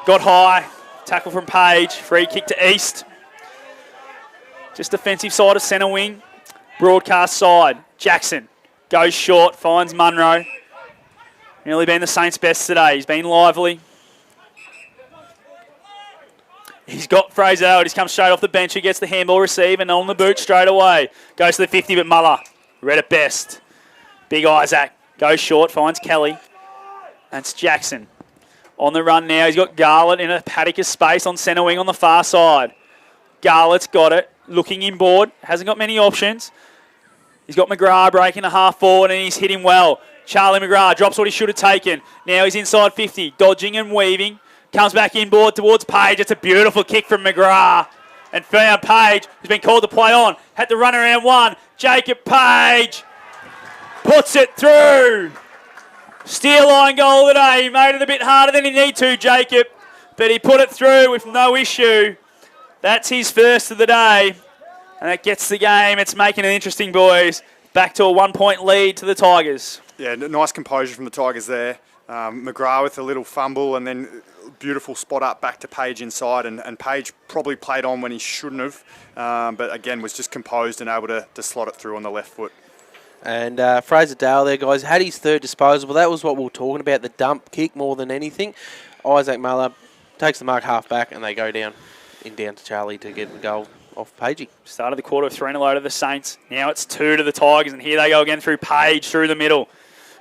Got high, tackle from Page, free kick to East. Just defensive side of centre wing. Broadcast side, Jackson goes short, finds Munro. Nearly been the Saints' best today. He's been lively. He's got Fraser out. He's come straight off the bench. He gets the handball receive and on the boot straight away. Goes to the 50, but Muller read it best. Big Isaac goes short, finds Kelly. That's Jackson. On the run now, he's got Garlett in a paddock of space on centre wing on the far side. Garlett's got it, looking inboard. Hasn't got many options. He's got McGrath breaking a half forward and he's hit him well. Charlie McGrath drops what he should have taken. Now he's inside 50, dodging and weaving. Comes back inboard towards Page. It's a beautiful kick from McGrath. And found Page, who's been called to play on. Had to run around one. Jacob Page puts it through. Steer line goal today. He made it a bit harder than he needed to, Jacob. But he put it through with no issue. That's his first of the day. And that gets the game. It's making it interesting, boys. Back to a 1-point lead to the Tigers. Yeah, nice composure from the Tigers there. McGrath with a little fumble and then beautiful spot up back to Page inside. And Page probably played on when he shouldn't have. But again, was just composed and able to slot it through on the left foot. And Fraser Dale there, guys, had his third disposable. That was what we were talking about, the dump kick more than anything. Isaac Muller takes the mark half back and they go down to Charlie to get the goal off Pagey. Started the quarter of 3-0 to the Saints. Now it's 2 to the Tigers, and here they go again through Page through the middle.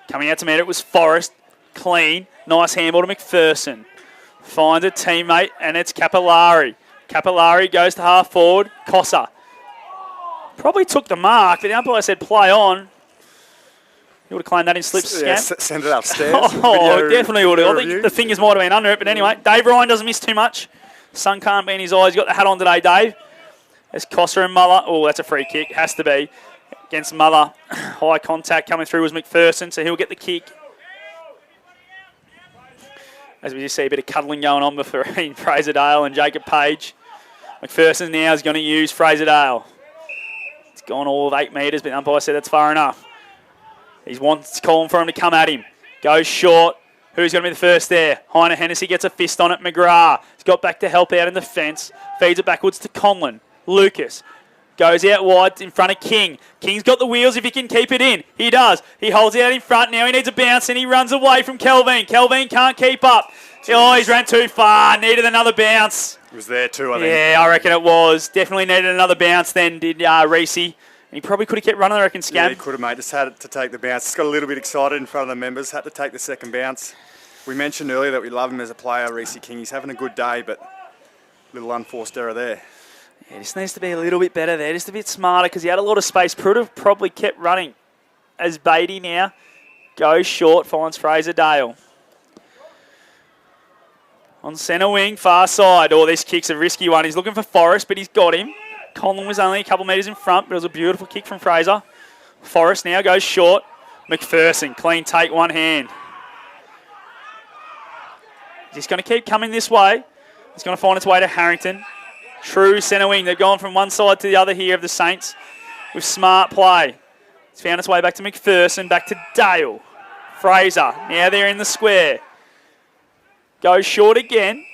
Coming out to meet it was Forrest. Clean. Nice handball to McPherson. Finds a teammate, and it's Capillari. Capillari goes to half forward. Cossa. Probably took the mark, but the umpire said play on. You would have claimed that in slip scan. Yeah, send it upstairs. Definitely would have. I think the fingers might have been under it, but anyway, Dave Ryan doesn't miss too much. Sun can't be in his eyes. He's got the hat on today, Dave. There's Cossa and Muller. Oh, that's a free kick. Has to be. Against Muller. High contact coming through was McPherson, so he'll get the kick. As we just see a bit of cuddling going on between Fraser Dale and Jacob Page. McPherson now is going to use Fraser Dale. It's gone all of 8 metres, but the umpire said that's far enough. He wants calling for him to come at him. Goes short. Who's going to be the first there? Heiner Hennessy gets a fist on it. McGrath. He's got back to help out in the fence. Feeds it backwards to Conlon. Lucas goes out wide in front of King. King's got the wheels if he can keep it in. He does. He holds it out in front. Now he needs a bounce and he runs away from Kelvin. Kelvin can't keep up. Oh, he's ran too far. Needed another bounce. It was there too, I think. Yeah, I reckon it was. Definitely needed another bounce then, did Reese. And he probably could have kept running, I reckon, Scab. Yeah, he could have, mate. Just had to take the bounce. Just got a little bit excited in front of the members. Had to take the second bounce. We mentioned earlier that we love him as a player, Reese King. He's having a good day, but a little unforced error there. Yeah, just needs to be a little bit better there, just a bit smarter, because he had a lot of space. Could have probably kept running. As Beatty now goes short, finds Fraser Dale. On centre wing, far side. Oh, this kick's a risky one. He's looking for Forrest, but he's got him. Conlon was only a couple metres in front, but it was a beautiful kick from Fraser. Forrest now goes short. McPherson, clean take, one hand. He's going to keep coming this way. He's going to find its way to Harrington. True centre wing. They've gone from one side to the other here of the Saints with smart play. It's found its way back to McPherson, back to Dale. Fraser, now they're in the square. Goes short again.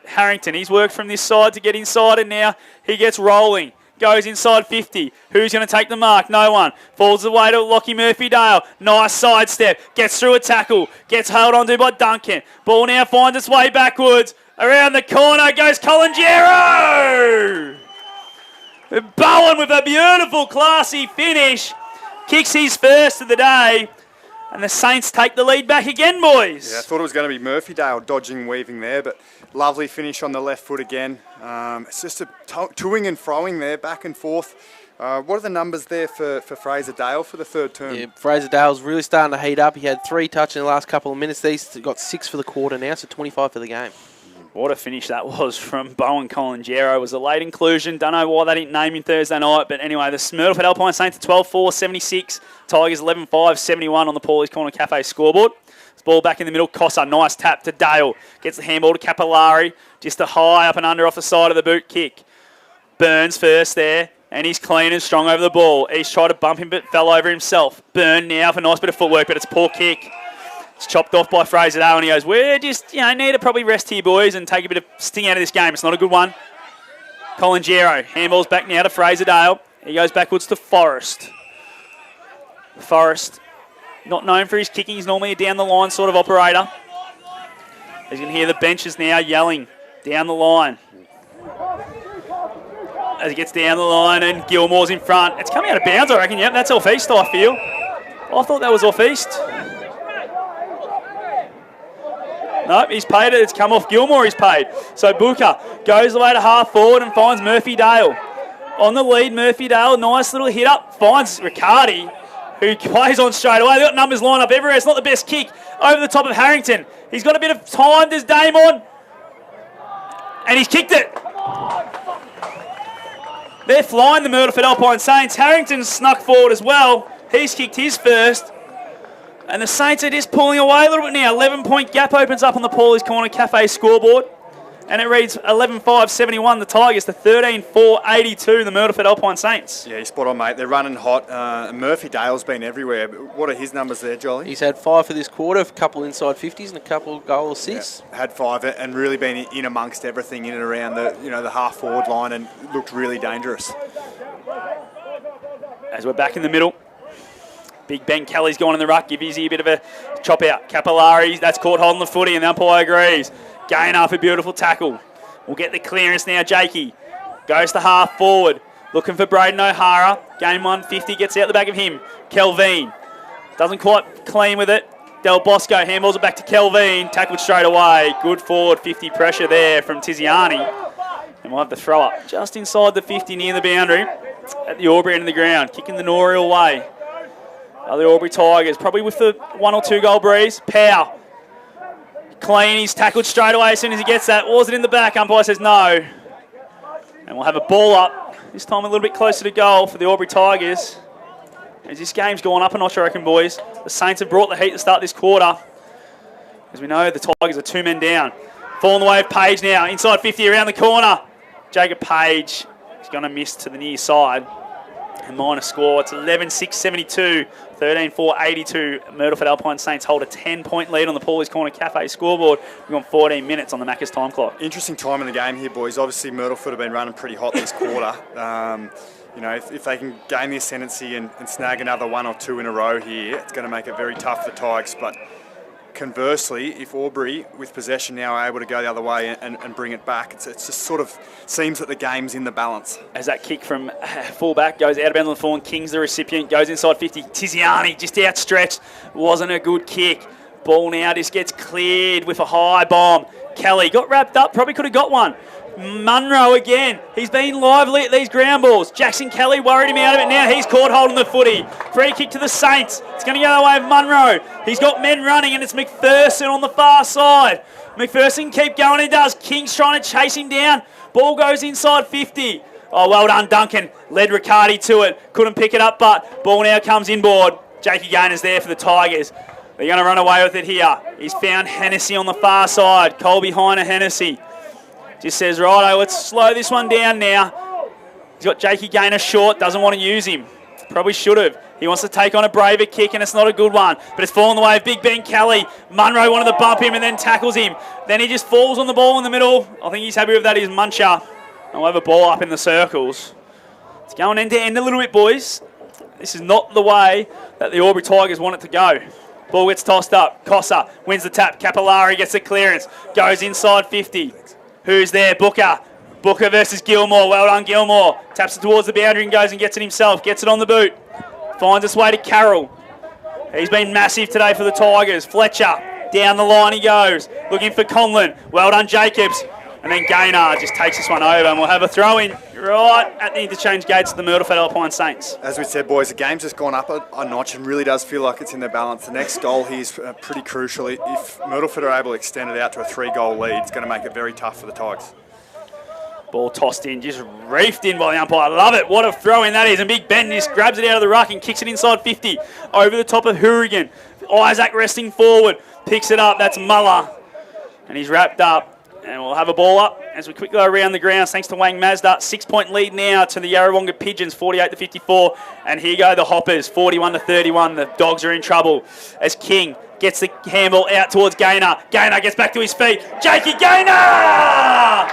Harrington, he's worked from this side to get inside, and now he gets rolling. Goes inside 50. Who's going to take the mark? No one. Falls away to Lockie Murphy-Dale. Nice sidestep. Gets through a tackle. Gets held onto by Duncan. Ball now finds its way backwards. Around the corner goes Colangero. Bowen with a beautiful, classy finish. Kicks his first of the day. And the Saints take the lead back again, boys. Yeah, I thought it was going to be Murphy-Dale dodging, weaving there, but lovely finish on the left foot again. It's just a toing and froing there, back and forth. What are the numbers there for Fraser Dale for the third term? Yeah, Fraser Dale's really starting to heat up. He had 3 touches in the last couple of minutes. He's got 6 for the quarter now, so 25 for the game. What a finish that was from Bowen Colangero. It was a late inclusion. Don't know why they didn't name him Thursday night. But anyway, the Myrtleford Alpine Saints 12-4, 76. Tigers 11-5, 71 on the Paulie's Corner Cafe scoreboard. This ball back in the middle. Cossa, nice tap to Dale. Gets the handball to Capillari. Just a high up and under off the side of the boot kick. Burns first there. And he's clean and strong over the ball. He's tried to bump him but fell over himself. Burn now for a nice bit of footwork, but it's a poor kick. It's chopped off by Fraser Dale, and he goes, we're just, need to probably rest here, boys, and take a bit of sting out of this game. It's not a good one. Colangero, handballs back now to Fraser Dale. He goes backwards to Forrest. Forrest, not known for his kicking. He's normally a down-the-line sort of operator. As you can hear the benches now yelling down the line. As he gets down the line, and Gilmore's in front. It's coming out of bounds, I reckon. Yep, that's off-east, I feel. I thought that was off-east. Nope, he's paid it. It's come off Gilmore, he's paid. So Booker goes away to half forward and finds Murphy-Dale. On the lead, Murphy-Dale, nice little hit up. Finds Riccardi, who plays on straight away. They've got numbers lined up everywhere. It's not the best kick. Over the top of Harrington. He's got a bit of time. Does Damon? And he's kicked it. They're flying, the Myrtleford Alpine Saints. Harrington's snuck forward as well. He's kicked his first. And the Saints are just pulling away a little bit now. 11-point gap opens up on the Paulie's Corner Cafe scoreboard. And it reads 11-5-71, the Tigers, to 13-4-82, the Myrtleford Alpine Saints. Yeah, you're spot on, mate. They're running hot. Murphy Dale's been everywhere. What are his numbers there, Jolly? He's had 5 for this quarter, a couple inside 50s and a couple goal assists. Yeah, had 5 and really been in amongst everything in and around the half forward line and looked really dangerous. As we're back in the middle, Big Ben Kelly's gone in the ruck. Give Izzy a bit of a chop out. Capillari, that's caught holding the footy and the umpire agrees. Gainer for a beautiful tackle. We'll get the clearance now. Jakey goes to half forward. Looking for Bren O'Hara. Game 150 gets out the back of him. Kelvin doesn't quite clean with it. Del Bosco handballs it back to Kelvin. Tackled straight away. Good forward 50 pressure there from Tiziani. And we'll have the throw up just inside the 50 near the boundary at the Albury end of the ground. Kicking the Noriel way. The Albury Tigers probably with the 1 or 2 goal breeze. Pow. Clean, he's tackled straight away as soon as he gets that. Was it in the back? Umpire says no. And we'll have a ball up. This time a little bit closer to goal for the Albury Tigers. As this game's gone up a notch, I reckon, boys. The Saints have brought the heat to start this quarter. As we know, the Tigers are 2 men down. Falling the way of Page now. Inside 50 around the corner. Jacob Page is going to miss to the near side. And minus score, it's 11-6-72, 13-4-82. Myrtleford Alpine Saints hold a 10-point lead on the Paulie's Corner Cafe scoreboard. We've gone 14 minutes on the Macca's time clock. Interesting time in the game here, boys. Obviously, Myrtleford have been running pretty hot this quarter. If they can gain the ascendancy and snag another 1 or 2 in a row here, it's going to make it very tough for the Tigers. But conversely, if Albury, with possession now, are able to go the other way and bring it back, it just sort of seems that the game's in the balance. As that kick from fullback goes out of bounds on the floor, and King's the recipient, goes inside 50. Tiziani just outstretched. Wasn't a good kick. Ball now just gets cleared with a high bomb. Kelly got wrapped up, probably could have got one. Munro again. He's been lively at these ground balls. Jackson Kelly worried him out of it now. He's caught holding the footy. Free kick to the Saints. It's going to go the way of Munro. He's got men running, and it's McPherson on the far side. McPherson keep going, he does. King's trying to chase him down. Ball goes inside 50. Oh, well done, Duncan. Led Riccardi to it. Couldn't pick it up, but ball now comes inboard. Jakey Gainer's there for the Tigers. They're going to run away with it here. He's found Hennessy on the far side. Colby Heiner Hennessy. Just says, righto, let's slow this one down now. He's got Jakey Gainer short, doesn't want to use him. Probably should have. He wants to take on a braver kick, and it's not a good one. But it's fallen the way of Big Ben Kelly. Munro wanted to bump him and then tackles him. Then he just falls on the ball in the middle. I think he's happy with that. He's Muncher. And we'll have a ball up in the circles. It's going end to end a little bit, boys. This is not the way that the Albury Tigers want it to go. Ball gets tossed up. Cossa wins the tap. Capillari gets the clearance. Goes inside 50. Who's there? Booker. Booker versus Gilmore. Well done, Gilmore. Taps it towards the boundary and goes and gets it himself. Gets it on the boot. Finds its way to Carroll. He's been massive today for the Tigers. Fletcher. Down the line he goes. Looking for Conlon. Well done, Jacobs. And then Gaynard just takes this one over, and we'll have a throw in right at the interchange gates of the Myrtleford Alpine Saints. As we said, boys, the game's just gone up a notch and really does feel like it's in their balance. The next goal here is pretty crucial. If Myrtleford are able to extend it out to a 3-goal lead, it's going to make it very tough for the Tigers. Ball tossed in, just reefed in by the umpire. Love it. What a throw in that is. And Big Ben just grabs it out of the ruck and kicks it inside 50. Over the top of Hourigan. Isaac resting forward. Picks it up. That's Muller. And he's wrapped up. And we'll have a ball up as we quickly go around the grounds thanks to Wang Mazda. 6-point lead now to the Yarrawonga Pigeons, 48-54. And here go the Hoppers, 41-31. The Dogs are in trouble as King gets the handball out towards Gaynor. Gaynor gets back to his feet. Jakey Gaynor!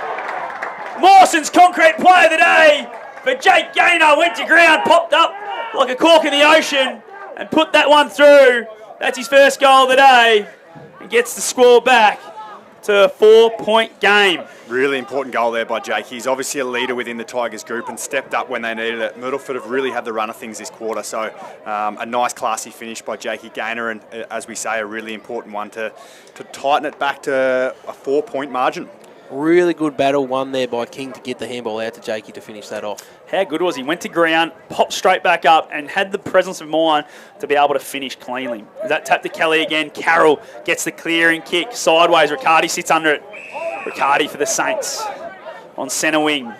Mawson's concrete play of the day. But Jake Gaynor went to ground, popped up like a cork in the ocean and put that one through. That's his first goal of the day and gets the score back to a 4-point game. Really important goal there by Jake. He's obviously a leader within the Tigers group and stepped up when they needed it. Myrtleford have really had the run of things this quarter, so a nice classy finish by Jakey Gaynor, and as we say, a really important one to tighten it back to a 4-point margin. Really good battle won there by King to get the handball out to Jakey to finish that off. How good was he? Went to ground, popped straight back up, and had the presence of mind to be able to finish cleanly. That tap to Kelly again. Carroll gets the clearing kick sideways. Riccardi sits under it. Riccardi for the Saints. on centre wing.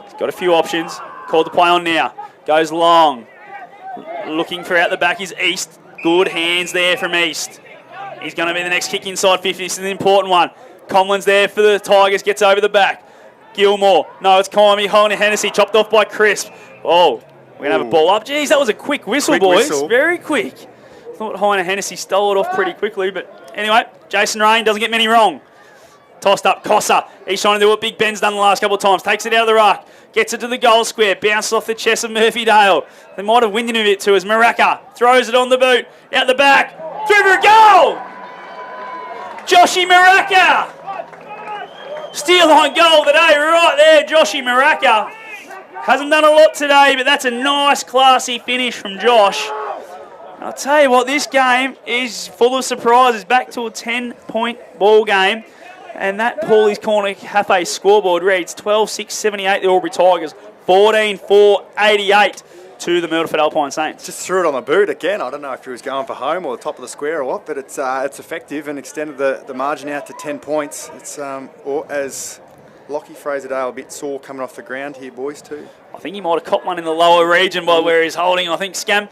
He's got a few options. Called the play on now. Goes long. Looking for out the back is East. Good hands there from East. He's going to be the next kick inside 50. This is an important one. Conlon's there for the Tigers. Gets over the back. Gilmore. No, it's Kylie holding Hennessy. Chopped off by Crisp. Oh, we're going to have a ball up. Geez, that was a quick whistle, boys. Whistle. Very quick. Thought Heine Hennessy stole it off pretty quickly. But anyway, Jason Rain doesn't get many wrong. Tossed up, Cossa. He's trying to do what Big Ben's done the last couple of times. Takes it out of the ruck. Gets it to the goal square. Bounces off the chest of Murphy-Dale. They might have winded him a bit too as Maraka throws it on the boot. Out the back. Through for a goal! Joshy Maraka! Steal on goal today. Right there, Joshy Maraka. Hasn't done a lot today, but that's a nice, classy finish from Josh. I'll tell you what, this game is full of surprises. Back to a 10-point ball game. And that Paulie's Corner Cafe scoreboard reads 12-6-78 the Albury Tigers, 14-4-88 to the Myrtleford Alpine Saints. Just threw it on the boot again. I don't know if he was going for home or the top of the square or what, but it's effective and extended the margin out to 10 points. It's or as Lockie Fraser-Dale a bit sore coming off the ground here, boys, too. I think he might have caught one in the lower region by where he's holding. I think Scam,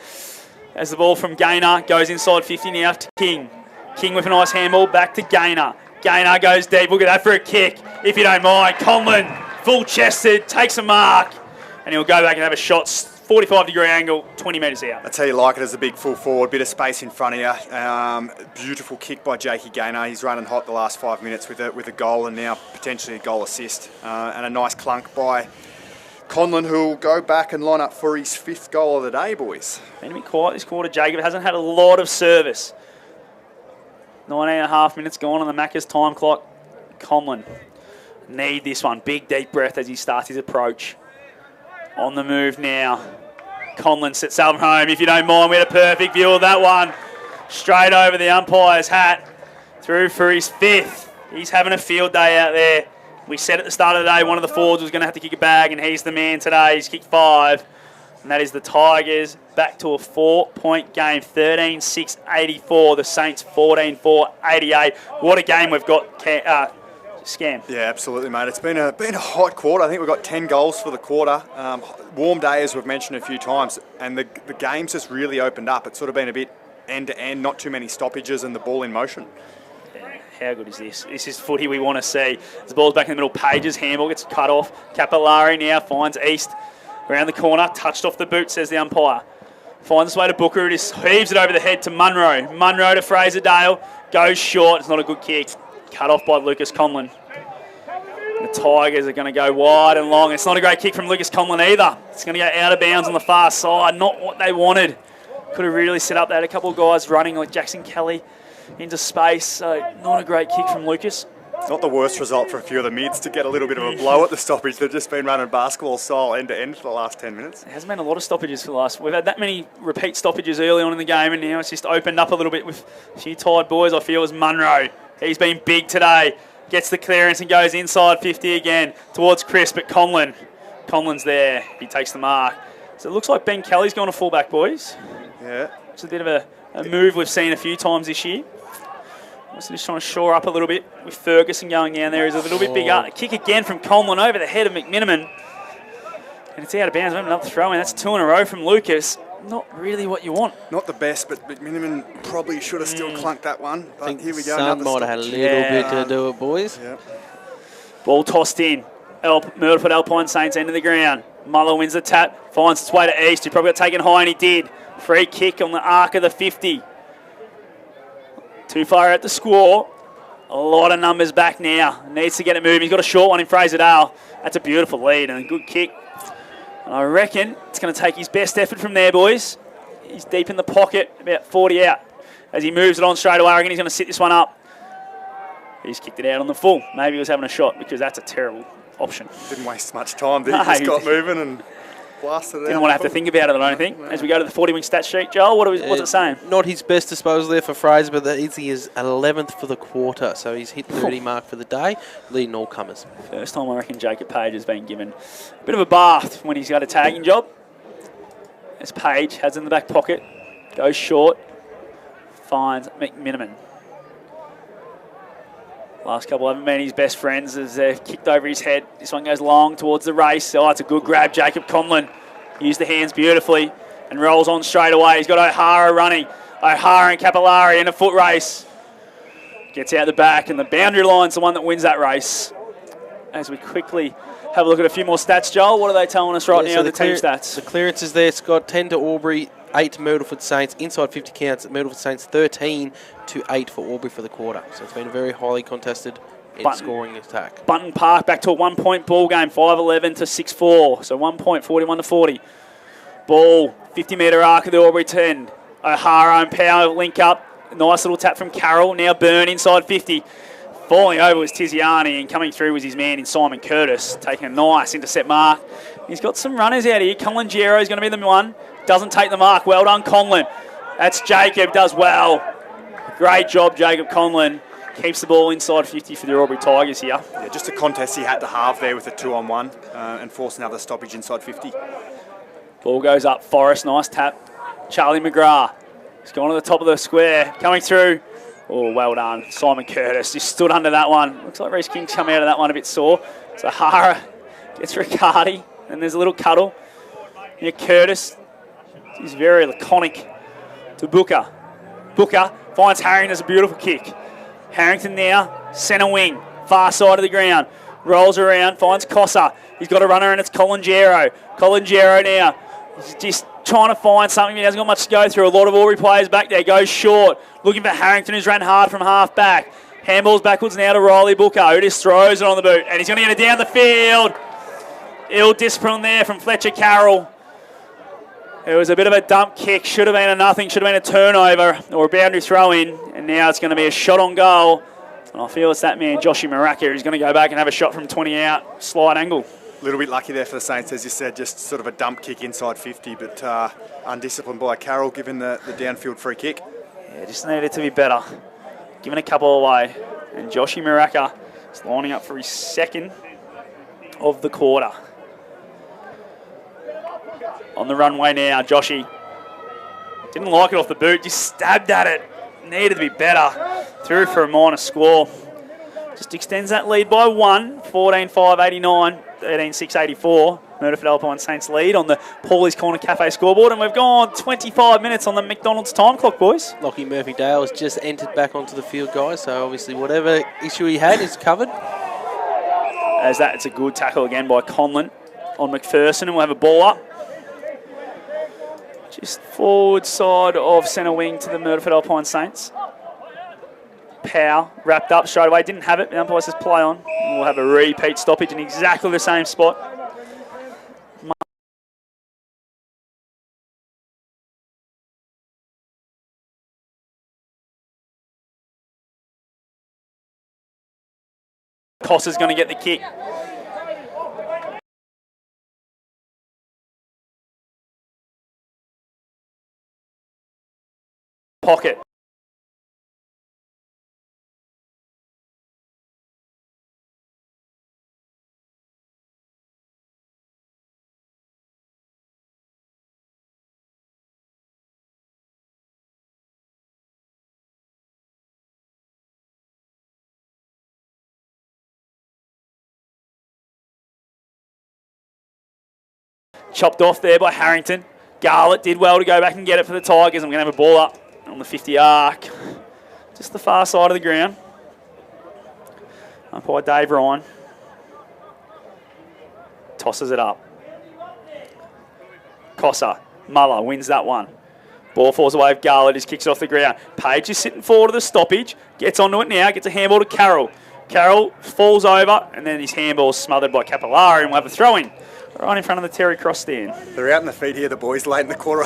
as the ball from Gaynor goes inside 50 now to King. King with a nice handball back to Gaynor. Gaynor goes deep. Look at that for a kick, if you don't mind. Conlon, full-chested, takes a mark, and he'll go back and have a shot, 45-degree angle, 20 metres out. That's how you like it as a big full forward, bit of space in front of you. Beautiful kick by Jakey Gaynor. He's running hot the last 5 minutes with a goal and now potentially a goal assist. And a nice clunk by Conlon, who'll go back and line up for his 5th goal of the day, boys. Been a bit quiet this quarter. Jacob hasn't had a lot of service. 19.5 minutes gone on the Macca's time clock. Conlon need this one. Big deep breath as he starts his approach. On the move now. Conlon sets him home. If you don't mind, we had a perfect view of that one. Straight over the umpire's hat. Through for his 5th. He's having a field day out there. We said at the start of the day one of the forwards was going to have to kick a bag, and he's the man today. He's kicked 5. And that is the Tigers back to a 4-point game, 13-6-84. The Saints 14-4-88. What a game we've got, Scam. Yeah, absolutely, mate. It's been a hot quarter. I think we've got 10 goals for the quarter. Warm day, as we've mentioned a few times, and the game's just really opened up. It's sort of been a bit end-to-end, not too many stoppages and the ball in motion. Yeah, how good is this? This is footy we want to see. The ball's back in the middle. Page's handball gets cut off. Capillari now finds East. Around the corner, touched off the boot, says the umpire. Finds his way to Booker, heaves it over the head to Munro. Munro to Fraser-Dale, goes short, it's not a good kick. Cut off by Lucas Conlon. The Tigers are going to go wide and long. It's not a great kick from Lucas Conlon either. It's going to go out of bounds on the far side, not what they wanted. Could have really set up. They had a couple of guys running like Jackson Kelly into space, so not a great kick from Lucas. Not the worst result for a few of the mids to get a little bit of a blow at the stoppage. They've just been running basketball style end to end for the last 10 minutes. There hasn't been a lot of stoppages for the last. We've had that many repeat stoppages early on in the game, and now it's just opened up a little bit with a few tired boys. I feel as Munro. He's been big today. Gets the clearance and goes inside 50 again towards Chris, but Conlon's there. He takes the mark. So it looks like Ben Kelly's gone to fullback, boys. Yeah. It's a bit of a move we've seen a few times this year. So just trying to shore up a little bit with Ferguson going down there. He's a little bit bigger. A kick again from Conlon over the head of McMiniman. And it's out of bounds. Another throw in. That's 2 in a row from Lucas. Not really what you want. Not the best, but McMiniman probably should have still clunked that one. But I think here we go. Sun might have had a little bit to do it, boys. Yep. Ball tossed in. Myrtleford Alpine Saints end of the ground. Muller wins the tap. Finds its way to East. He probably got taken high, and he did. Free kick on the arc of the 50. Too far out the score. A lot of numbers back now. Needs to get it moving. He's got a short one in Fraser-Dale. That's a beautiful lead and a good kick. And I reckon it's going to take his best effort from there, boys. He's deep in the pocket, about 40 out. As he moves it on straight away, I reckon he's going to sit this one up. He's kicked it out on the full. Maybe he was having a shot because that's a terrible option. Didn't waste much time, did he? Just got moving and blasted it out. Didn't want to have to think about it, I don't think. As we go to the 40-wing stat sheet, Joel, what's it saying? Not his best disposal there for Fraser, but that is his 11th for the quarter, so he's hit 30 mark for the day, leading all comers. First time I reckon Jacob Page has been given a bit of a bath when he's got a tagging job. As Page has in the back pocket, goes short, finds McMiniman. Last couple haven't been his best friends as they've kicked over his head. This one goes long towards the race. Oh, it's a good grab. Jacob Conlon used the hands beautifully and rolls on straight away. He's got O'Hara running. O'Hara and Capillari in a foot race. Gets out the back, and the boundary line's the one that wins that race. As we quickly have a look at a few more stats, Joel, what are they telling us right now, the team stats? The clearance is there, Scott. 10 to Albury, 8 to Myrtleford Saints. Inside 50 counts at Myrtleford Saints, 13 to 8 for Albury for the quarter. So it's been a very highly contested scoring attack. Bunton Park back to a 1 point ball game, 5-11 to 6-4. So 1 point, 41 to 40. Ball, 50 metre arc of the Albury 10. O'Hara and Power link up. Nice little tap from Carroll. Now Byrne inside 50. Falling over was Tiziani, and coming through was his man in Simon Curtis, taking a nice intercept mark. He's got some runners out here. Conlon Gero is going to be the one. Doesn't take the mark. Well done, Conlon. That's Jacob, does well. Great job, Jacob Conlon. Keeps the ball inside 50 for the Albury Tigers here. Yeah, just a contest he had to halve there with a 2-on-1 and force another stoppage inside 50. Ball goes up. Forrest, nice tap. Charlie McGrath. He's gone to the top of the square. Coming through. Oh, well done. Simon Curtis just stood under that one. Looks like Reece King's come out of that one a bit sore. So Hara gets Riccardi, and there's a little cuddle. Here Curtis is very laconic to Booker. Booker finds Harrington as a beautiful kick. Harrington now, centre wing, far side of the ground. Rolls around, finds Cossa. He's got a runner, and it's Colin Gero. Colin Gero now. He's just trying to find something. He hasn't got much to go through. A lot of Albury players back there. Goes short. Looking for Harrington, who's ran hard from half back. Handballs backwards now to Riley Booker, who just throws it on the boot. And he's going to get it down the field. Ill discipline there from Fletcher Carroll. It was a bit of a dump kick. Should have been a nothing. Should have been a turnover or a boundary throw in. And now it's going to be a shot on goal. And I feel it's that man, Joshy Maraka, who's going to go back and have a shot from 20 out. Slide angle. A little bit lucky there for the Saints, as you said, just sort of a dump kick inside 50, but undisciplined by Carroll, given the downfield free kick. Yeah, just needed to be better. Giving a couple away. And Joshy Maraka is lining up for his second of the quarter. On the runway now, Joshy. Didn't like it off the boot, just stabbed at it. Needed to be better. Through for a minor score. Just extends that lead by 1, 14-5-89. 13-6-84. Myrtleford Alpine Saints lead on the Paulie's Corner Cafe scoreboard, and we've gone 25 minutes on the McDonald's time clock, boys. Lockie Murphy-Dale has just entered back onto the field, guys, so obviously whatever issue he had is covered. As that, it's a good tackle again by Conlon on McPherson, and we'll have a ball up. Just forward side of centre wing to the Myrtleford Alpine Saints. Pow wrapped up straight away, didn't have it. The umpire says play on. And we'll have a repeat stoppage in exactly the same spot. Cossa's going to get the kick. Pocket. Chopped off there by Harrington. Garlett did well to go back and get it for the Tigers. I'm going to have a ball up on the 50 arc. Just the far side of the ground. Umpire Dave Ryan. Tosses it up. Cossa. Muller wins that one. Ball falls away with Garlett. Just kicks it off the ground. Page is sitting forward of the stoppage. Gets onto it now. Gets a handball to Carroll. Carroll falls over, and then his handball is smothered by Capillari, and we'll have a throw-in. Right in front of the Terry Cross stand. They're out in the feet here, the boys, late in the quarter.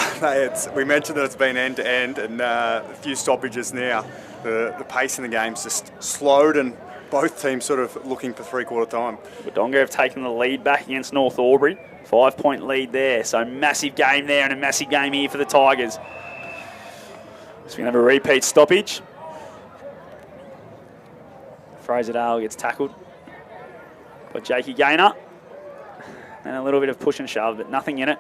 We mentioned that it's been end-to-end and a few stoppages now. The pace in the game's just slowed, and both teams sort of looking for three-quarter time. Wodonga have taken the lead back against North Albury. 5-point lead there. So massive game there and a massive game here for the Tigers. So we're going to have a repeat stoppage. Fraser Dale gets tackled by Jakey Gaynor. And a little bit of push and shove, but nothing in it.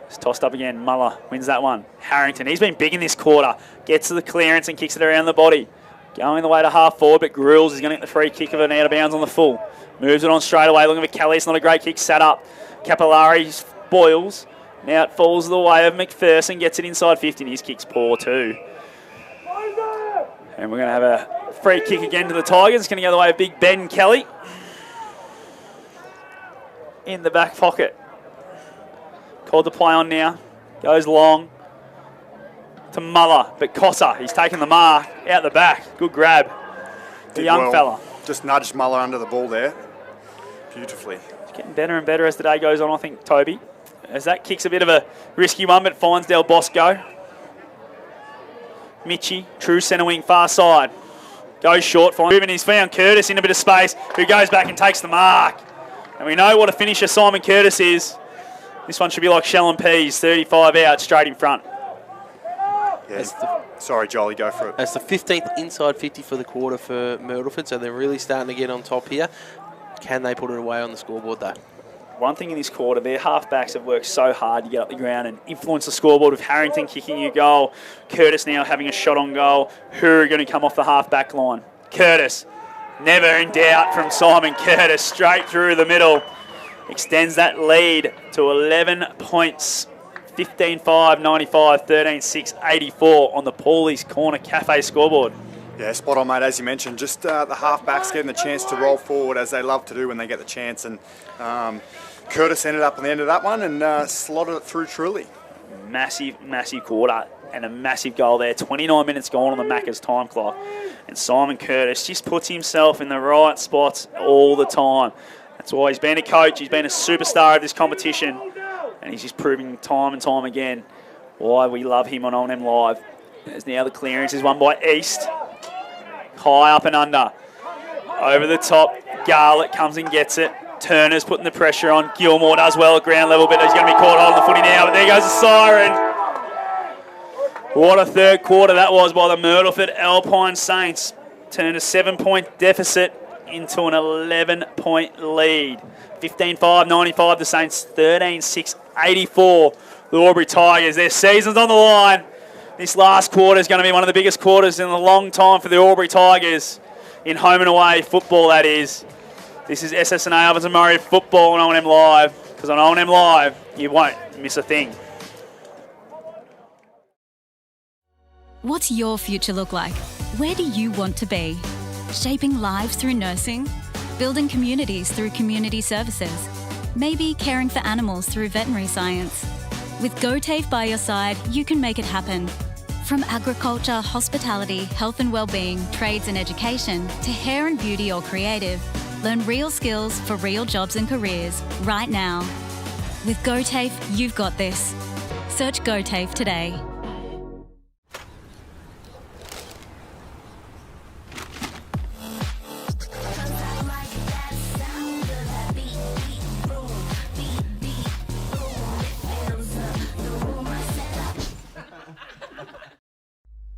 It's tossed up again. Muller wins that one. Harrington, he's been big in this quarter. Gets to the clearance and kicks it around the body. Going the way to half forward, but Grills is going to get the free kick of an out of bounds on the full. Moves it on straight away, looking for Kelly. It's not a great kick, set up. Capillari spoils. Now it falls the way of McPherson, gets it inside 50, and his kick's poor too. And we're going to have a free kick again to the Tigers. It's going to go the way of Big Ben Kelly. In the back pocket. Called the play on now. Goes long to Muller, but Cossa, he's taken the mark out the back. Good grab. The young fella. Just nudged Muller under the ball there. Beautifully. It's getting better and better as the day goes on, I think, Toby. As that kick's a bit of a risky one, but finds Del Bosco. Mitchie, true centre wing, far side. Goes short, moving. He's found Curtis in a bit of space, who goes back and takes the mark. And we know what a finisher Simon Curtis is. This one should be like Shell and Peas, 35 out, straight in front. Yeah, sorry, Joel, you go for it. That's the 15th inside 50 for the quarter for Myrtleford, so they're really starting to get on top here. Can they put it away on the scoreboard, though? One thing in this quarter, their half-backs have worked so hard to get up the ground and influence the scoreboard, with Harrington kicking a goal, Curtis now having a shot on goal. Who are going to come off the half-back line? Curtis. Never in doubt from Simon Curtis, straight through the middle. Extends that lead to 11 points. 15-5, 95, 13-6, 84 on the Paulie's Corner Cafe scoreboard. Yeah, spot on, mate. As you mentioned, just the half-backs getting the chance to roll forward, as they love to do when they get the chance. And Curtis ended up on the end of that one and slotted it through truly. Massive, massive quarter and a massive goal there. 29 minutes gone on the Macca's time clock. And Simon Curtis just puts himself in the right spots all the time. That's why he's been a coach. He's been a superstar of this competition. And he's just proving time and time again why we love him on O&M Live. As now the clearance is won by East. High up and under. Over the top. Garlett comes and gets it. Turner's putting the pressure on. Gilmore does well at ground level, but he's going to be caught holding the footy now. But there goes the siren. What a third quarter that was by the Myrtleford Alpine Saints. Turned a 7-point deficit into an 11-point lead. 15-5, 95, the Saints 13-6, 84. The Albury Tigers, their season's on the line. This last quarter is going to be one of the biggest quarters in a long time for the Albury Tigers. In home and away football, that is. This is SS&A Ovens and Murray football on O&M Live. Because on O&M Live, you won't miss a thing. What's your future look like? Where do you want to be? Shaping lives through nursing? Building communities through community services? Maybe caring for animals through veterinary science? With GoTAFE by your side, you can make it happen. From agriculture, hospitality, health and wellbeing, trades and education, to hair and beauty or creative, learn real skills for real jobs and careers right now. With GoTAFE, you've got this. Search GoTAFE today.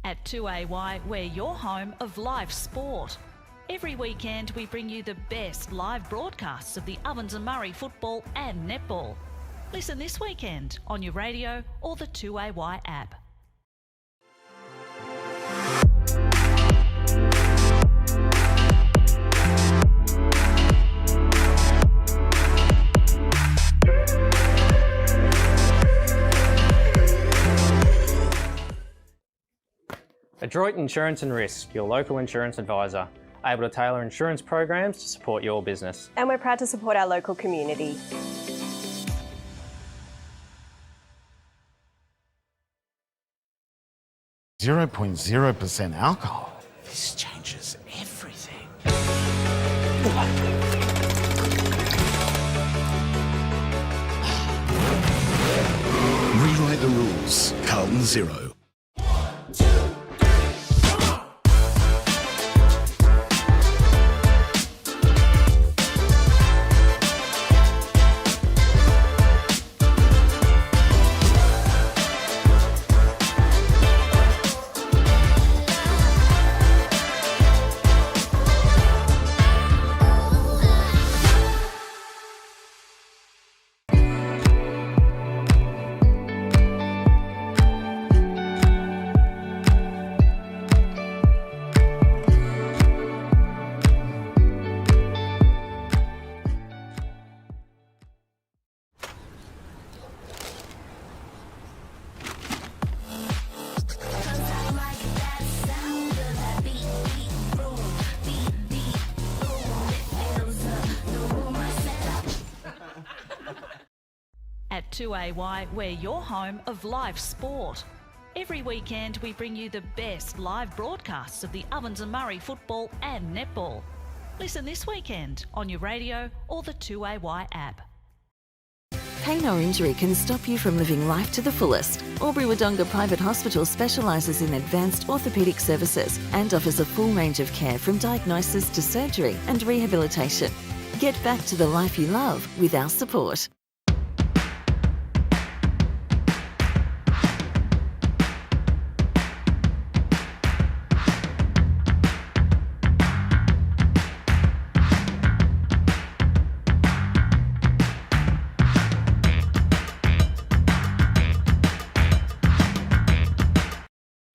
At 2AY, we're your home of live sport. Every weekend we bring you the best live broadcasts of the Ovens and Murray football and netball. Listen this weekend on your radio or the 2AY app. Adroit Insurance and Risk, your local insurance advisor, able to tailor insurance programs to support your business. And we're proud to support our local community. .0% alcohol. This changes everything. Rewrite the rules. Carlton Zero. At 2AY, we're your home of live sport. Every weekend we bring you the best live broadcasts of the Ovens and Murray football and netball. Listen this weekend on your radio or the 2AY app. Pain or injury can stop you from living life to the fullest. Albury Wodonga Private Hospital specialises in advanced orthopaedic services and offers a full range of care from diagnosis to surgery and rehabilitation. Get back to the life you love with our support.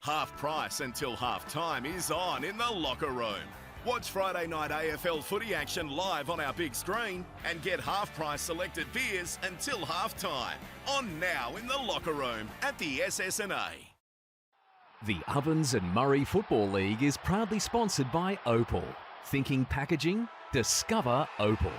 Half price until half time is on in the locker room. Watch Friday night AFL footy action live on our big screen and get half price selected beers until half time. On now in the locker room at the SS&A. The Ovens and Murray Football League is proudly sponsored by Opal. Thinking packaging? Discover Opal.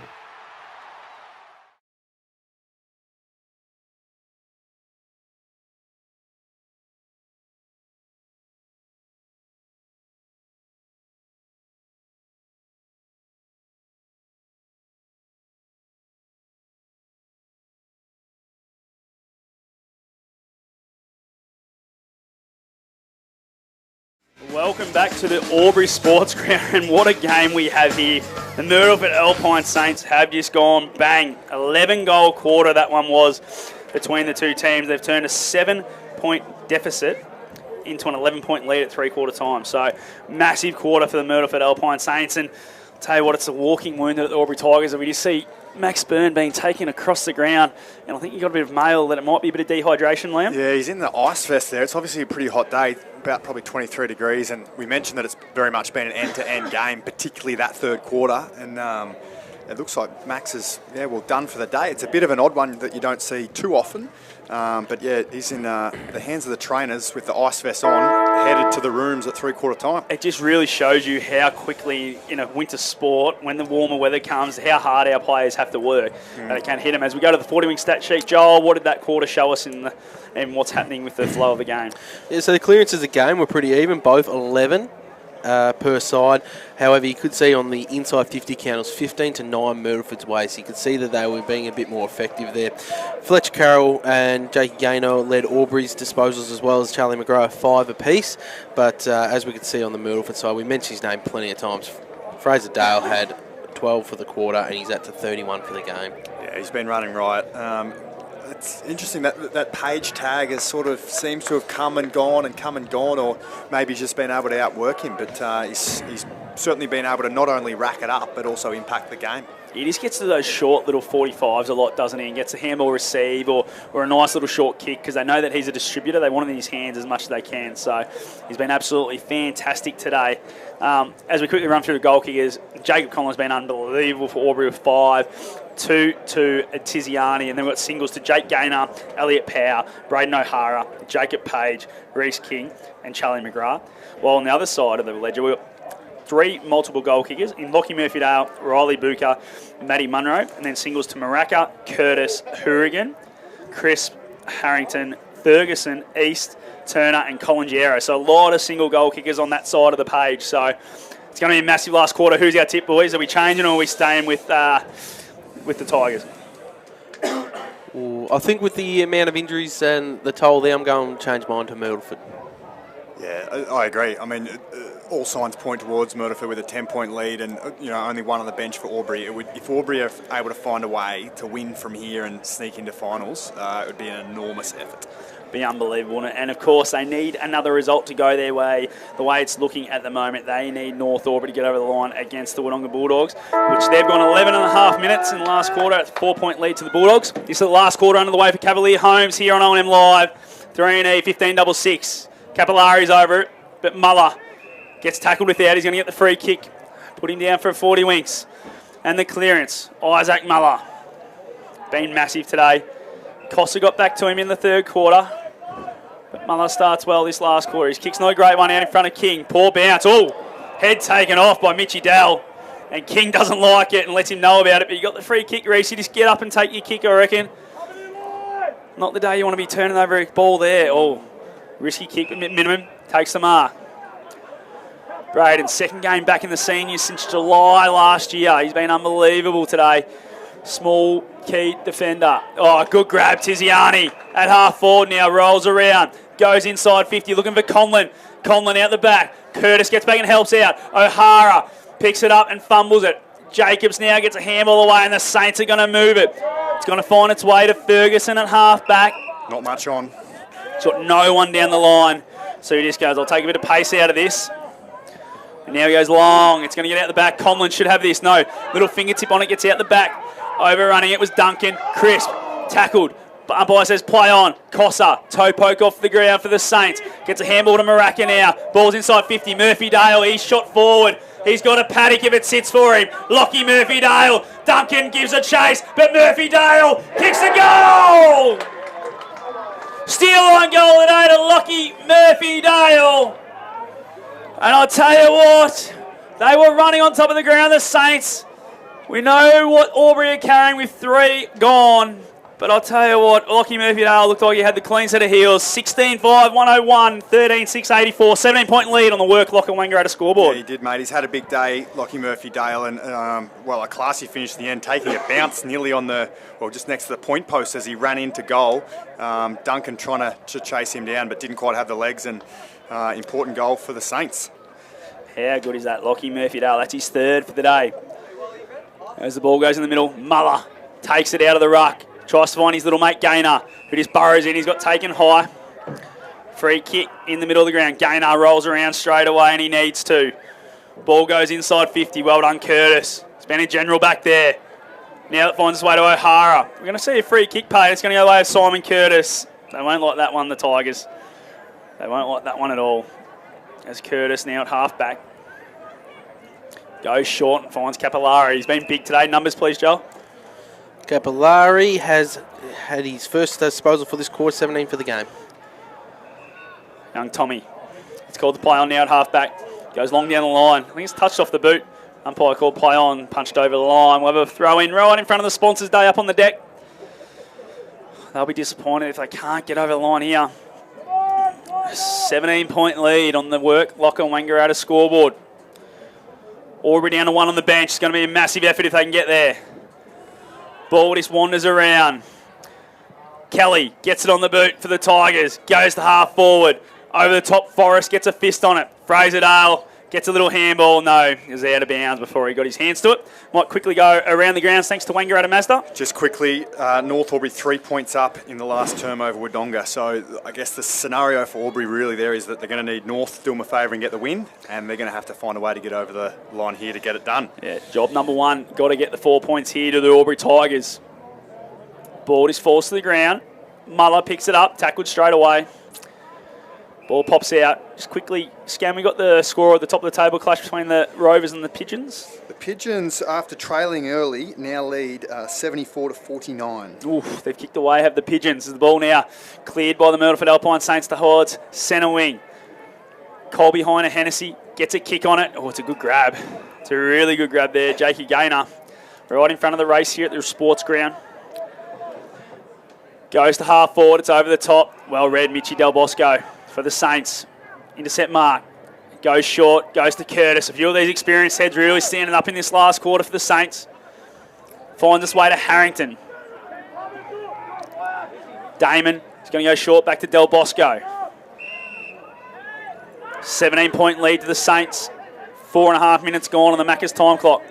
Welcome back to the Albury Sports Ground, and what a game we have here. The Myrtleford Alpine Saints have just gone bang. 11-goal quarter that one was between the two teams. They've turned a 7-point deficit into an 11-point lead at three-quarter time. So massive quarter for the Myrtleford Alpine Saints, and I'll tell you what, it's a walking wound at the Albury Tigers, and we just see Max Byrne being taken across the ground, and I think you got a bit of mail that it might be a bit of dehydration, Liam. Yeah, he's in the ice vest there. It's obviously a pretty hot day, about probably 23 degrees, and we mentioned that it's very much been an end-to-end game, particularly that third quarter, and it looks like Max is done for the day. It's a bit of an odd one that you don't see too often, but yeah, he's in the hands of the trainers with the ice vest on, headed to the rooms at three-quarter time. It just really shows you how quickly in a winter sport, when the warmer weather comes, how hard our players have to work, and it can hit them. As we go to the 40-wing stat sheet, Joel, what did that quarter show us in what's happening with the flow of the game? Yeah, so the clearances of the game were pretty even, both 11 per side. However, you could see on the inside 50 count, it was 15 to 9 Myrtleford's way, so you could see that they were being a bit more effective there. Fletcher Carroll and Jake Gaynor led Albury's disposals, as well as Charlie McGrath, 5 apiece. But as we could see on the Myrtleford side, we mentioned his name plenty of times. Fraser Dale had 12 for the quarter, and he's at to 31 for the game. Yeah, he's been running right. It's interesting that page tag has sort of seems to have come and gone, or maybe just been able to outwork him. But he's certainly been able to not only rack it up, but also impact the game. He just gets to those short little 45s a lot, doesn't he? And gets a handball receive or a nice little short kick, because they know that he's a distributor. They want it in his hands as much as they can. So he's been absolutely fantastic today. As we quickly run through the goal kickers, Jacob Collins has been unbelievable for Albury with 5. 2 to Tiziani, and then we've got singles to Jake Gaynor, Elliot Power, Bren O'Hara, Jacob Page, Reece King, and Charlie McGrath. While on the other side of the ledger, we've got 3 multiple goal kickers in Lockie Murphy-Dale, Riley Booker, Matty Munro, and then singles to Maracca, Curtis, Hourigan, Crisp, Harrington, Ferguson, East, Turner, and Colangero. So a lot of single goal kickers on that side of the page. So it's going to be a massive last quarter. Who's our tip, boys? Are we changing, or are we staying with the Tigers? I think with the amount of injuries and the toll there, I'm going to change mine to Myrtleford. Yeah, I agree. I mean, all signs point towards Myrtleford with a 10-point lead, and only one on the bench for Albury. If Albury are able to find a way to win from here and sneak into finals, it would be an enormous effort. Be unbelievable, and of course they need another result to go their way. The way it's looking at the moment, they need North Albury to get over the line against the Wodonga Bulldogs, which they've gone 11 and a half minutes in the last quarter. It's a 4-point lead to the Bulldogs. This is the last quarter under the way for Cavalier Holmes here on O&M Live. 3-E, 15-6. Capillari's over it, but Muller gets tackled without. He's going to get the free kick. Put him down for a 40 winks. And the clearance, Isaac Muller. Been massive today. Costa got back to him in the third quarter. But Muller starts well this last quarter. His kick's not a great one out in front of King. Poor bounce. Oh, head taken off by Mitchy Dell. And King doesn't like it and lets him know about it. But you got the free kick, Reece. You just get up and take your kick, I reckon. Not the day you want to be turning over a ball there. Oh, risky kick at minimum. Takes the mark. Braden, second game back in the seniors since July last year. He's been unbelievable today. Small key defender. Oh, good grab, Tiziani at half forward now. Rolls around. Goes inside 50, looking for Conlon. Conlon out the back. Curtis gets back and helps out. O'Hara picks it up and fumbles it. Jacobs now gets a handball away, and the Saints are going to move it. It's going to find its way to Ferguson at half back. Not much on. It's got no one down the line. So he just goes, I'll take a bit of pace out of this. And now he goes long. It's going to get out the back. Conlon should have this. No. Little fingertip on it. Gets out the back. Overrunning it was Duncan. Crisp. Tackled. Umpire says play on. Cossa. Toe poke off the ground for the Saints. Gets a handball to Maracca now. Ball's inside 50. Murphy Dale. He's shot forward. He's got a paddock if it sits for him. Lockie Murphy Dale. Duncan gives a chase. But Murphy Dale kicks a goal. Steal line goal today to Lockie Murphy Dale. And I'll tell you what, they were running on top of the ground, the Saints. We know what Albury are carrying with 3 gone. But I'll tell you what, Lockie Murphy-Dale looked like he had the clean set of heels. 16-5, 101, 13-6, 84. 17-point lead on the work Locker Wangaratta scoreboard. Yeah, he did, mate. He's had a big day, Lockie Murphy-Dale, and, a classy finish at the end, taking a bounce nearly on just next to the point post as he ran into goal. Duncan trying to chase him down, but didn't quite have the legs, and important goal for the Saints. How good is that, Lockie Murphy-Dale? That's his 3rd for the day. As the ball goes in the middle, Muller takes it out of the ruck. Tries to find his little mate Gaynor, who just burrows in. He's got taken high. Free kick in the middle of the ground. Gaynor rolls around straight away, and he needs to. Ball goes inside 50. Well done, Curtis. It's been a general back there. Now it finds its way to O'Hara. We're going to see a free kick paid. It's going to go away with Simon Curtis. They won't like that one, the Tigers. They won't like that one at all. As Curtis now at half-back. Goes short and finds Capillari. He's been big today. Numbers, please, Joel. Capillari has had his first disposal for this quarter, 17 for the game. Young Tommy. It's called the play on now at half-back. Goes long down the line. I think it's touched off the boot. Umpire called play on, punched over the line. We'll have a throw in right in front of the sponsors' day up on the deck. They'll be disappointed if they can't get over the line here. 17-point lead on the work Locker Wangaratta scoreboard. Albury down to 1 on the bench. It's going to be a massive effort if they can get there. Ball just wanders around. Kelly gets it on the boot for the Tigers. Goes to half forward. Over the top, Forrest gets a fist on it. Fraser Dale gets a little handball. No, he was out of bounds before he got his hands to it. Might quickly go around the grounds thanks to Wangaratta Mazda. Just quickly, North Albury 3 points up in the last term over Wodonga. So I guess the scenario for Albury really there is that they're going to need North to do them a favour and get the win, and they're going to have to find a way to get over the line here to get it done. Yeah, job number 1. Got to get the 4 points here to the Albury Tigers. Ball is forced to the ground. Muller picks it up, tackled straight away. Ball pops out. Just quickly, Scam, we got the score at the top of the table, clash between the Rovers and the Pigeons. The Pigeons, after trailing early, now lead 74-49. Oof, they've kicked away, have the Pigeons. The ball now cleared by the Myrtleford Alpine Saints towards centre wing. Colby behind a Hennessy, gets a kick on it. Oh, it's a good grab. It's a really good grab there. Jakey Gaynor, right in front of the race here at the sports ground. Goes to half forward, it's over the top. Well read, Mitchie Del Bosco for the Saints. Intercept mark. Goes short, goes to Curtis. A few of these experienced heads really standing up in this last quarter for the Saints. Finds its way to Harrington. Damon is going to go short back to Del Bosco. 17-point lead to the Saints. 4.5 minutes gone on the Macca's time clock.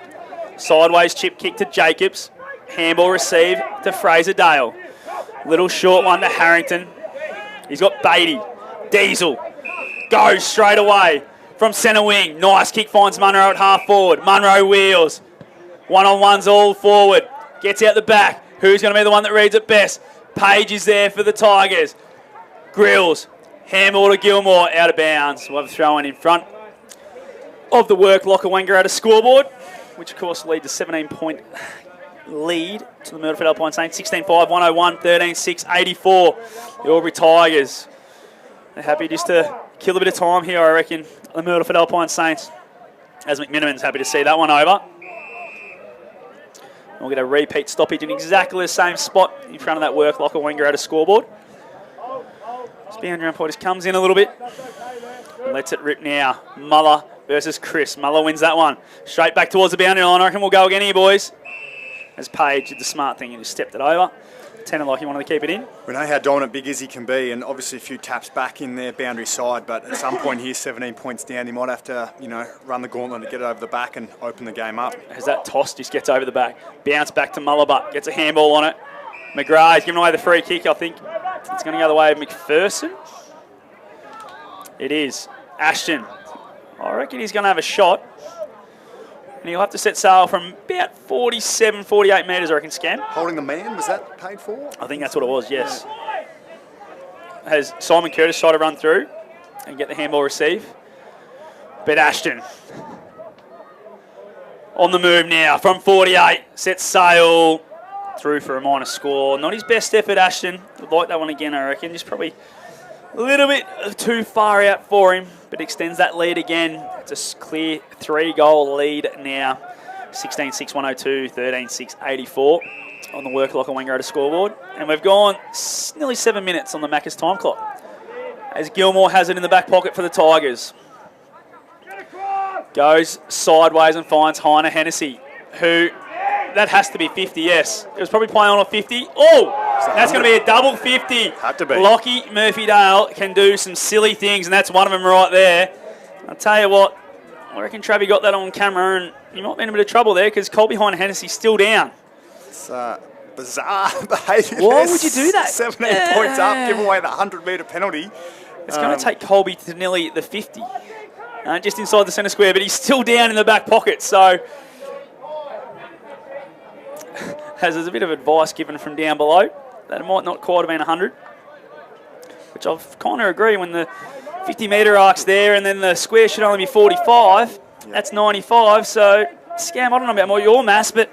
Sideways chip kick to Jacobs. Handball received to Fraser Dale. Little short one to Harrington. He's got Beatty. Diesel goes straight away from centre wing. Nice kick, finds Munro at half forward. Munro wheels. One-on-ones all forward. Gets out the back. Who's going to be the one that reads it best? Page is there for the Tigers. Grills. Handball to Gilmore. Out of bounds. We'll have a throw in front of the work Locker Wangaratta scoreboard, which of course leads to 17-point lead to the Myrtleford Alpine Saints. 16-5, 101, 13-6, 84. The Albury Tigers. They're happy just to kill a bit of time here, I reckon, the Myrtleford Alpine Saints. As McMiniman's happy to see that one over. We'll get a repeat stoppage in exactly the same spot in front of that work locker Wenger at a scoreboard. This boundary umpire just comes in a little bit. Lets it rip now. Muller versus Chris. Muller wins that one. Straight back towards the boundary line. I reckon we'll go again here, boys. As Page did the smart thing and just stepped it over. Tended like he wanted to keep it in. We know how dominant Big Izzy can be, and obviously a few taps back in their boundary side, but at some point here, 17 points down, he might have to, run the gauntlet and get it over the back and open the game up. As that toss just gets over the back. Bounce back to Mullerbutt. Gets a handball on it. McGrath's giving away the free kick, I think. It's going to go the way of McPherson. It is. Ashton. I reckon he's going to have a shot. And he'll have to set sail from about 47, 48 metres, I reckon, Scam. Holding the man, was that paid for? I think that's what it was, yes. Has Simon Curtis tried to run through and get the handball receive. But Ashton on the move now from 48. Sets sail through for a minor score. Not his best effort, Ashton. Would like that one again, I reckon. Just probably a little bit too far out for him, but extends that lead again. It's a clear 3-goal lead now. 16-6, 102, 13-6, 84 on the work locker Wenger at a scoreboard. And we've gone nearly 7 minutes on the Macca's time clock. As Gilmore has it in the back pocket for the Tigers. Goes sideways and finds Heiner Hennessy, who, that has to be 50, yes. It was probably playing on a 50. Oh! That's going to be a double 50. Had to be. Lockie Murphy-Dale can do some silly things, and that's one of them right there. I'll tell you what, I reckon Travie got that on camera, and he might be in a bit of trouble there because Colby Heiner Hennessy's still down. It's bizarre behaviour. Why would you do that? 17 points up, give away the 100-metre penalty. It's going to take Colby to nearly the 50. Just inside the centre square, but he's still down in the back pocket, so as there's a bit of advice given from down below that it might not quite have been 100, which I kind of agree. When the 50-metre arc's there and then the square should only be 45, that's 95, so Scam, I don't know about your maths, but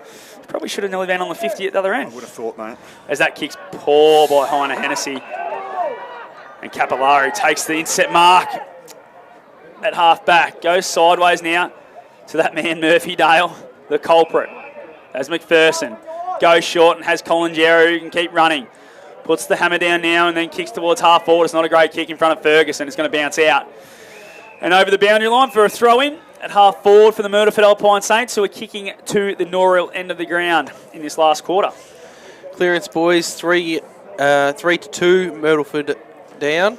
probably should have nearly been on the 50 at the other end. I would have thought, mate. As that kick's poor by Heiner Hennessy. And Capillari takes the inset mark at half back. Goes sideways now to that man Murphy-Dale, the culprit. As McPherson goes short and has Colin Jarrow who can keep running. Puts the hammer down now and then kicks towards half forward. It's not a great kick in front of Ferguson. It's going to bounce out. And over the boundary line for a throw-in at half forward for the Myrtleford Alpine Saints, who are kicking to the Norrill end of the ground in this last quarter. Clearance, boys. 3-2. Myrtleford down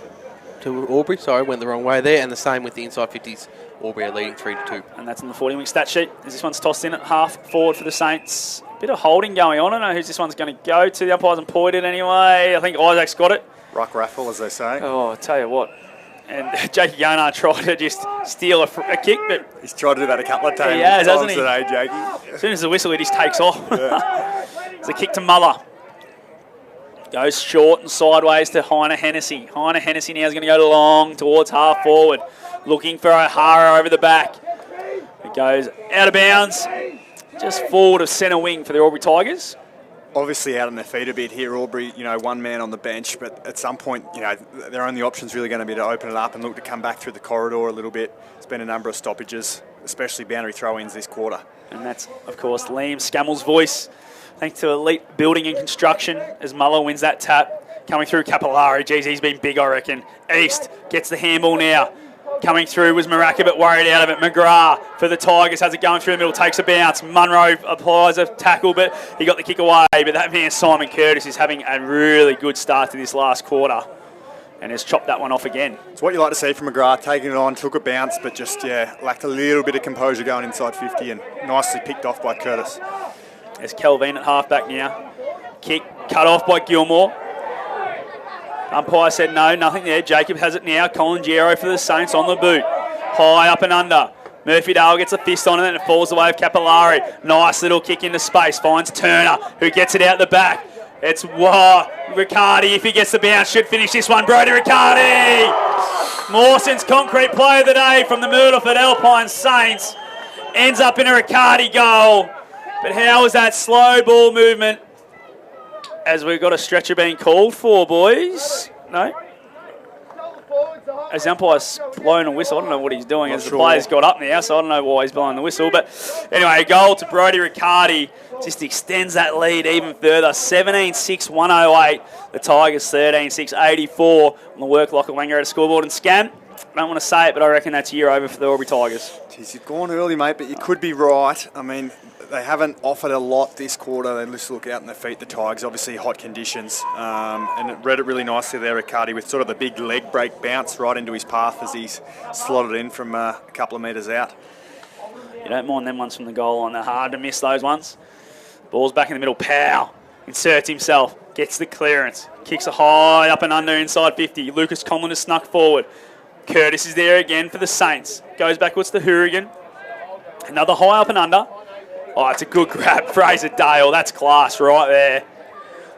to Albury. Sorry, went the wrong way there. And the same with the inside 50s. Albury are leading 3-2. And that's on the 40-wing stat sheet. As this one's tossed in at half forward for the Saints. Bit of holding going on. I don't know who's this one's going to go to. The umpires and pointed anyway. I think Isaac's got it. Ruck raffle, as they say. Oh, I tell you what. And Jakey Garnard tried to just steal a kick, but he's tried to do that a couple of times. He has, hasn't he? Today, Jakey. As soon as the whistle, he just takes off. Yeah. It's a kick to Muller. Goes short and sideways to Heiner Hennessy. Heiner Hennessy now is going to go long towards half forward. Looking for O'Hara over the back. It goes out of bounds. Just forward of centre wing for the Albury Tigers. Obviously out on their feet a bit here, Albury, one man on the bench, but at some point, their only option's really going to be to open it up and look to come back through the corridor a little bit. There's been a number of stoppages, especially boundary throw-ins this quarter. And that's, of course, Liam Scammell's voice. Thanks to Elite Building and Construction as Muller wins that tap. Coming through Capillari. Geez, he's been big, I reckon. East gets the handball now. Coming through was Maraka, but worried out of it. McGrath for the Tigers has it going through the middle, takes a bounce. Munro applies a tackle, but he got the kick away. But that man, Simon Curtis, is having a really good start to this last quarter and has chopped that one off again. It's what you like to see from McGrath, taking it on, took a bounce, but just, lacked a little bit of composure going inside 50 and nicely picked off by Curtis. There's Kelvin at halfback now. Kick cut off by Gilmore. Umpire said no, nothing there. Jacob has it now. Colin Jarrow for the Saints on the boot. High up and under. Murphy-Dale gets a fist on it and it falls away of Capillari. Nice little kick into space. Finds Turner, who gets it out the back. It's Riccardi, if he gets the bounce, should finish this one. Brodie Riccardi! Mawson's concrete player of the day from the Myrtleford Alpine Saints. Ends up in a Riccardi goal. But how was that slow ball movement? As we've got a stretcher being called for, boys. No? as the umpire's blown a whistle. I don't know what he's doing as the sure. player's got up now, so I don't know why he's blowing the whistle. But anyway, a goal to Brodie Riccardi just extends that lead even further. 17-6-108. The Tigers 13-6-84 on the work lock at Wangaratta scoreboard. And Scam, I don't want to say it, but I reckon that's year over for the Albury Tigers. Jeez, you've gone early, mate, but you could be right. I mean, they haven't offered a lot this quarter. They just look out on their feet, the Tigers. Obviously, hot conditions. And it read it really nicely there, Riccardi, with sort of the big leg break bounce right into his path as he's slotted in from a couple of metres out. You don't mind them ones from the goal line. They're hard to miss, those ones. Ball's back in the middle. Pow. Inserts himself. Gets the clearance. Kicks a high up and under inside 50. Lucas Conlon has snuck forward. Curtis is there again for the Saints. Goes backwards to Hourigan. Another high up and under. Oh, it's a good grab. Fraser Dale. That's class right there.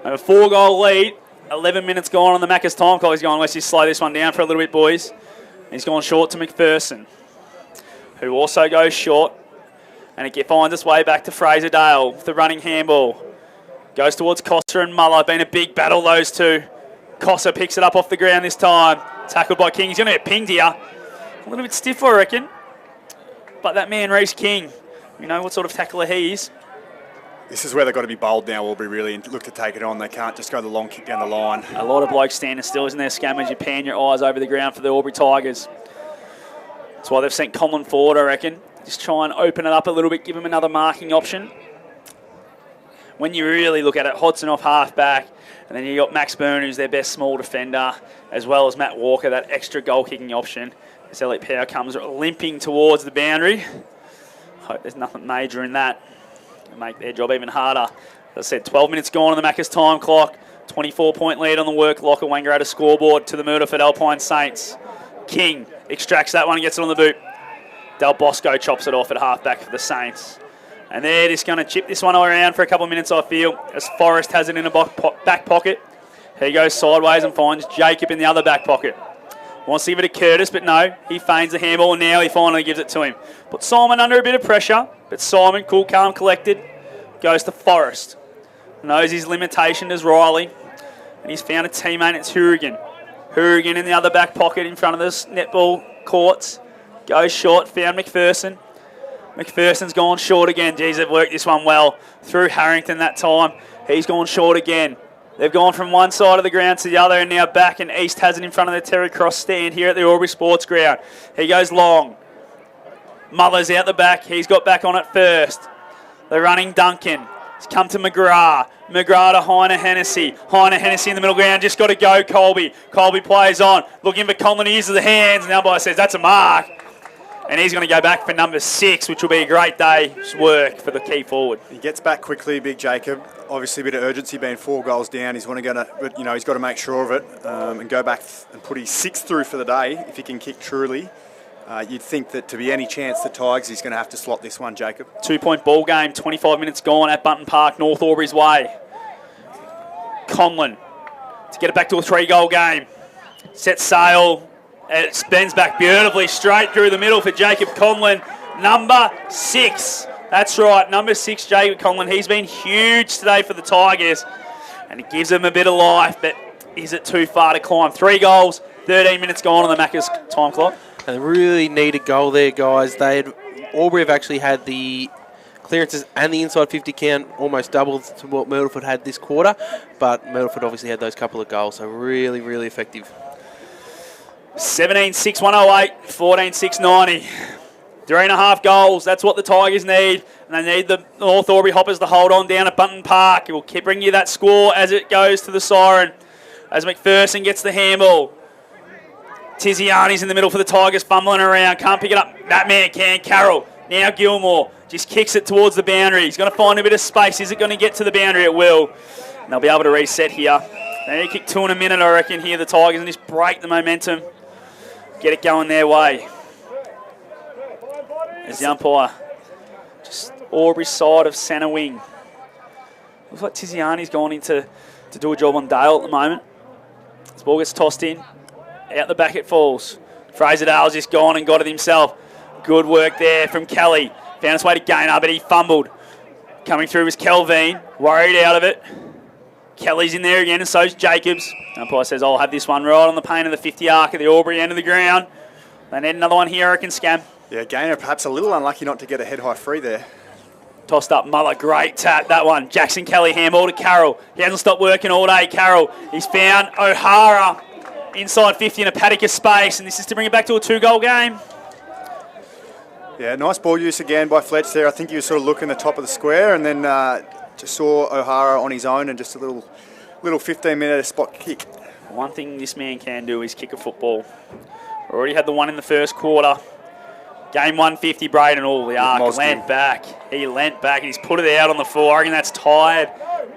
And a 4-goal lead. 11 minutes gone on the Macca's time clock. He's going, let's just slow this one down for a little bit, boys. He's gone short to McPherson, who also goes short. And it finds its way back to Fraser Dale with the running handball. Goes towards Costa and Muller. Been a big battle, those two. Costa picks it up off the ground this time. Tackled by King. He's going to get pinged here. A little bit stiff, I reckon. But that man, Reece King, you know what sort of tackler he is. This is where they've got to be bold now, Albury, really, and look to take it on. They can't just go the long kick down the line. A lot of blokes standing still, isn't there, Scam, as you pan your eyes over the ground for the Albury Tigers. That's why they've sent Conlon forward, I reckon. Just try and open it up a little bit, give him another marking option. When you really look at it, Hodson off half-back, and then you got Max Byrne, who's their best small defender, as well as Matt Walker, that extra goal-kicking option. As Elliot Power comes limping towards the boundary. Hope there's nothing major in that. It'll make their job even harder. As I said, 12 minutes gone on the Macca's time clock. 24-point lead on the work lock at Wangaratta scoreboard to the Myrtleford Alpine Saints. King extracts that one and gets it on the boot. Del Bosco chops it off at half-back for the Saints. And they're just going to chip this one around for a couple of minutes, I feel, as Forrest has it in a back pocket. He goes sideways and finds Jacob in the other back pocket. Wants to give it to Curtis, but no. He feigns the handball, and now he finally gives it to him. Put Simon under a bit of pressure, but Simon, cool, calm, collected, goes to Forrest. Knows his limitation as Riley, and he's found a teammate. It's Hourigan. Hourigan in the other back pocket in front of the netball courts. Goes short, found McPherson. McPherson's gone short again. Geez, they've worked this one well. Through Harrington that time. He's gone short again. They've gone from one side of the ground to the other and now back, and East has it in front of the Terry Cross stand here at the Albury Sports Ground. He goes long. Muller's out the back. He's got back on it first. They're running Duncan. It's come to McGrath. McGrath to Heine Hennessy. Heine Hennessy in the middle ground. Just got to go, Colby. Colby plays on. Looking for Conlon. He uses the hands, and the umpire says that's a mark. And he's going to go back for number 6, which will be a great day's work for the key forward. He gets back quickly, Big Jacob. Obviously, a bit of urgency being 4 goals down. He's he's got to make sure of it and go back and put his 6th through for the day if he can kick truly. You'd think that to be any chance the Tigers, he's going to have to slot this one, Jacob. 2-point ball game, 25 minutes gone at Bunton Park, North Albury's way. Conlon to get it back to a 3-goal game. Set sail. It spins back beautifully straight through the middle for Jacob Conlon. Number 6. That's right, number 6, Jacob Conlon. He's been huge today for the Tigers. And it gives them a bit of life, but is it too far to climb? 3 goals, 13 minutes gone on the Macca's time clock. And they really need a goal there, guys. Albury have actually had the clearances and the inside 50 count almost doubled to what Myrtleford had this quarter. But Myrtleford obviously had those couple of goals, so really, really effective. 17-6-108, 14-6-90. 3.5 goals, that's what the Tigers need. And they need the North Albury Hoppers to hold on down at Bunton Park. It will bring you that score as it goes to the siren. As McPherson gets the handball. Tiziani's in the middle for the Tigers, fumbling around. Can't pick it up. That man can. Carroll. Now Gilmore. Just kicks it towards the boundary. He's going to find a bit of space. Is it going to get to the boundary? It will. And they'll be able to reset here. They need to kick 2 in a minute, I reckon, here, the Tigers, and just break the momentum. Get it going their way. As the umpire, just Albury side of centre wing. Looks like Tiziani's gone in to do a job on Dale at the moment. This ball gets tossed in. Out the back it falls. Fraser Dale's just gone and got it himself. Good work there from Kelly. Found his way to Gaynor, but he fumbled. Coming through was Kelvin. Worried out of it. Kelly's in there again, and so's Jacobs. Umpire says, I'll have this one right on the paint of the 50 arc at the Albury end of the ground. They need another one here, I reckon, Scam. Yeah, Gainer perhaps a little unlucky not to get a head-high free there. Tossed up Muller, great tap, that one. Jackson Kelly, handball to Carroll. He hasn't stopped working all day, Carroll. He's found O'Hara inside 50 in a paddock of space, and this is to bring it back to a 2-goal game. Yeah, nice ball use again by Fletch there. I think he was sort of looking the top of the square, and then just saw O'Hara on his own and just a little 15-minute spot kick. One thing this man can do is kick a football. Already had the one in the first quarter. Game 150, Braden, the arc, leant back. He leant back and he's put it out on the floor. I reckon that's tired.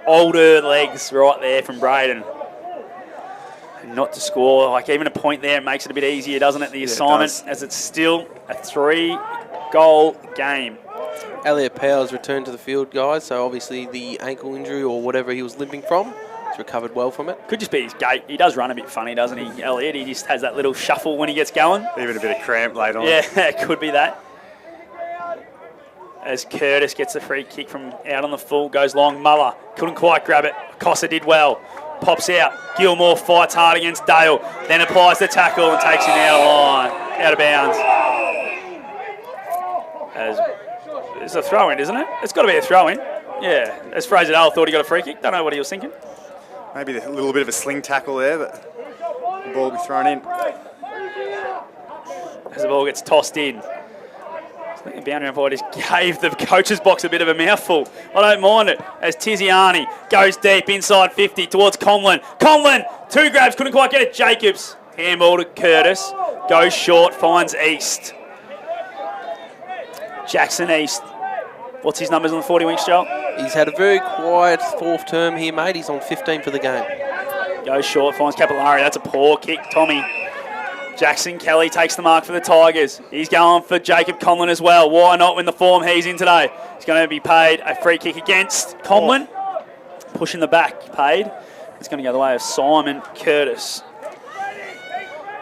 Older legs right there from Braden. And not to score, like even a point there makes it a bit easier, doesn't it, the assignment, as it's still a 3-goal game. Elliot Powers returned to the field, guys, so obviously the ankle injury or whatever he was limping from, he's recovered well from it. Could just be his gait. He does run a bit funny, doesn't he, Elliot? He just has that little shuffle when he gets going. Even a bit of cramp late on. Yeah, it could be that. As Curtis gets the free kick from out on the full, goes long. Muller couldn't quite grab it. Cossa did well. Pops out. Gilmore fights hard against Dale. Then applies the tackle and takes him out of line. Out of bounds. It's a throw-in, isn't it? It's got to be a throw-in. Yeah. As Fraser Dale thought he got a free kick. Don't know what he was thinking. Maybe a little bit of a sling tackle there, but the ball will be thrown in. As the ball gets tossed in. I think the boundary umpire just gave the coach's box a bit of a mouthful. I don't mind it. As Tiziani goes deep inside 50 towards Conlon. Conlon, 2 grabs, couldn't quite get it. Jacobs, handball to Curtis. Goes short, finds East. Jackson East. What's his numbers on the 40 winks, Joel? He's had a very quiet 4th term here, mate. He's on 15 for the game. Goes short, finds Capillari. That's a poor kick, Tommy. Jackson Kelly takes the mark for the Tigers. He's going for Jacob Conlon as well. Why not when the form he's in today? He's going to be paid a free kick against Conlon. Pushing the back, paid. It's going to go the way of Simon Curtis.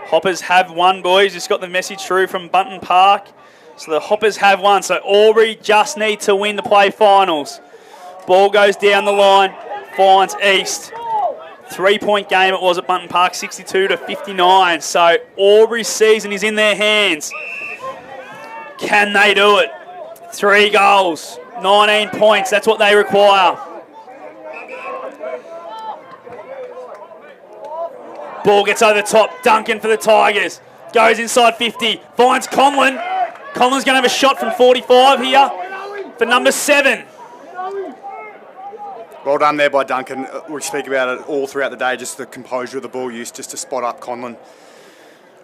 Hoppers have won, boys. Just got the message through from Bunton Park. So the Hoppers have won. So Albury just need to win to play finals. Ball goes down the line, finds East. 3-point game it was at Bunton Park, 62-59. So Albury's season is in their hands. Can they do it? 3 goals, 19 points. That's what they require. Ball gets over the top. Duncan for the Tigers. Goes inside 50. Finds Conlon. Conlon's going to have a shot from 45 here for number 7. Well done there by Duncan. We speak about it all throughout the day, just the composure of the ball use, just to spot up Conlon.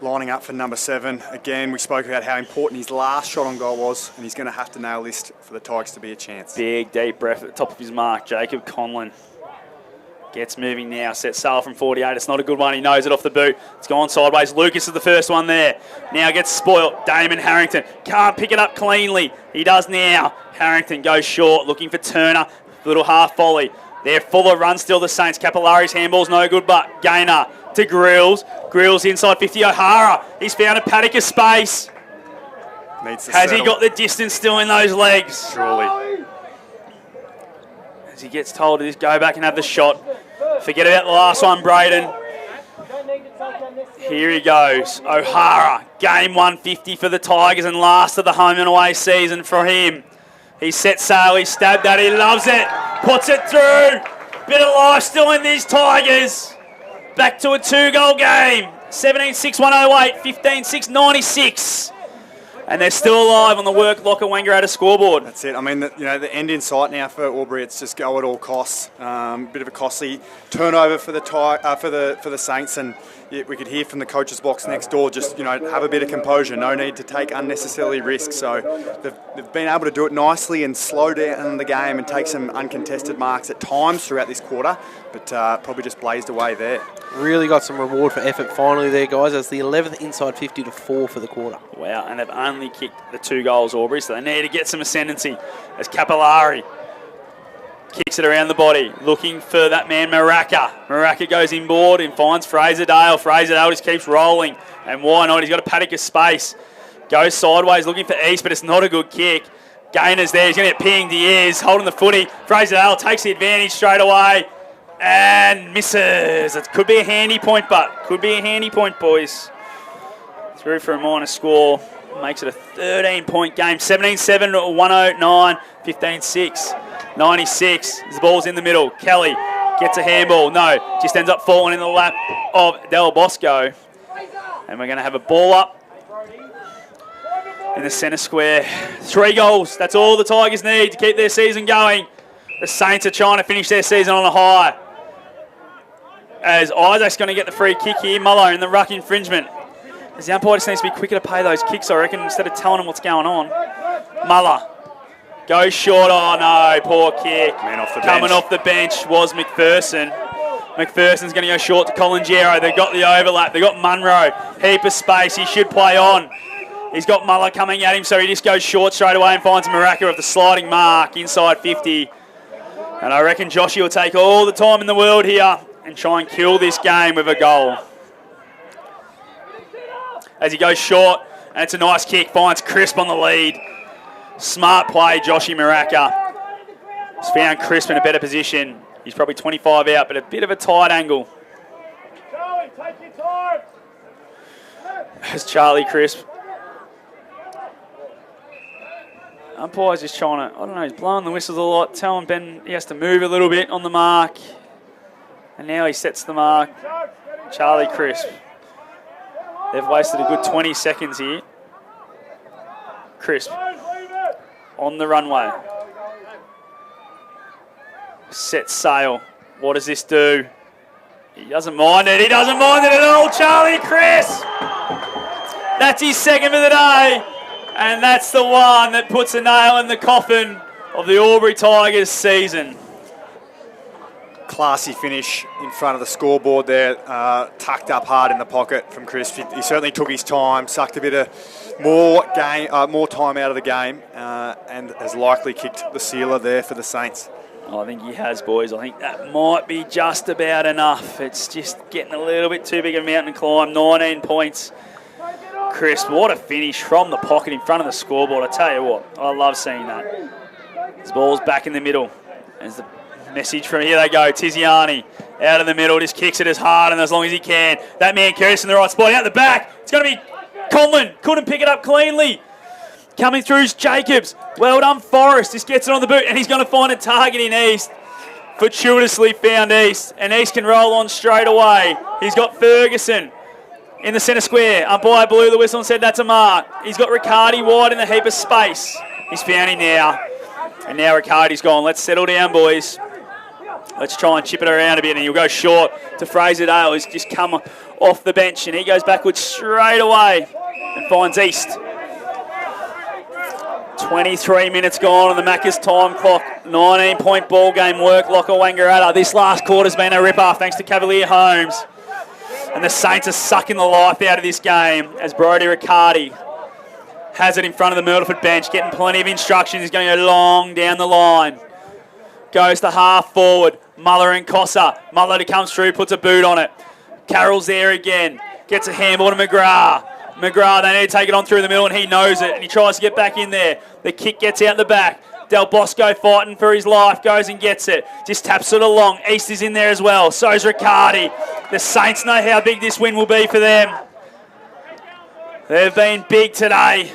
Lining up for number 7. Again, we spoke about how important his last shot on goal was, and he's going to have to nail this for the Tigers to be a chance. Big, deep breath at the top of his mark. Jacob Conlon gets moving now. Sets sail from 48. It's not a good one. He knows it off the boot. It's gone sideways. Lucas is the first one there. Now gets spoilt. Damon Harrington can't pick it up cleanly. He does now. Harrington goes short, looking for Turner. Little half volley. They're full of runs still, the Saints. Capillari's handball's no good, but Gainer to Grills. Grills inside 50. O'Hara. He's found a paddock of space. Has he got the distance still in those legs? Surely. As he gets told to just go back and have the shot. Forget about the last one, Braden. Here he goes. O'Hara. Game 150 for the Tigers and last of the home and away season for him. He set sail, he stabbed at it, he loves it, puts it through. Bit of life still in these Tigers. Back to a 2-goal game. 17-6-108, 15-6-96. And they're still alive on the work Locker Wangaratta scoreboard. That's it. I mean, the end in sight now for Albury. It's just go at all costs. Bit of a costly turnover for the Saints, and yeah, we could hear from the coach's box next door. Just have a bit of composure. No need to take unnecessarily risks. So they've been able to do it nicely and slow down the game and take some uncontested marks at times throughout this quarter, but probably just blazed away there. Really got some reward for effort finally there, guys. That's the 11th inside 50 to 4 for the quarter. Wow, and they've only kicked the 2 goals, Albury, so they need to get some ascendancy as Capillari kicks it around the body, looking for that man Maraca. Maraca goes inboard and finds Fraser Dale. Fraser Dale just keeps rolling, and why not? He's got a paddock of space. Goes sideways looking for East, but it's not a good kick. Gainer's there. He's going to get pinged. He is holding the footy. Fraser Dale takes the advantage straight away. And misses. It could be a handy point, boys. Through for a minor score. Makes it a 13-point game. 17-7, 109, 15-6, 96. The ball's in the middle. Kelly gets a handball. No, just ends up falling in the lap of Del Bosco. And we're going to have a ball up in the centre square. 3 goals. That's all the Tigers need to keep their season going. The Saints are trying to finish their season on a high. As Isaac's going to get the free kick here. Muller in the ruck infringement. As the umpire just needs to be quicker to pay those kicks, I reckon, instead of telling him what's going on. Muller goes short. Oh, no. Poor kick. Coming off the bench was McPherson. McPherson's going to go short to Colangero. They've got the overlap. They've got Munro. Heap of space. He should play on. He's got Muller coming at him, so he just goes short straight away and finds Maraka of the sliding mark inside 50. And I reckon Joshy will take all the time in the world here and try and kill this game with a goal. As he goes short, and it's a nice kick, finds Crisp on the lead. Smart play, Joshy Maraka. He's found Crisp in a better position. He's probably 25 out, but a bit of a tight angle. Charlie, take your time. As Charlie Crisp. Umpire's just trying to, I don't know, he's blowing the whistles a lot, telling Ben he has to move a little bit on the mark. And now he sets the mark. Charlie Crisp. They've wasted a good 20 seconds here. Crisp on the runway. Set sail. What does this do? He doesn't mind it. He doesn't mind it at all. Charlie Crisp. That's his second of the day. And that's the one that puts a nail in the coffin of the Albury Tigers season. Classy finish in front of the scoreboard there, tucked up hard in the pocket from Chris. He certainly took his time, sucked a bit of more time out of the game, and has likely kicked the sealer there for the Saints. I think he has, boys. I think that might be just about enough. It's just getting a little bit too big a mountain to climb. 19 points. Crisp, what a finish from the pocket in front of the scoreboard. I tell you what, I love seeing that. His ball's back in the middle. There's the message from, here they go, Tiziani out in the middle, just kicks it as hard and as long as he can. That man Curtis in the right spot, out the back. It's going to be Conlon, couldn't pick it up cleanly. Coming through is Jacobs. Well done, Forrest. Just gets it on the boot and he's going to find a target in East. Fortuitously found East, and East can roll on straight away. He's got Ferguson in the centre square. Umpire blew the whistle and said that's a mark. He's got Riccardi wide in the heap of space. He's found him now. And now Riccardi's gone. Let's settle down, boys. Let's try and chip it around a bit, and he'll go short to Fraser Dale. He's just come off the bench, and he goes backwards straight away and finds East. 23 minutes gone on the Macca's time clock. 19-point ball game work, Locker Wangaratta. This last quarter's been a rip-off thanks to Cavalier Holmes. And the Saints are sucking the life out of this game as Brodie Riccardi has it in front of the Myrtleford bench, getting plenty of instructions. He's going to go long down the line. Goes to half forward. Muller and Cossa. Muller to comes through, puts a boot on it. Carroll's there again. Gets a handball to McGrath. McGrath, they need to take it on through the middle, and he knows it, and he tries to get back in there. The kick gets out the back. Del Bosco fighting for his life, goes and gets it. Just taps it along. East is in there as well. So's Riccardi. The Saints know how big this win will be for them. They've been big today.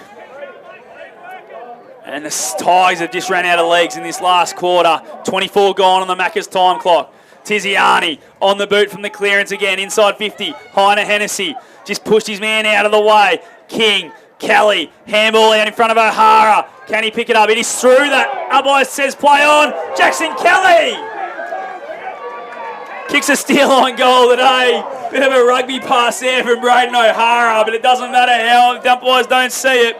And the Tigers have just ran out of legs in this last quarter. 24 gone on the Macca's time clock. Tiziani on the boot from the clearance again, inside 50. Heiner Hennessy just pushed his man out of the way. King, Kelly, handball out in front of O'Hara. Can he pick it up? It is through that. Umpire says play on. Jackson Kelly kicks a steal line goal today. Bit of a rugby pass there from Bren O'Hara, but it doesn't matter how the umpires don't see it.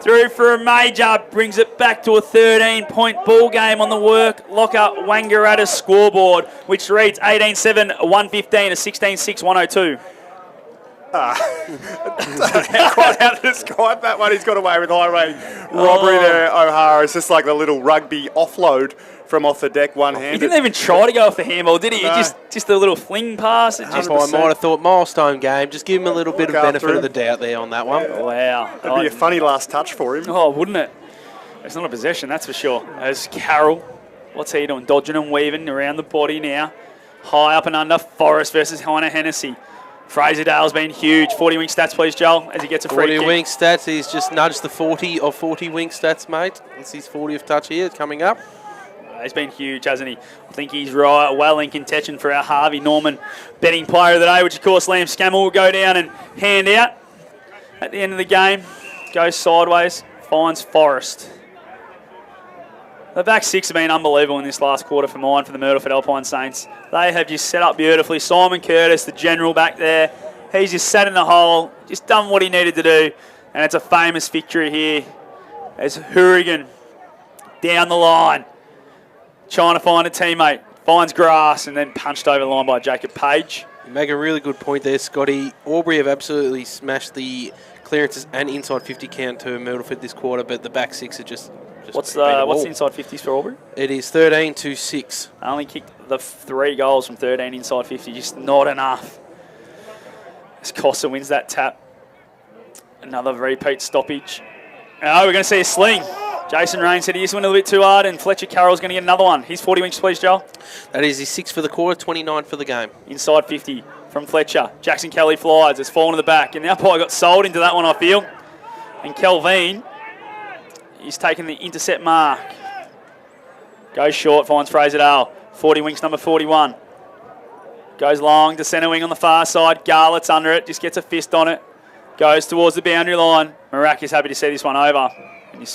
Through for a major, brings it back to a 13-point ball game on the work Locker Wangaratta scoreboard, which reads 18-7, 115 to 16-6, 102. Quite how to describe that one. He's got away with highway robbery there, O'Hara. It's just like the little rugby offload from off the deck, one-handed. He didn't even try to go off the handball, did he? No. Just a little fling pass. I might have thought milestone game. Just give him a little bit of benefit of the doubt there on that one. Wow. That'd be a funny last touch for him. Oh, wouldn't it? It's not a possession, that's for sure. As Carroll, what's he doing? Dodging and weaving around the body now. High up and under. Forrest versus Heiner Hennessy. Fraser Dale's been huge. 40 wing stats, please, Joel, as he gets a free 40 kick. wing stats. He's just nudged the 40 of 40 wing stats, mate. That's his 40th touch here coming up. He's been huge, hasn't he? I think he's right, well in contention for our Harvey Norman betting player of the day, which, of course, Liam Scammell will go down and hand out at the end of the game. Goes sideways, finds Forrest. The back six have been unbelievable in this last quarter for mine for the Myrtleford Alpine Saints. They have just set up beautifully. Simon Curtis, the general back there, he's just sat in the hole, just done what he needed to do, and it's a famous victory here as Hourigan down the line, trying to find a teammate, finds grass, and then punched over the line by Jacob Page. You make a really good point there, Scotty. Aubrey have absolutely smashed the clearances and inside 50 count to Myrtleford this quarter, but the back six are just What's the inside 50s for Albury? It is 13-6. I only kicked the 3 goals from 13 inside 50, just not enough. As Costa wins that tap. Another repeat stoppage. Oh, we're going to see a sling. Jason Rain said he just went a little bit too hard, and Fletcher Carroll's going to get another one. He's 40 wings, please, Joel. That is his 6 for the quarter, 29 for the game. Inside 50 from Fletcher. Jackson Kelly flies. It's fallen to the back, and the umpire got sold into that one, I feel. And Kelvin, he's taken the intercept mark. Goes short, finds Fraser Dale. 40 wings, number 41. Goes long to centre wing on the far side. Garlett's under it, just gets a fist on it. Goes towards the boundary line. Marak is happy to see this one over. And he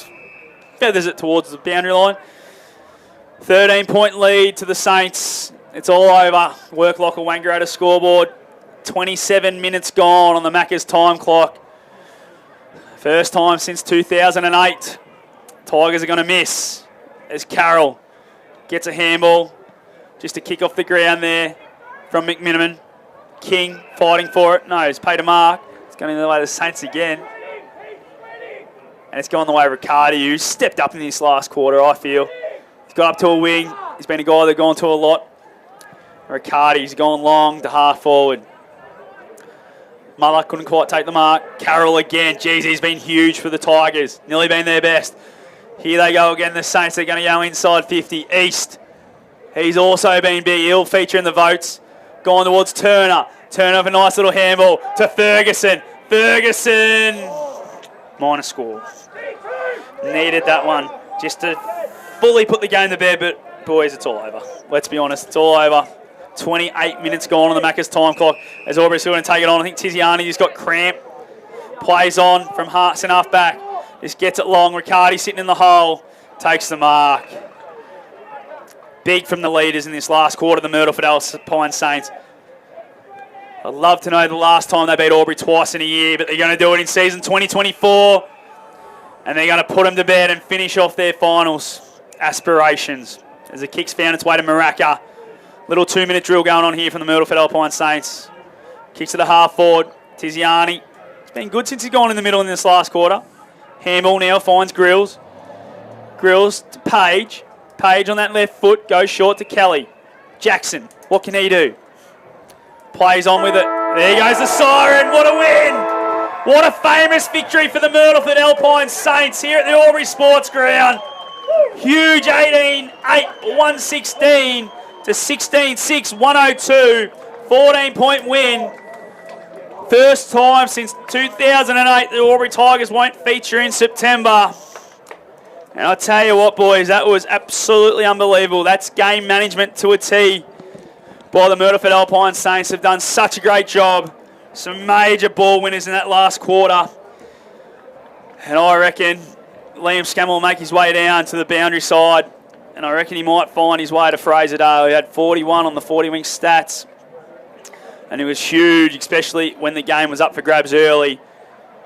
feathers it towards the boundary line. 13-point lead to the Saints. It's all over. Worklocker Wangaratta scoreboard. 27 minutes gone on the Macca's time clock. First time since 2008. Tigers are going to miss as Carroll gets a handball just to kick off the ground there from McMiniman. King fighting for it. No, he's paid a mark. It's going the way of the Saints again. And it's gone the way of Riccardi, who stepped up in this last quarter, I feel. He's got up to a wing. He's been a guy that's gone to a lot. Riccardi's gone long to half forward. Muller couldn't quite take the mark. Carroll again. Jeez, he's been huge for the Tigers. Nearly been their best. Here they go again, the Saints. They're going to go inside 50. East. He's also been big. He'll feature in the votes. Gone towards Turner. Turner with a nice little handball to Ferguson. Ferguson. Minor score. Needed that one just to fully put the game to bed, but boys, it's all over. Let's be honest, it's all over. 28 minutes gone on the Macca's time clock as Aubrey's still going to take it on. I think Tiziani just got cramp. Plays on from centre half back. Just gets it long. Riccardi sitting in the hole. Takes the mark. Big from the leaders in this last quarter, the Myrtleford Alpine Saints. I'd love to know the last time they beat Albury twice in a year, but they're going to do it in season 2024. And they're going to put them to bed and finish off their finals aspirations. As the kick's found its way to Maraca. Little 2-minute drill going on here from the Myrtleford Alpine Saints. Kicks to the half forward. Tiziani. It's been good since he's gone in the middle in this last quarter. Handball now finds Grills. Grills to Page. Page on that left foot. Goes short to Kelly. Jackson. What can he do? Plays on with it. There goes the siren. What a win! What a famous victory for the Myrtleford Alpine Saints here at the Albury Sports Ground. Huge 18-8, 116 to 16-6, 102. 14-point win. First time since 2008 the Albury Tigers won't feature in September. And I'll tell you what, boys, that was absolutely unbelievable. That's game management to a T by the Myrtleford Alpine Saints. Have done such a great job. Some major ball winners in that last quarter. And I reckon Liam Scammell will make his way down to the boundary side. And I reckon he might find his way to Fraser Dale. He had 41 on the 40-wing stats. And it was huge, especially when the game was up for grabs early.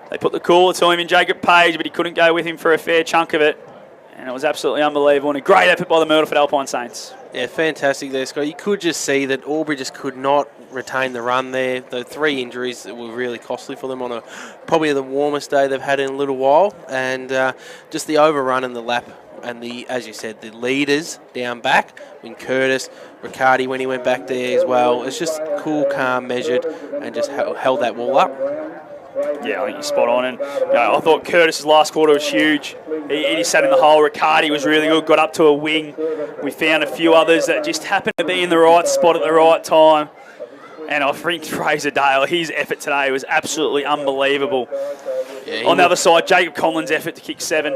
They put the cooler to him in Jacob Page, but he couldn't go with him for a fair chunk of it. And it was absolutely unbelievable and a great effort by the Myrtleford Alpine Saints. Yeah, fantastic there, Scott. You could just see that Albury just could not retain the run there. The 3 injuries were really costly for them on probably the warmest day they've had in a little while. And just the overrun and the lap and as you said, the leaders down back. I mean, Curtis, Riccardi when he went back there as well. It's just cool, calm, measured, and just held that wall up. Yeah, I think you're spot on. And I thought Curtis's last quarter was huge. He just sat in the hole. Riccardi was really good, got up to a wing. We found a few others that just happened to be in the right spot at the right time. And I think Fraser Dale, his effort today was absolutely unbelievable. Yeah, on the other side, Jacob Conlon's effort to kick 7.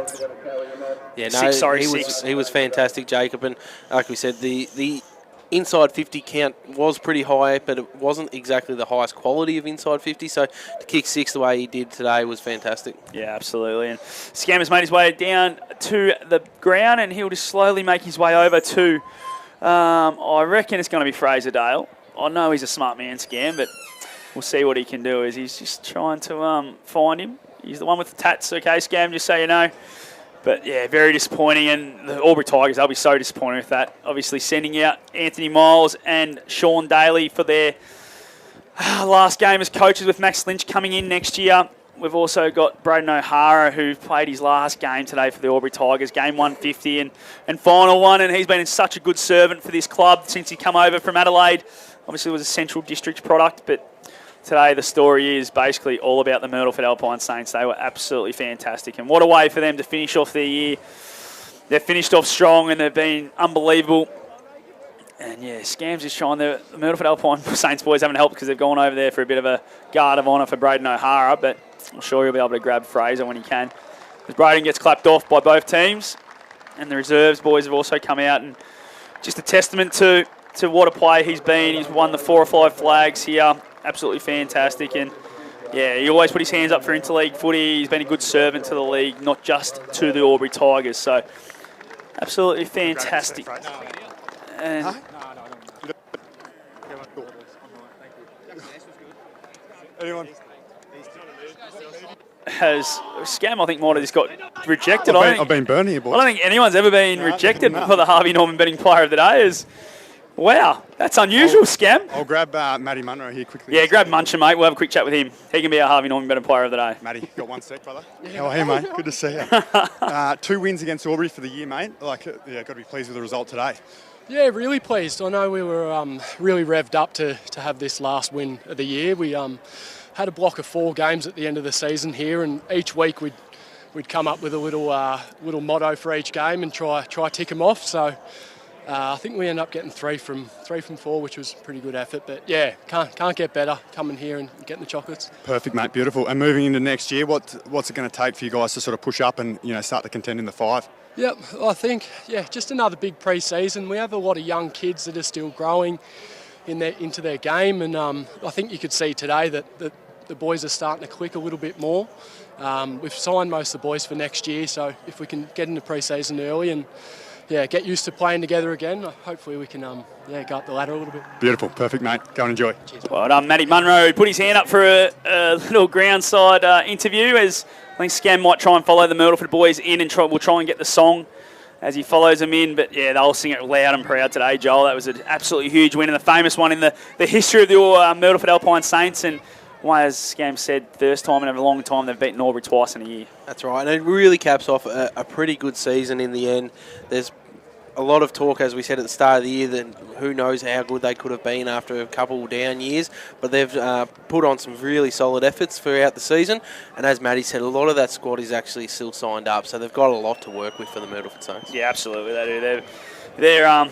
Yeah, no, Six. He was fantastic, Jacob. And like we said, the inside 50 count was pretty high, but it wasn't exactly the highest quality of inside 50. So to kick 6 the way he did today was fantastic. Yeah, absolutely. And Scammer's made his way down to the ground, and he'll just slowly make his way over to, I reckon it's going to be Fraser Dale. I know he's a smart man, Scam, but we'll see what he can do as he's just trying to find him. He's the one with the tats, okay, Scam, just so you know. But, yeah, very disappointing. And the Albury Tigers, they'll be so disappointed with that. Obviously sending out Anthony Miles and Sean Daly for their last game as coaches, with Max Lynch coming in next year. We've also got Bren O'Hara, who played his last game today for the Albury Tigers, game 150 and final one. And he's been such a good servant for this club since he come over from Adelaide. Obviously, it was a Central District product, but today the story is basically all about the Myrtleford Alpine Saints. They were absolutely fantastic, and what a way for them to finish off their year. They've finished off strong, and they've been unbelievable. And, yeah, Scams is trying. The Myrtleford Alpine Saints boys haven't helped because they've gone over there for a bit of a guard of honour for Braden O'Hara, but I'm sure he'll be able to grab Fraser when he can. As Braden gets clapped off by both teams, and the reserves boys have also come out, and just a testament to what a player he's been. He's won the 4 or 5 flags here. Absolutely fantastic. And, yeah, he always put his hands up for interleague footy. He's been a good servant to the league, not just to the Albury Tigers. So, absolutely fantastic. And has Scam, I think, might have just got rejected. I've been burned here, boys. I don't think anyone's ever been rejected for the Harvey Norman Betting Player of the Day. Wow, that's unusual, Scam. I'll grab Matty Munro here quickly. Yeah, grab Muncher, mate. We'll have a quick chat with him. He can be our Harvey Norman Betting Player of the Day. Matty, got 1 sec, brother? How are you, mate? Good to see you. 2 wins against Albury for the year, mate. Got to be pleased with the result today. Yeah, really pleased. I know we were really revved up to have this last win of the year. We had a block of 4 games at the end of the season here, and each week we'd come up with a little motto for each game and try tick them off. So I think we ended up getting 3 from 4, which was a pretty good effort. But yeah, can't get better coming here and getting the chocolates. Perfect, mate. Beautiful. And moving into next year, what's it going to take for you guys to sort of push up and start to contend in the 5? Yep, I think just another big pre-season. We have a lot of young kids that are still growing into their game, and I think you could see today that the boys are starting to click a little bit more. We've signed most of the boys for next year, so if we can get into pre-season early and get used to playing together again, hopefully we can go up the ladder a little bit. Beautiful, perfect, mate. Go and enjoy. Cheers. Well done, Matty Munro. Put his hand up for a little groundside interview, as I think Scam might try and follow the Myrtleford boys in, and we'll try and get the song as he follows them in. But yeah, they'll sing it loud and proud today, Joel. That was an absolutely huge win, and the famous one in the history of the Myrtleford Alpine Saints. And why, as Scam said, first time in a long time they've beaten Albury twice in a year. That's right, and it really caps off a pretty good season in the end. There's a lot of talk, as we said at the start of the year, that who knows how good they could have been after a couple down years, but they've put on some really solid efforts throughout the season, and as Matty said, a lot of that squad is actually still signed up, so they've got a lot to work with for the Myrtleford Saints. Yeah, absolutely, they do.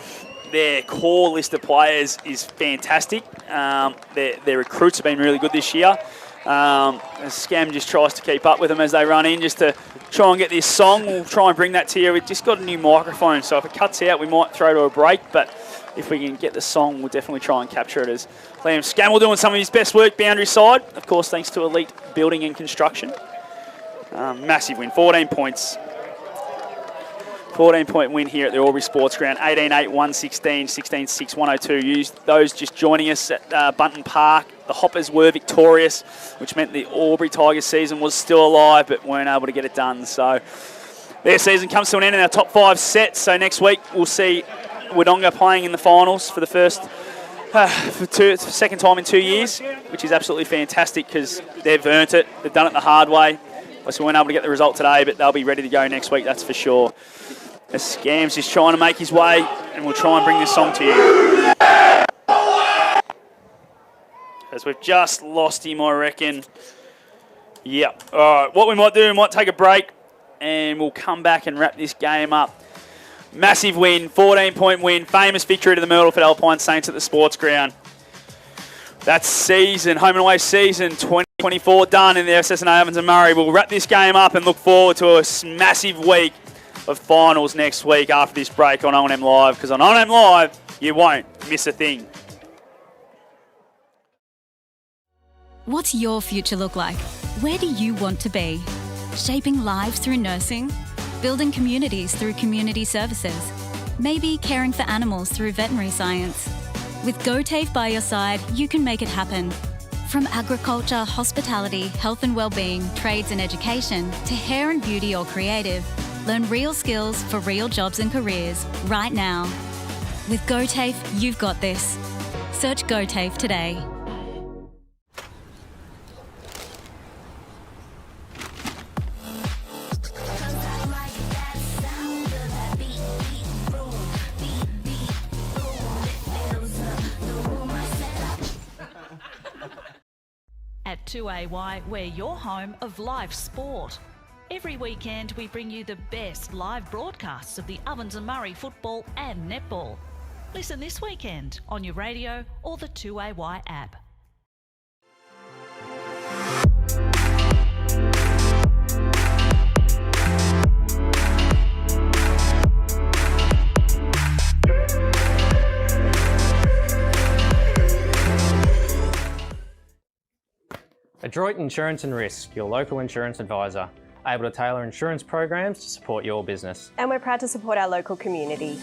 Their core list of players is fantastic. Their recruits have been really good this year. Scam just tries to keep up with them as they run in, just to try and get this song. We'll try and bring that to you. We've just got a new microphone, so if it cuts out, we might throw to a break, but if we can get the song, we'll definitely try and capture it, as Liam Scammell doing some of his best work boundary side, of course, thanks to Elite Building and Construction. Massive win, 14 points. 14-point win here at the Albury Sports Ground. 18-8, 116, 16-6, 102. Used those just joining us at Bunton Park. The Hoppers were victorious, which meant the Albury Tigers season was still alive, but weren't able to get it done. So their season comes to an end in our top 5 sets. So next week we'll see Wodonga playing in the finals for the second time in 2 years, which is absolutely fantastic because they've earned it. They've done it the hard way. So we weren't able to get the result today, but they'll be ready to go next week, that's for sure. As Scams is trying to make his way, and we'll try and bring this song to you. As we've just lost him, I reckon. Yep. All right, what we might do, we might take a break and we'll come back and wrap this game up. Massive win, 14-point win, famous victory to the Myrtleford Alpine Saints at the sports ground. That's season, home and away season 2024 done in the SS&A Ovens and Murray. We'll wrap this game up and look forward to a massive week of finals next week after this break on O&M Live, because on O&M Live, you won't miss a thing. What's your future look like? Where do you want to be? Shaping lives through nursing? Building communities through community services? Maybe caring for animals through veterinary science? With GoTAFE by your side, you can make it happen. From agriculture, hospitality, health and wellbeing, trades and education, to hair and beauty or creative, learn real skills for real jobs and careers right now. With GoTAFE, you've got this. Search GoTAFE today. At 2AY, we're your home of live sport. Every weekend we bring you the best live broadcasts of the Ovens and Murray football and netball. Listen this weekend on your radio or the 2AY app. Adroit Insurance and Risk, your local insurance advisor, able to tailor insurance programs to support your business. And we're proud to support our local community.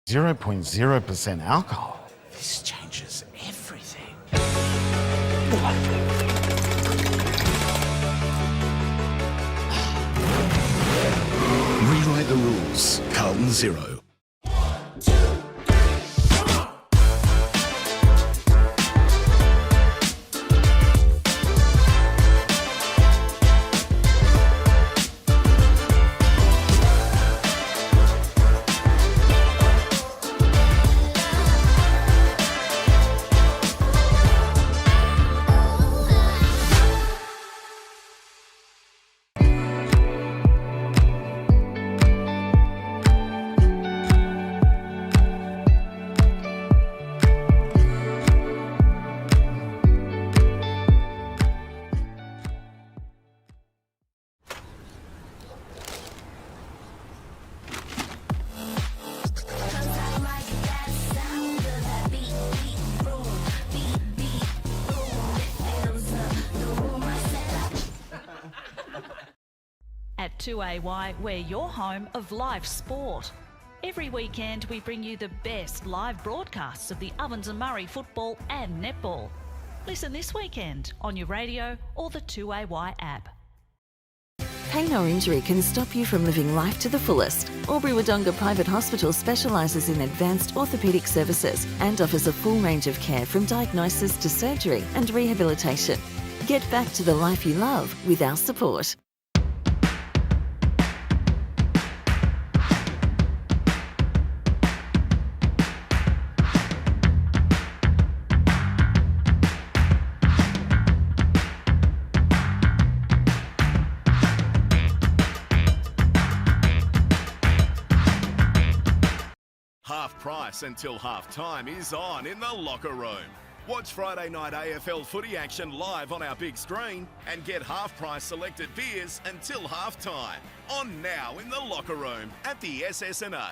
.0% alcohol. This changes everything. Rewrite the rules. Carlton 0. At 2AY, we're your home of live sport. Every weekend we bring you the best live broadcasts of the Ovens and Murray football and netball. Listen this weekend on your radio or the 2AY app. Pain or injury can stop you from living life to the fullest. Albury Wodonga Private Hospital specialises in advanced orthopaedic services and offers a full range of care from diagnosis to surgery and rehabilitation. Get back to the life you love with our support. Half price until half time is on in the locker room. Watch Friday night AFL footy action live on our big screen and get half price selected beers until half time. On now in the locker room at the SS&A.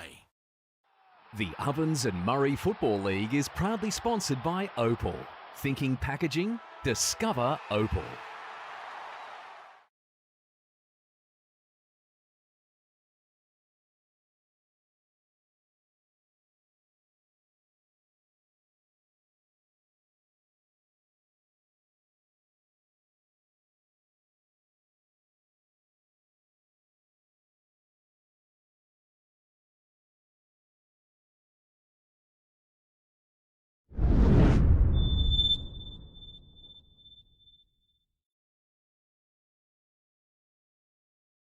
The Ovens and Murray Football League is proudly sponsored by Opal. Thinking packaging? Discover Opal.